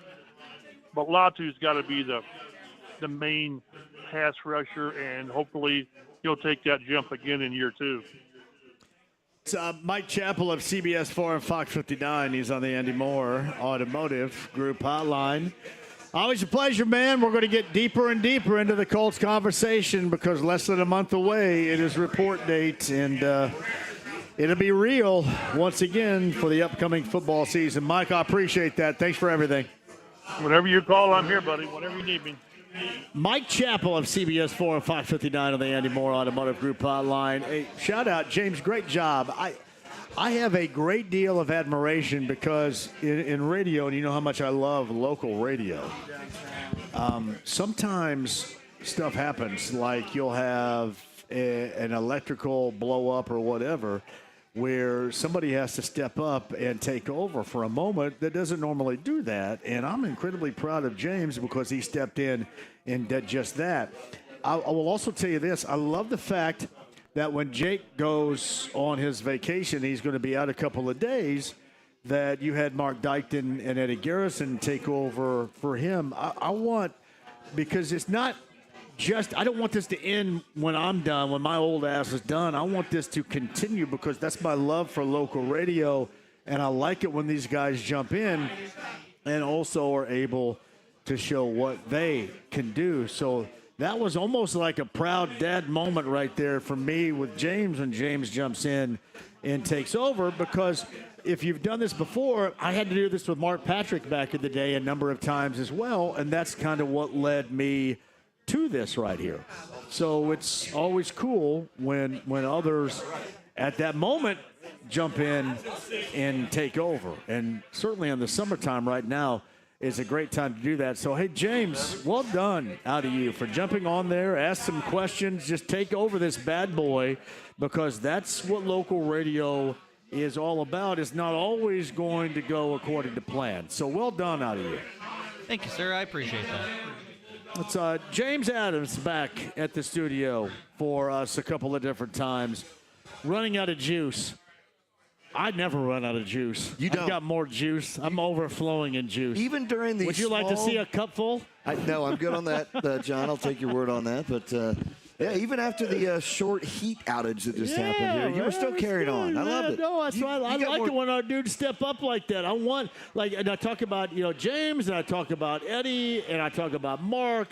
but Latu's got to be the main pass rusher, and hopefully he'll take that jump again in year 2. It's Mike Chappell of CBS 4 and Fox 59. He's on the Andy Moore Automotive Group hotline. Always a pleasure, man. We're going to get deeper and deeper into the Colts conversation because less than a month away it is report date, and it'll be real once again for the upcoming football season. Mike, I appreciate that. Thanks for everything. Whenever you call, I'm here, buddy. Whenever you need me. Mike Chappell of CBS 4 and Fox 59 on the Andy Moore Automotive Group hotline. Hey, shout out, James. Great job. I have a great deal of admiration because in radio, and you know how much I love local radio, sometimes stuff happens, like you'll have an electrical blow up or whatever, where somebody has to step up and take over for a moment that doesn't normally do that. And I'm incredibly proud of James because he stepped in and did just that. I will also tell you this. I love the fact that when Jake goes on his vacation, he's going to be out a couple of days, that you had Mark Dykton and Eddie Garrison take over for him. I want, because it's not I don't want this to end when I'm done, when my old ass is done. I want this to continue because that's my love for local radio, and I like it when these guys jump in and also are able to show what they can do. So that was almost like a proud dad moment right there for me with James when James jumps in and takes over, because if you've done this before, I had to do this with Mark Patrick back in the day a number of times as well, and that's kind of what led me to this right here. So it's always cool when others at that moment jump in and take over. And certainly in the summertime right now is a great time to do that. So, hey, James, well done out of you for jumping on there, ask some questions, just take over this bad boy, because that's what local radio is all about. It's not always going to go according to plan. So well done out of you. Thank you, sir. I appreciate that. It's James Adams back at the studio for us a couple of different times. Running out of juice. I never run out of juice. You don't. I've got more juice. I'm overflowing in juice. Even during the Would you like to see a cup full? No, I'm good on that, John. I'll take your word on that. But, yeah, even after the short heat outage that just happened here, you were still carrying on. I loved it. No, that's why I like it when our dudes step up like that. I want, and I talk about, James, and I talk about Eddie, and I talk about Mark,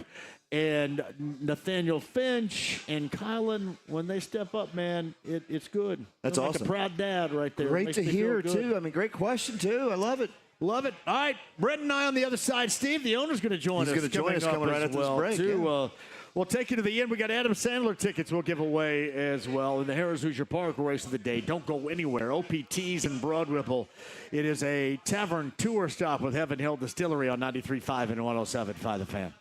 and Nathaniel Finch, and Kylan. When they step up, man, it's good. That's like awesome. a proud dad right there. Great to hear, too. I mean, great question, too. I love it. Love it. All right, Brett and I on the other side. Steve, the owner's going to join us. He's going to join us coming right after this break. Too. Yeah. We'll take you to the end. We got Adam Sandler tickets we'll give away as well in the Harrah's Hoosier Park race of the day. Don't go anywhere. OPTs and Broadripple. It is a Tavern tour stop with Heaven Hill Distillery on 93.5 and 107.5 The Fan.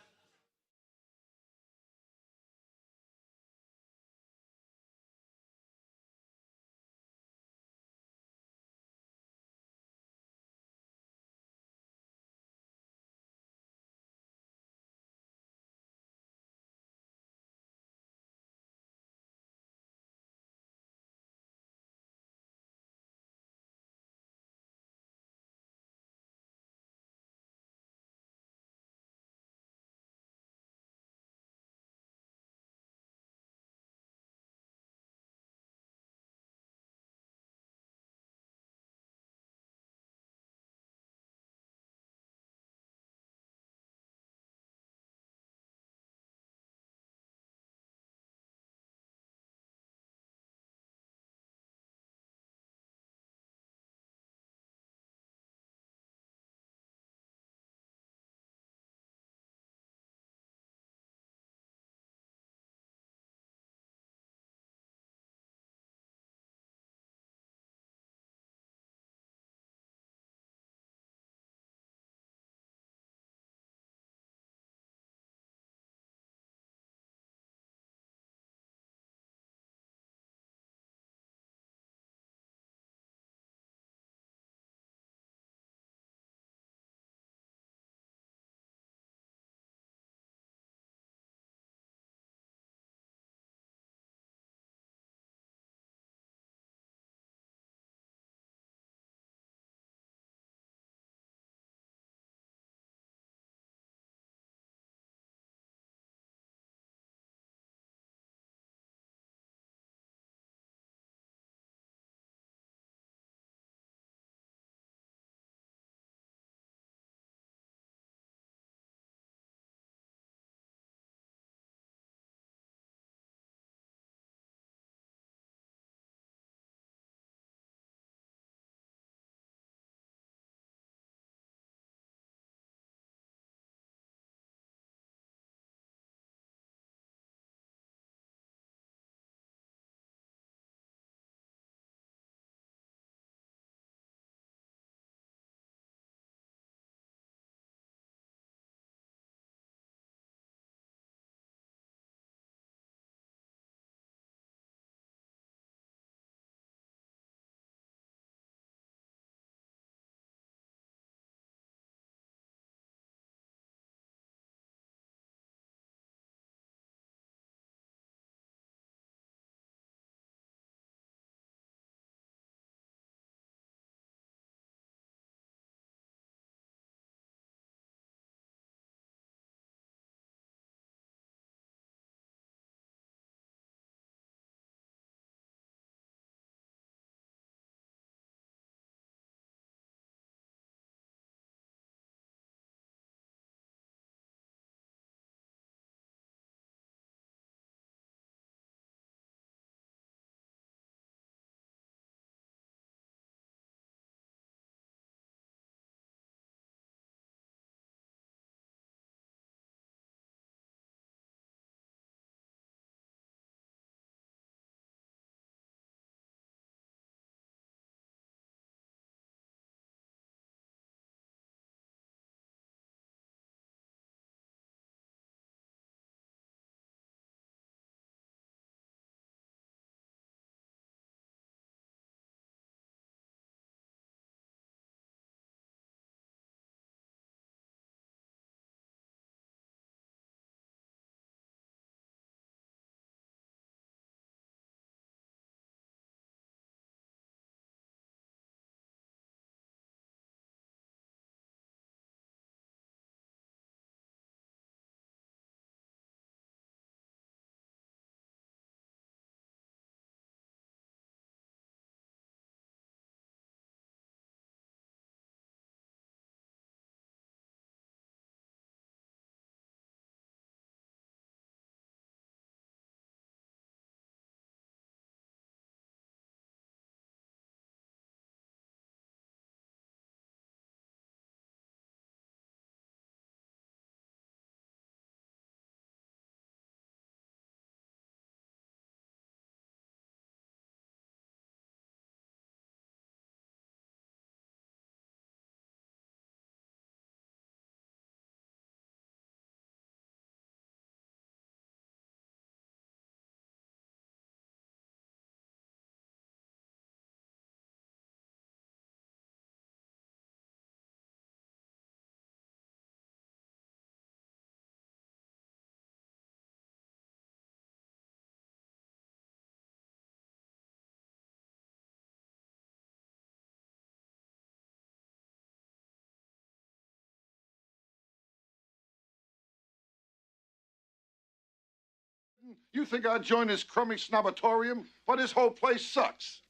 You think I'd join this crummy snobatorium? But this whole place sucks.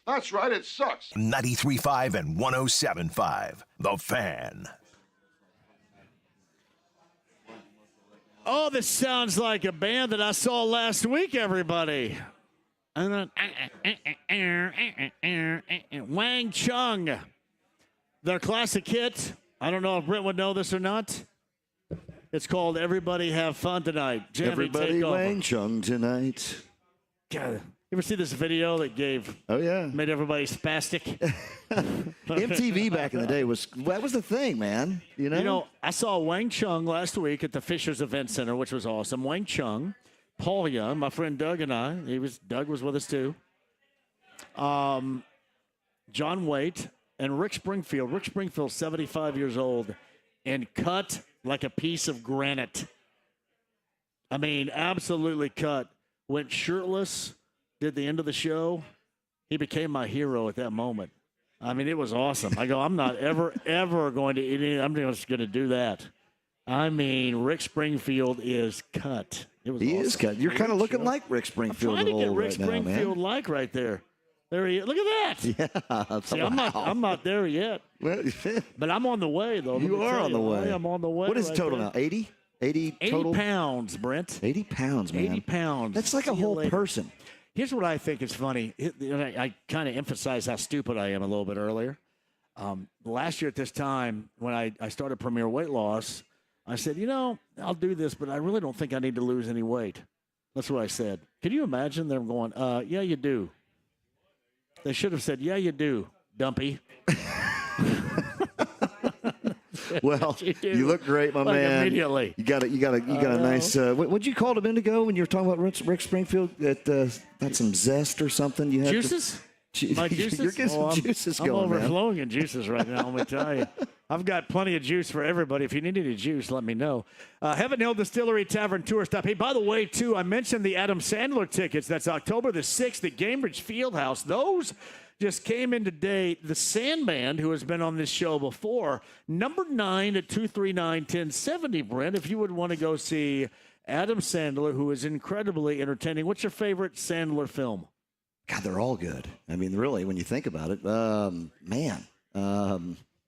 That's right, it sucks. 93.5 and 107.5. The Fan. Oh, this sounds like a band that I saw last week, everybody. Wang Chung. Their classic hit. I don't know if Brent would know this or not. It's called Everybody Have Fun Tonight. JMV, Everybody Wang Chung tonight. God, you ever see this video that made everybody spastic? MTV back in the day that was the thing, man. You know, I saw Wang Chung last week at the Fishers Event Center, which was awesome. Wang Chung, Paul Young, my friend Doug and I. Doug was with us too. John Waite and Rick Springfield. Rick Springfield, 75 years old, and cut like a piece of granite. I mean, absolutely cut. Went shirtless, did the end of the show. He became my hero at that moment. I mean, it was awesome. I go, I'm not ever going to eat it. I'm just going to do that. I mean, Rick Springfield is cut. It was awesome. Is cut. You're kind of looking like Rick Springfield. I'm trying to get Rick right Springfield now, like right there. There he is. Look at that. Yeah. See, I'm not there yet. But I'm on the way, though. You are on the way. I'm on the way. What is total now? 80? 80 total? 80 pounds, Brent. 80 pounds, man. 80 pounds. That's like a whole person. Here's what I think is funny. I kind of emphasized how stupid I am a little bit earlier. Last year at this time, when I started Premier Weight Loss, I said, I'll do this, but I really don't think I need to lose any weight. That's what I said. Can you imagine them going, yeah, you do. They should have said, yeah, you do, dumpy. Well, you look great, my man. Immediately. You got a nice. What'd you call him in to go when you were talking about Rick Springfield? Had some zest or something. You had juices. My juices. You're getting some juices going, I'm overflowing man. in juices right now. Let me tell you, I've got plenty of juice for everybody. If you need any juice, let me know. Heaven Hill Distillery Tavern Tour Stop. Hey, by the way, too, I mentioned the Adam Sandler tickets. That's October the 6th at Cambridge Fieldhouse. Those just came in today. The Sandman, who has been on this show before, number 9 at 239-1070, Brent, if you would want to go see Adam Sandler, who is incredibly entertaining. What's your favorite Sandler film? God, they're all good. I mean, really, when you think about it, man.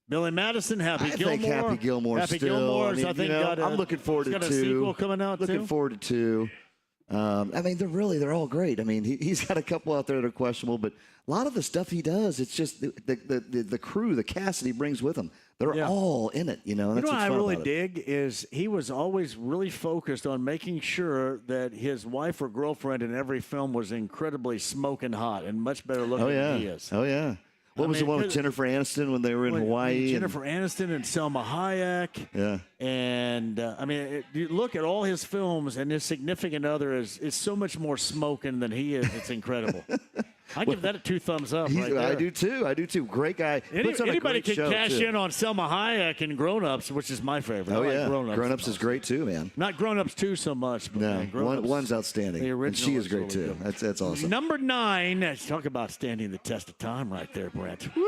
Billy Madison, Happy Gilmore. I think Happy Gilmore Happy still. Gilmore's, I mean, I'm looking forward to 2. Got a sequel coming out, Looking forward to 2. I mean, they're all great. I mean, he's got a couple out there that are questionable, but a lot of the stuff he does, it's just the crew, the cast that he brings with him. They're all in it, And that's what I what's fun really about dig is he was always really focused on making sure that his wife or girlfriend in every film was incredibly smoking hot and much better looking than he is. Oh, yeah. What was the one with Jennifer Aniston when they were in Hawaii? Jennifer Aniston and Selma Hayek. Yeah. And, you look at all his films, and his significant other is so much more smoking than he is. It's incredible. I give that a 2 thumbs up right there. I do, too. Great guy. Anybody can cash in on Selma Hayek in Grown Ups, which is my favorite. Oh, yeah. Grown Ups is great, too, man. Not Grown Ups 2 so much. But no, one's outstanding. The original and she is great, really too. Good. That's awesome. Number 9. Talk about standing the test of time right there, Brent. Woo!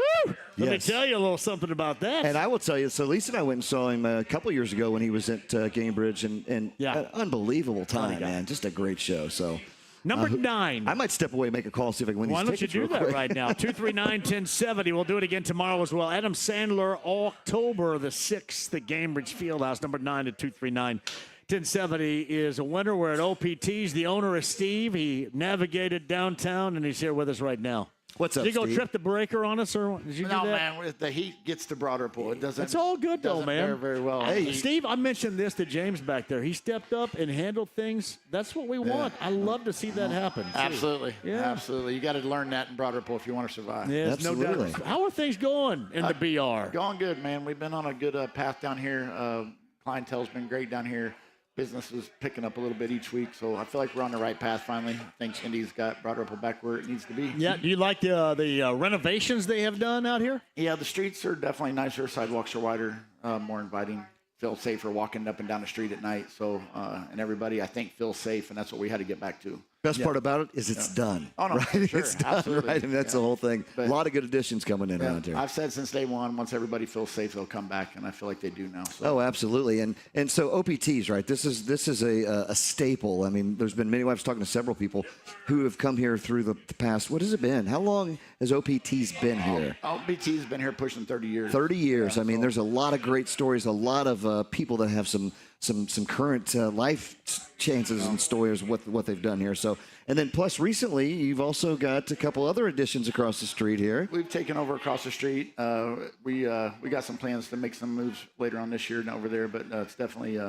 Let me tell you a little something about that. And I will tell you, so Lisa and I went and saw him a couple years ago when he was at Cambridge, and an unbelievable time, man. Just a great show. So Number 9. I might step away and make a call, see if I can win these tickets. Why don't you do that right now? 239-1070. We'll do it again tomorrow as well. Adam Sandler, October the 6th at Cambridge Fieldhouse. Number 9 at 239-1070 is a winner. We're at OPTs. The owner is Steve. He navigated downtown, and he's here with us right now. What's up, Did you go Steve? trip the breaker on us, or did you do that? No, man. The heat gets to Broadripple. It doesn't. It's all good, though, man. Fare very well. Hey, Steve, I mentioned this to James back there. He stepped up and handled things. That's what we want. I love to see that happen. Absolutely. Yeah. Absolutely. You got to learn that in Broadripple if you want to survive. Yes, no doubt. How are things going in the BR? Going good, man. We've been on a good path down here. Clientele's been great down here. Business is picking up a little bit each week, so I feel like we're on the right path finally. I think Indy's got Broadripple back where it needs to be. Yeah, do you like the renovations they have done out here? Yeah, the streets are definitely nicer. Sidewalks are wider, more inviting. Feel safer walking up and down the street at night. So, and everybody, I think, feels safe, and that's what we had to get back to. Best part about it is it's done. Oh, no, right? sure. It's done, Absolutely. right? And that's the whole thing. But, a lot of good additions coming in around here. I've said since day one, once everybody feels safe, they'll come back, and I feel like they do now. So. Oh, absolutely. And so OPTs, right? This is a staple. I mean, there's been many. I was talking to several people who have come here through the past. What has it been? How long has OPTs been here? OPT's been here pushing 30 years. 30 years. Yeah, I mean, there's a lot of great stories, a lot of people that have some current life chances and stories what they've done here. So, and then plus recently, you've also got a couple other additions across the street here. We've taken over across the street. We got some plans to make some moves later on this year and over there, but it's definitely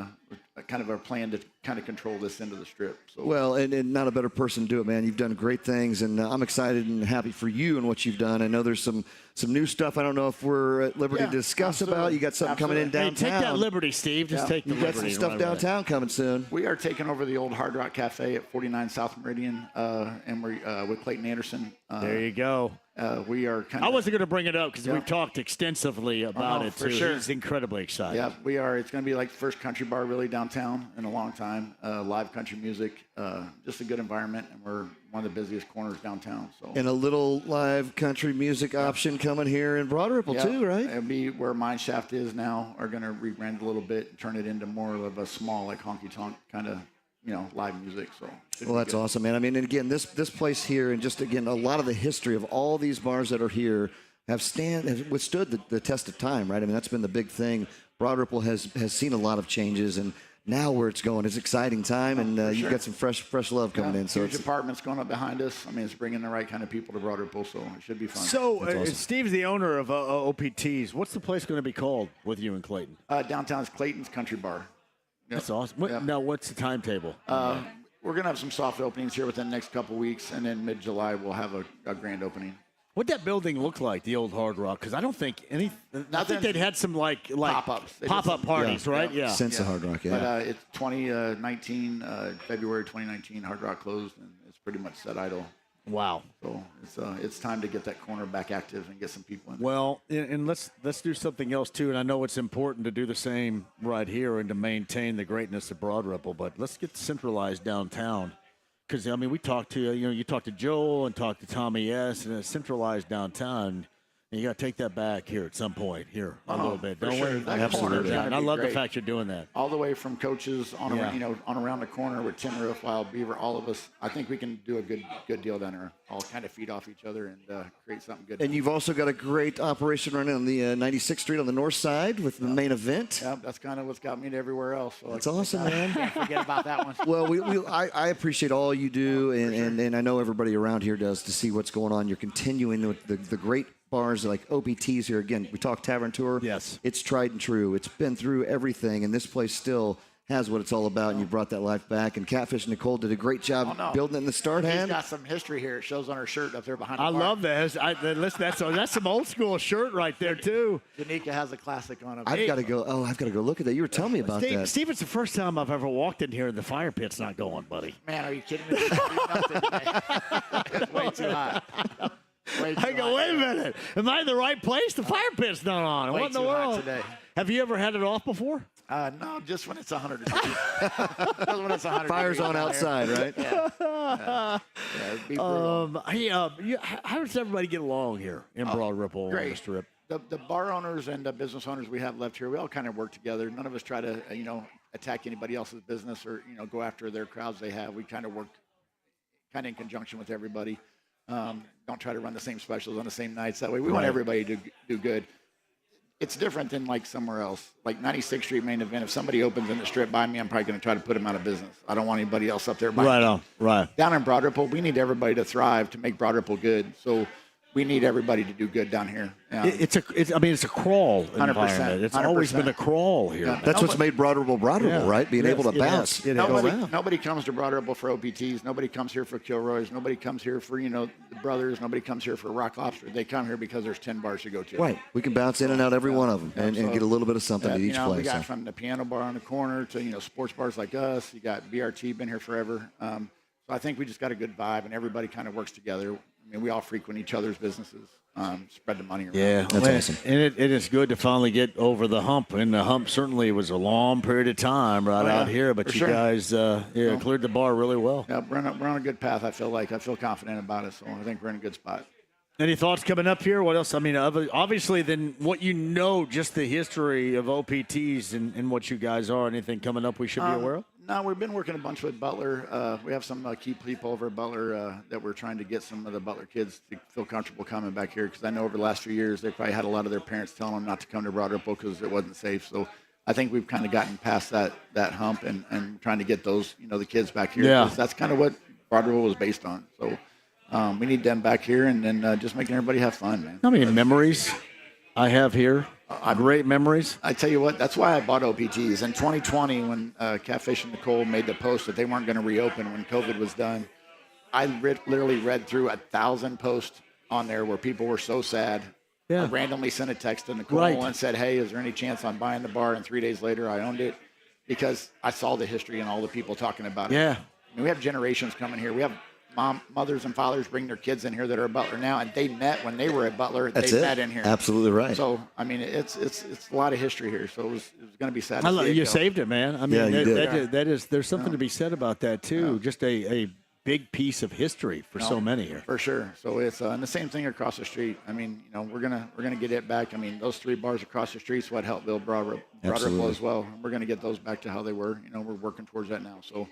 kind of our plan to kind of control this end of the strip. So. Well, and not a better person to do it, man. You've done great things, and I'm excited and happy for you and what you've done. I know there's some new stuff. I don't know if we're at liberty to discuss about. You got something coming in downtown. Hey, take that liberty, Steve. Just take the liberty. You got some stuff downtown coming soon. We are taking over the old Hard Rock Cafe at 49 South Meridian, and we're with Clayton Anderson. There you go. We are kind of. I wasn't going to bring it up because we've talked extensively about it, too. Sure. He's incredibly excited. Yeah, we are. It's going to be like the first country bar really downtown in a long time. Live country music, just a good environment, and we're one of the busiest corners downtown. So. And a little live country music option coming here in Broadripple, too, right? It'll be where Mine Shaft is now. Are going to rebrand a little bit and turn it into more of a small, like honky-tonk kind of, live music. So. Well, that's awesome, man. I mean, and again, this place here, and just again, a lot of the history of all these bars that are here have withstood the test of time, right? I mean, that's been the big thing. Broadripple has seen a lot of changes, and now where it's going is exciting time, and you've got some fresh love coming in. So huge apartments going up behind us. I mean, it's bringing the right kind of people to Broadripple, so it should be fun. So, awesome. Steve's the owner of OPTs. What's the place going to be called with you in Clayton? Downtown is Clayton's Country Bar. That's awesome. Now, what's the timetable? We're going to have some soft openings here within the next couple weeks, and then mid-July we'll have a grand opening. What'd that building look like, the old Hard Rock? Because I don't think I think they'd had some like pop-ups, pop-up parties, right? Yeah. Since the Hard Rock, But it's 2019, February 2019, Hard Rock closed, and it's pretty much set idle. Wow. So it's time to get that corner back active and get some people in. Well, and let's do something else too. And I know it's important to do the same right here and to maintain the greatness of Broadripple. But let's get centralized downtown, because I mean we talked to you talked to Joel and talked to Tommy S. and it's centralized downtown. And you got to take that back here at some point here a little bit. Don't worry. Absolutely. And I love the fact you're doing that. All the way from coaches on around the corner with Tin Roof, Wild Beaver, all of us. I think we can do a good deal down there. All kind of feed off each other and create something good. And you've also got a great operation running on the 96th Street on the north side with the main event. Yeah, that's kind of what's got me to everywhere else. So that's awesome, man. Can't forget about that one. Well, I appreciate all you do, and I know everybody around here does, to see what's going on. You're continuing with the great bars like OPTs here. Again, we talk Tavern Tour. Yes. It's tried and true. It's been through everything, and this place still has what it's all about, and you brought that life back. And Catfish Nicole did a great job building it in the start hand. She's got some history here. It shows on her shirt up there behind the I bar. love that. That's some old school shirt right there, too. Danica has a classic on it. I've got to go look at that. You were telling me about that. Steve, it's the first time I've ever walked in here and the fire pit's not going, buddy. Man, are you kidding me? It's way too hot. I go, wait a minute. Am I in the right place? The fire pit's not on. What in the world? Today. Have you ever had it off before? No, just when it's 100 degrees. Just when it's 100 Fire's degrees on outside, right? Yeah, it'd be brutal. How does everybody get along here in Broadripple on the Strip? The bar owners and the business owners we have left here, we all kind of work together. None of us try to, attack anybody else's business or, go after their crowds they have. We kind of work kind of in conjunction with everybody. Don't try to run the same specials on the same nights. That way we want everybody to do good. It's different than like somewhere else. Like 96th Street main event, if somebody opens in the Strip by me, I'm probably going to try to put them out of business. I don't want anybody else up there by me. Right. Down in Broadripple, we need everybody to thrive to make Broadripple good. So we need everybody to do good down here. It's a crawl 100%, environment. It's 100%. always been a crawl here. Yeah, That's what's made Broadripple, right? Being able to bounce. Nobody comes to Broadripple for OPTs. Nobody comes here for Kilroy's. Nobody comes here for, the Brothers. Nobody comes here for Rock Lobster. They come here because there's 10 bars to go to. Right. We can bounce in and out every one of them and get a little bit of something at each place. We got from the piano bar on the corner to, sports bars like us. You got BRT, been here forever. So I think we just got a good vibe, and everybody kind of works together. I mean, we all frequent each other's businesses, spread the money around. Yeah, that's awesome. And it is good to finally get over the hump. And the hump certainly was a long period of time out here, but you guys cleared the bar really well. Yeah, we're on a good path, I feel like. I feel confident about it, so I think we're in a good spot. Any thoughts coming up here? What else? I mean, obviously, then what you know, just the history of OPTs and what you guys are. Anything coming up we should be aware of? No, we've been working a bunch with Butler. We have some key people over at Butler that we're trying to get some of the Butler kids to feel comfortable coming back here, because I know over the last few years they probably had a lot of their parents telling them not to come to Broadripple because it wasn't safe. So I think we've kind of gotten past that hump and trying to get those, the kids back here. Yeah. That's kind of what Broadripple was based on. So we need them back here and then just making everybody have fun, man. How many memories I have here? Great memories. I tell you what, that's why I bought OPTs. In 2020, when Catfish and Nicole made the post that they weren't going to reopen when COVID was done, I literally read through 1,000 posts on there where people were so sad. Yeah. I randomly sent a text to Nicole and said, hey, is there any chance on buying the bar? And 3 days later, I owned it because I saw the history and all the people talking about it. Yeah. I mean, we have generations coming here. We have mothers and fathers bring their kids in here that are at Butler now, and they met when they were at Butler. They met in here. Absolutely right. So I mean, it's a lot of history here. So it was going to be sad. You saved it, man. I mean, yeah, you did. That is. There's something to be said about that too. Yeah. Just a big piece of history for so many here. For sure. So it's and the same thing across the street. I mean, we're gonna get it back. I mean, those 3 bars across the street is what helped build Broadripple as well. We're gonna get those back to how they were. We're working towards that now. So.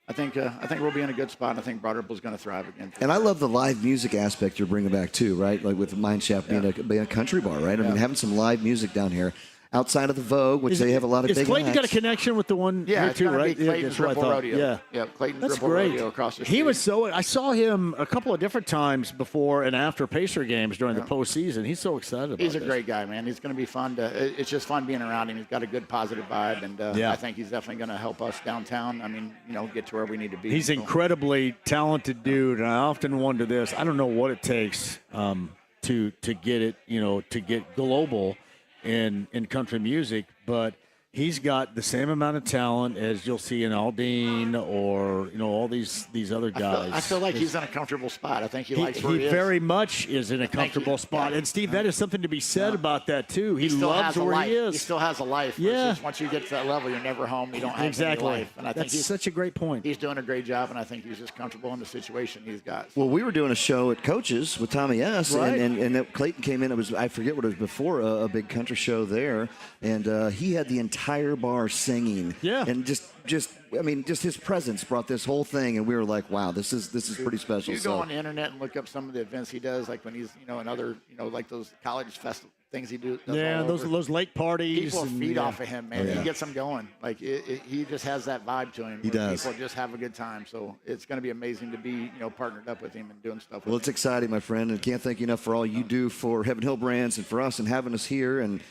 I think we'll be in a good spot. I think Broadripple's going to thrive again. And I love the live music aspect you're bringing back too, right? Like with Mineshaft being a country bar, right? I mean, having some live music down here outside of the Vogue, which they have a lot of big acts. Clayton got a connection with the one here too, right? Clayton's Ripple Rodeo. Yeah, Clayton's That's Ripple great. Rodeo across the street. He was I saw him a couple of different times before and after Pacer games during the postseason. He's so excited about He's a great guy, man. He's going to be fun. It's just fun being around him. He's got a good, positive vibe, and I think he's definitely going to help us downtown. I mean, get to where we need to be. He's incredibly talented dude, and I often wonder this. I don't know what it takes to get it, to get global in country music, but he's got the same amount of talent as you'll see in Aldine or all these other guys. I feel like he's in a comfortable spot. I think he likes where he is. Very much is in a comfortable spot. And Steve, that is something to be said about that too. He loves where he is. He still has a life. Yeah. Once you get to that level, you're never home. You don't have any life. And I think that's such a great point. He's doing a great job, and I think he's just comfortable in the situation he's got. Well, we were doing a show at Coach's with Tommy S. Right. And Clayton came in. I forget what it was before a big country show there, and he had the entire bar singing. Yeah. And just his presence brought this whole thing, and we were like, wow, this is pretty special. You go on the internet and look up some of the events he does, like when he's in other like those college festival things he does. Yeah, those lake parties. People feed off of him, man. He gets them going. Like he just has that vibe to him. He does. People just have a good time. So it's going to be amazing to be partnered up with him and doing stuff. Well, it's exciting, my friend, and can't thank you enough for all you do for Heaven Hill Brands and for us and having us here. And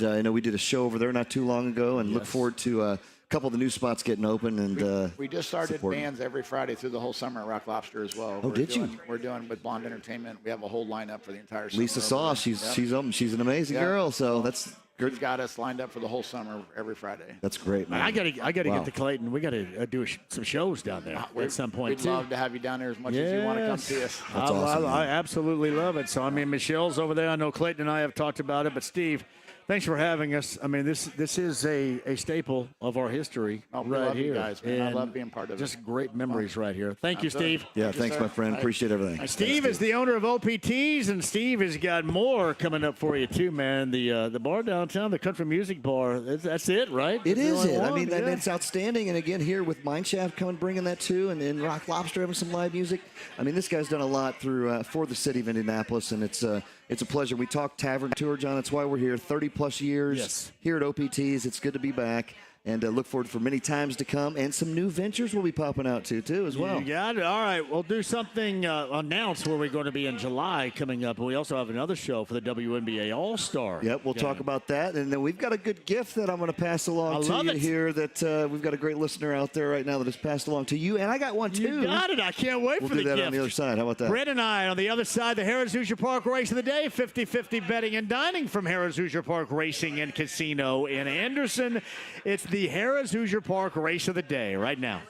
I know we did a show over there not too long ago, and look forward to a couple of the new spots getting open. And we just started bands every Friday through the whole summer at Rock Lobster as well. We're doing with Blonde Entertainment. We have a whole lineup for the entire summer. Lisa Saw, she's an amazing girl. So that's. He's got us lined up for the whole summer every Friday. That's great, man. I gotta get to Clayton. We gotta do some shows down there at some point we'd love to have you down there as much as you want to come see us. That's awesome. I absolutely love it. So I mean, Michelle's over there. I know Clayton and I have talked about it, but Steve, thanks for having us. I mean, this is a staple of our history right here. You guys, man. I love being part of it. Just great memories right here. Thank you, Steve. Yeah, thanks, my friend. Appreciate everything. Steve is the owner of OPTs, and Steve has got more coming up for you too, man. The bar downtown, the country music bar. That's it, right? It is it. I mean, it's outstanding. And again, here with Mineshaft bringing that too, and then Rock Lobster having some live music. I mean, this guy's done a lot through for the city of Indianapolis, and it's a pleasure. We talked Tavern tour, John. That's why we're here. 30-plus years here at OPTs. It's good to be back. And look forward for many times to come. And some new ventures will be popping out, too, as well. You got it. All right. We'll do something, announce where we're going to be in July coming up. And we also have another show for the WNBA All-Star. Yep, we'll talk about that. And then we've got a good gift that I'm going to pass along to you here that we've got a great listener out there right now that has passed along to you. And I got one, too. You got it. I can't wait for the gift. We'll do that on the other side. How about that? Brent and I on the other side, the Harrah's Hoosier Park Race of the Day, 50-50 betting and dining from Harrah's Hoosier Park Racing and Casino in Anderson. It's the Harrah's Hoosier Park Race of the Day right now.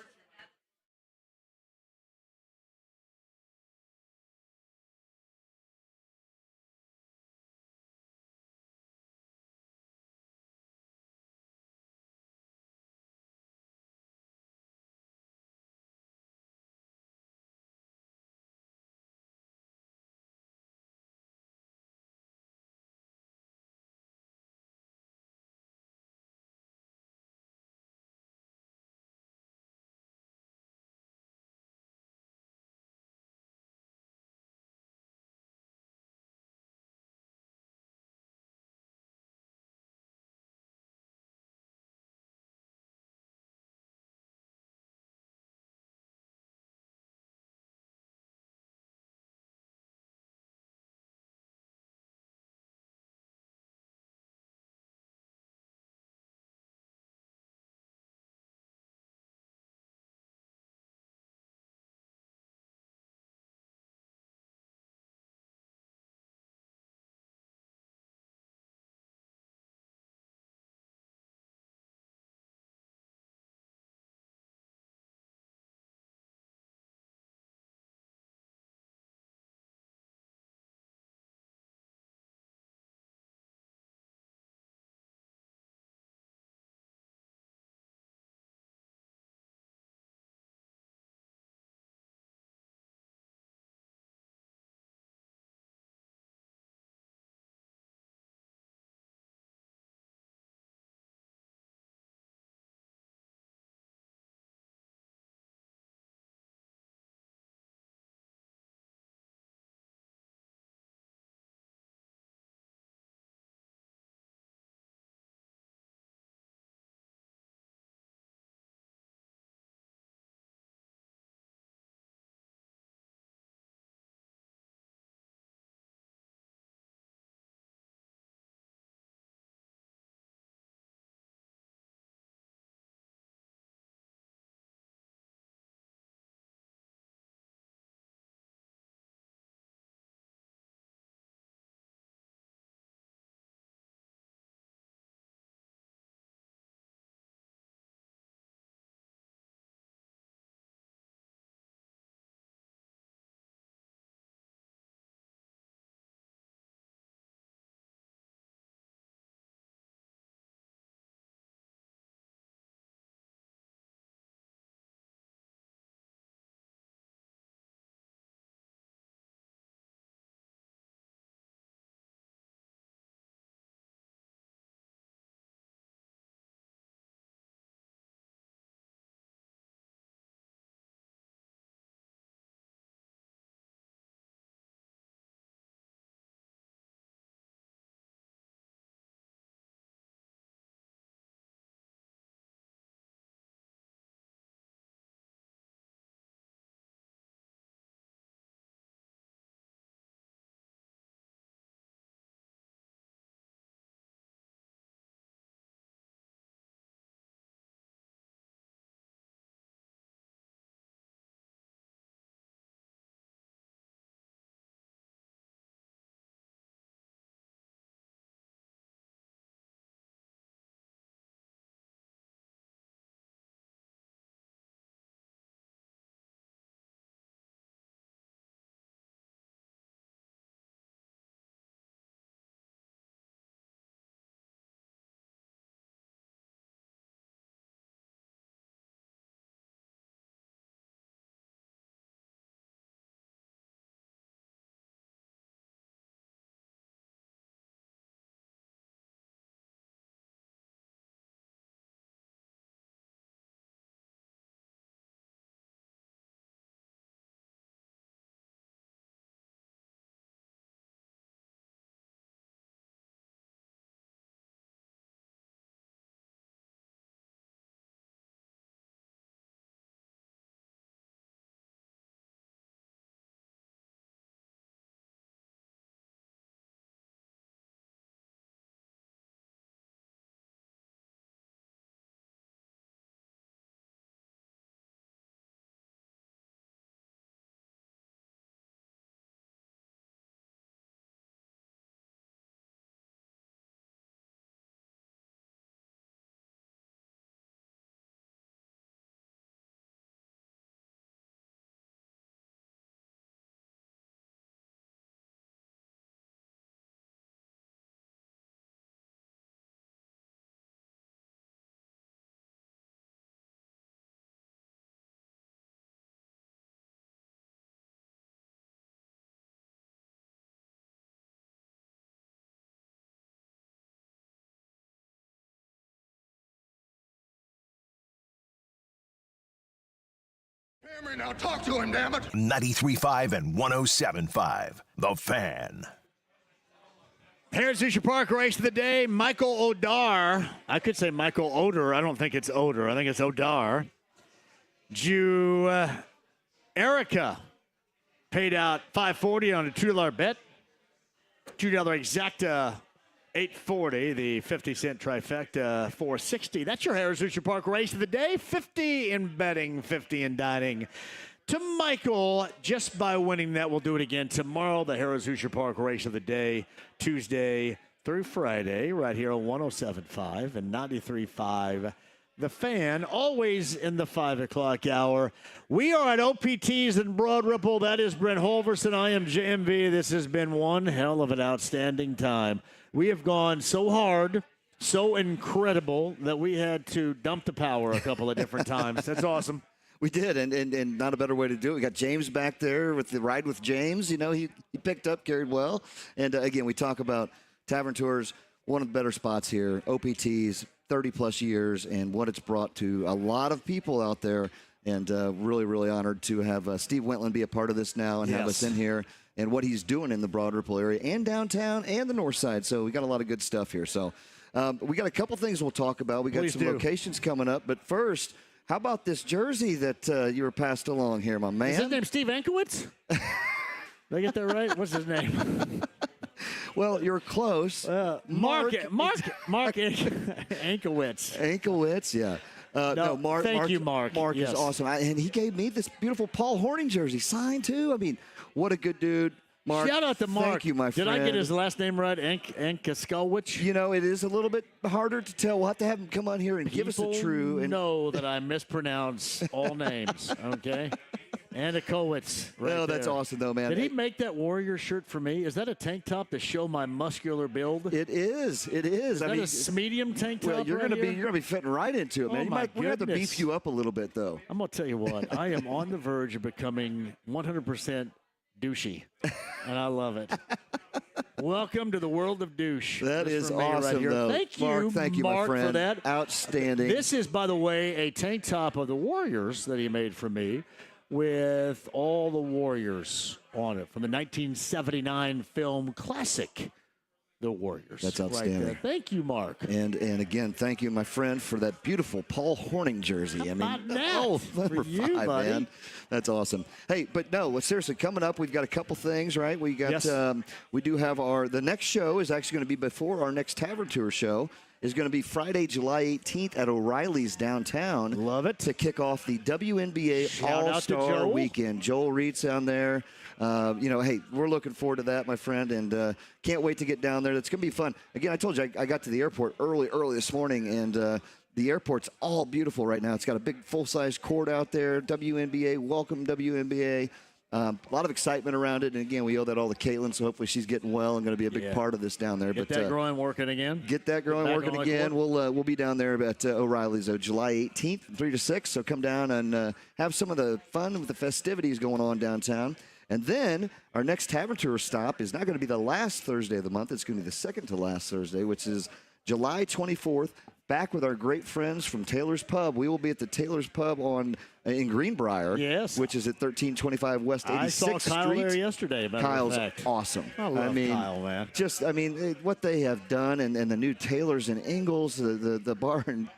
Hear me now. Talk to him, damn it. 93.5 and 107.5. The Fan. Harris Hoosier Park race of the day. Michael Odar. I could say Michael Oder. I don't think it's Oder. I think it's Odar. Erica paid out $5.40 on a $2 bet. $2 exacta, $8.40. The 50-cent trifecta, $4.60. That's your Harris Hoosier Park race of the day. 50 in betting, 50 in dining. To Michael, just by winning that, we'll do it again tomorrow. The Harris Hoosier Park race of the day, Tuesday through Friday, right here on 107.5 and 93.5. The Fan, always in the 5 o'clock hour. We are at OPTs in Broadripple. That is Brent Holverson. I am JMV. This has been one hell of an outstanding time. We have gone so hard, so incredible, that we had to dump the power a couple of different times. That's awesome. We did, and not a better way to do it. We got James back there with the ride with James. You know, he picked up, carried well. And, again, we talk about Tavern Tours, one of the better spots here, OPTs, 30-plus years, and what it's brought to a lot of people out there. And really, really honored to have Steve Wentland be a part of this now and have us in here and what he's doing in the Broadripple area and downtown and the north side. So we got a lot of good stuff here. So we got a couple things we'll talk about. We got some locations coming up. But first, how about this jersey that you were passed along here, my man? Is his name Steve Ankowitz? Did I get that right? What's his name? Well, you're close. Mark Ankowitz. Ankowitz, yeah. No, Mark. Thank you, Mark. Mark is awesome. And he gave me this beautiful Paul Horning jersey signed, too. I mean, what a good dude. Mark, shout out to Mark. Thank you, my friend. Did I get his last name right? Ankowitz? You know, it is a little bit harder to tell. We'll have to have him come on here and give us a true. People know that I mispronounce all names, okay? Ankowitz. Well, that's awesome, though, man. Did he make that Warrior shirt for me? Is that a tank top to show my muscular build? It is. It is. Is that a medium tank top? Well, you're going to be fitting right into it, man. We're going to have to beef you up a little bit, though. I'm going to tell you what. I am on the verge of becoming 100% douchey, and I love it. Welcome to the world of douche. That is awesome, though. Thank you, my Mark, friend. for that. Outstanding. This is, by the way, a tank top of the Warriors that he made for me with all the Warriors on it from the 1979 film classic, The Warriors. That's outstanding. Right. Thank you, Mark. And again, thank you, my friend, for that beautiful Paul Horning jersey. I mean, number 5, buddy. man. That's awesome. Hey, but no, seriously, coming up, we've got a couple things, right? We got, we do have the next show is actually going to be before our next Tavern Tour show. Is going to be Friday, July 18th at O'Reilly's downtown. Love it. To kick off the WNBA All-Star Weekend. Joel Reed's down there. Hey, we're looking forward to that, my friend, and can't wait to get down there. That's going to be fun. Again, I told you I got to the airport early this morning, and the airport's all beautiful right now. It's got a big full-size court out there. WNBA, welcome WNBA. A lot of excitement around it, and again, we owe that all to Caitlin, so hopefully she's getting well and going to be a big part of this down there. Get that growing working again. Get that growing working again. We'll be down there at O'Reilly's July 18th, 3 to 6. So come down and have some of the fun with the festivities going on downtown. And then our next Tavern Tour stop is not going to be the last Thursday of the month. It's going to be the second to last Thursday, which is July 24th. Back with our great friends from Taylor's Pub. We will be at the Taylor's Pub in Greenbrier, which is at 1325 West 86th Street. I saw Kyle there yesterday. Kyle's awesome. I love Kyle, man. What they have done, and the new Taylor's in Ingalls, the bar and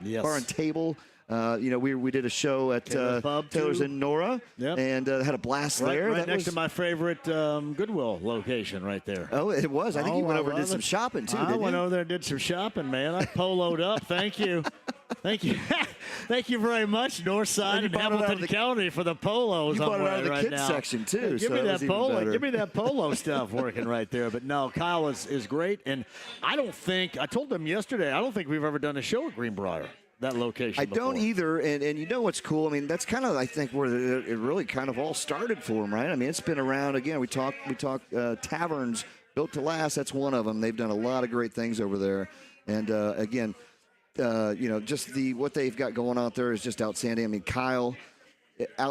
table. We did a show at Taylor's in Nora, and had a blast there. Right next to my favorite Goodwill location right there. Oh, it was. I think you went over and did some shopping, too, I went over there and did some shopping, man. I poloed up. Thank you. Thank you. Thank you very much, Northside and Hamilton County, for the polos. You brought it out of the right kids now. section, too. Give me that polo. Give me that polo stuff working right there. But no, Kyle is great. And I told them yesterday, I don't think we've ever done a show at Greenbrier. That location. I don't either, and you know what's cool? I mean, that's kind of, I think, where it really kind of all started for them, right? I mean, it's been around. Again, we talk taverns built to last. That's one of them. They've done a lot of great things over there, and again, just what they've got going out there is just outstanding. I mean, Kyle.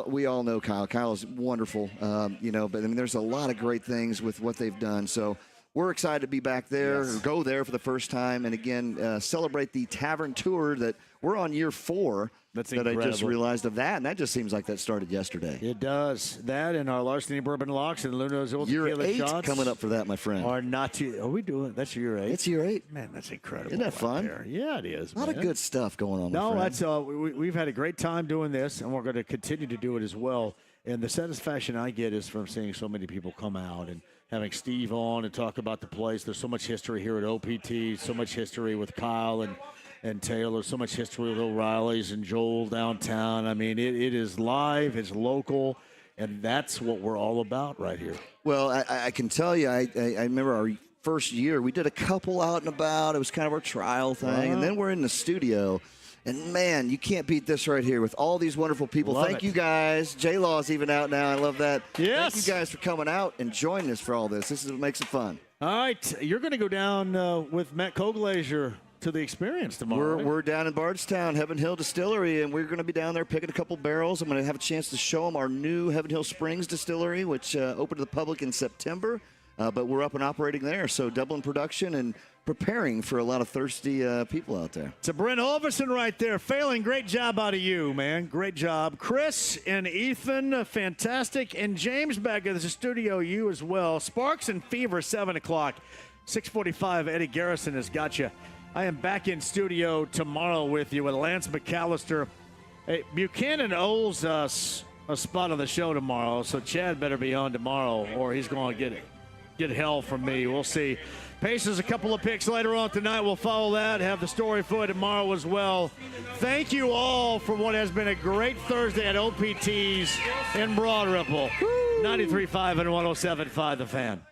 We all know Kyle. Kyle is wonderful, but I mean, there's a lot of great things with what they've done. So we're excited to be back there, or go there for the first time, and again, celebrate the Tavern Tour that we're on year 4. That's that incredible. I just realized of that, and that just seems like that started yesterday. It does. That and our Larceny Bourbon Locks and Luna's Old Year Tequila 8 Shots coming up for that, my friend. Are not too. Are we doing? That's year 8. It's year 8. Man, that's incredible. Isn't that fun? There. Yeah, it is. A lot of good stuff going on. No, my friend. that's we've had a great time doing this, and we're going to continue to do it as well. And the satisfaction I get is from seeing so many people come out and having Steve on and talk about the place. There's so much history here at OPT, so much history with Kyle and Taylor, so much history with O'Reilly's and Joel downtown. I mean, it is live, it's local, and that's what we're all about right here. Well, I can tell you, I remember our first year, we did a couple out and about. It was kind of our trial thing, and then we're in the studio. And, man, you can't beat this right here with all these wonderful people. Thank you, guys. J-Law's even out now. I love that. Yes. Thank you guys for coming out and joining us for all this. This is what makes it fun. All right. You're going to go down with Matt Koglazier to the experience tomorrow. We're down in Bardstown, Heaven Hill Distillery, and we're going to be down there picking a couple barrels. I'm going to have a chance to show them our new Heaven Hill Springs Distillery, which opened to the public in September. But we're up and operating there, so doubling production and preparing for a lot of thirsty people out there. So Brent Overson right there, failing. Great job out of you, man. Great job. Chris and Ethan, fantastic. And James back in the studio, you as well. Sparks and Fever, 7 o'clock. 6:45, Eddie Garrison has got you. I am back in studio tomorrow with you with Lance McAllister. Hey, Buchanan owes us a spot on the show tomorrow, so Chad better be on tomorrow or he's going to get hell from me. We'll see. Pacers, a couple of picks later on tonight. We'll follow that. Have the story for you tomorrow as well. Thank you all for what has been a great Thursday at OPT's in Broadripple. 93.5 and 107.5 The Fan.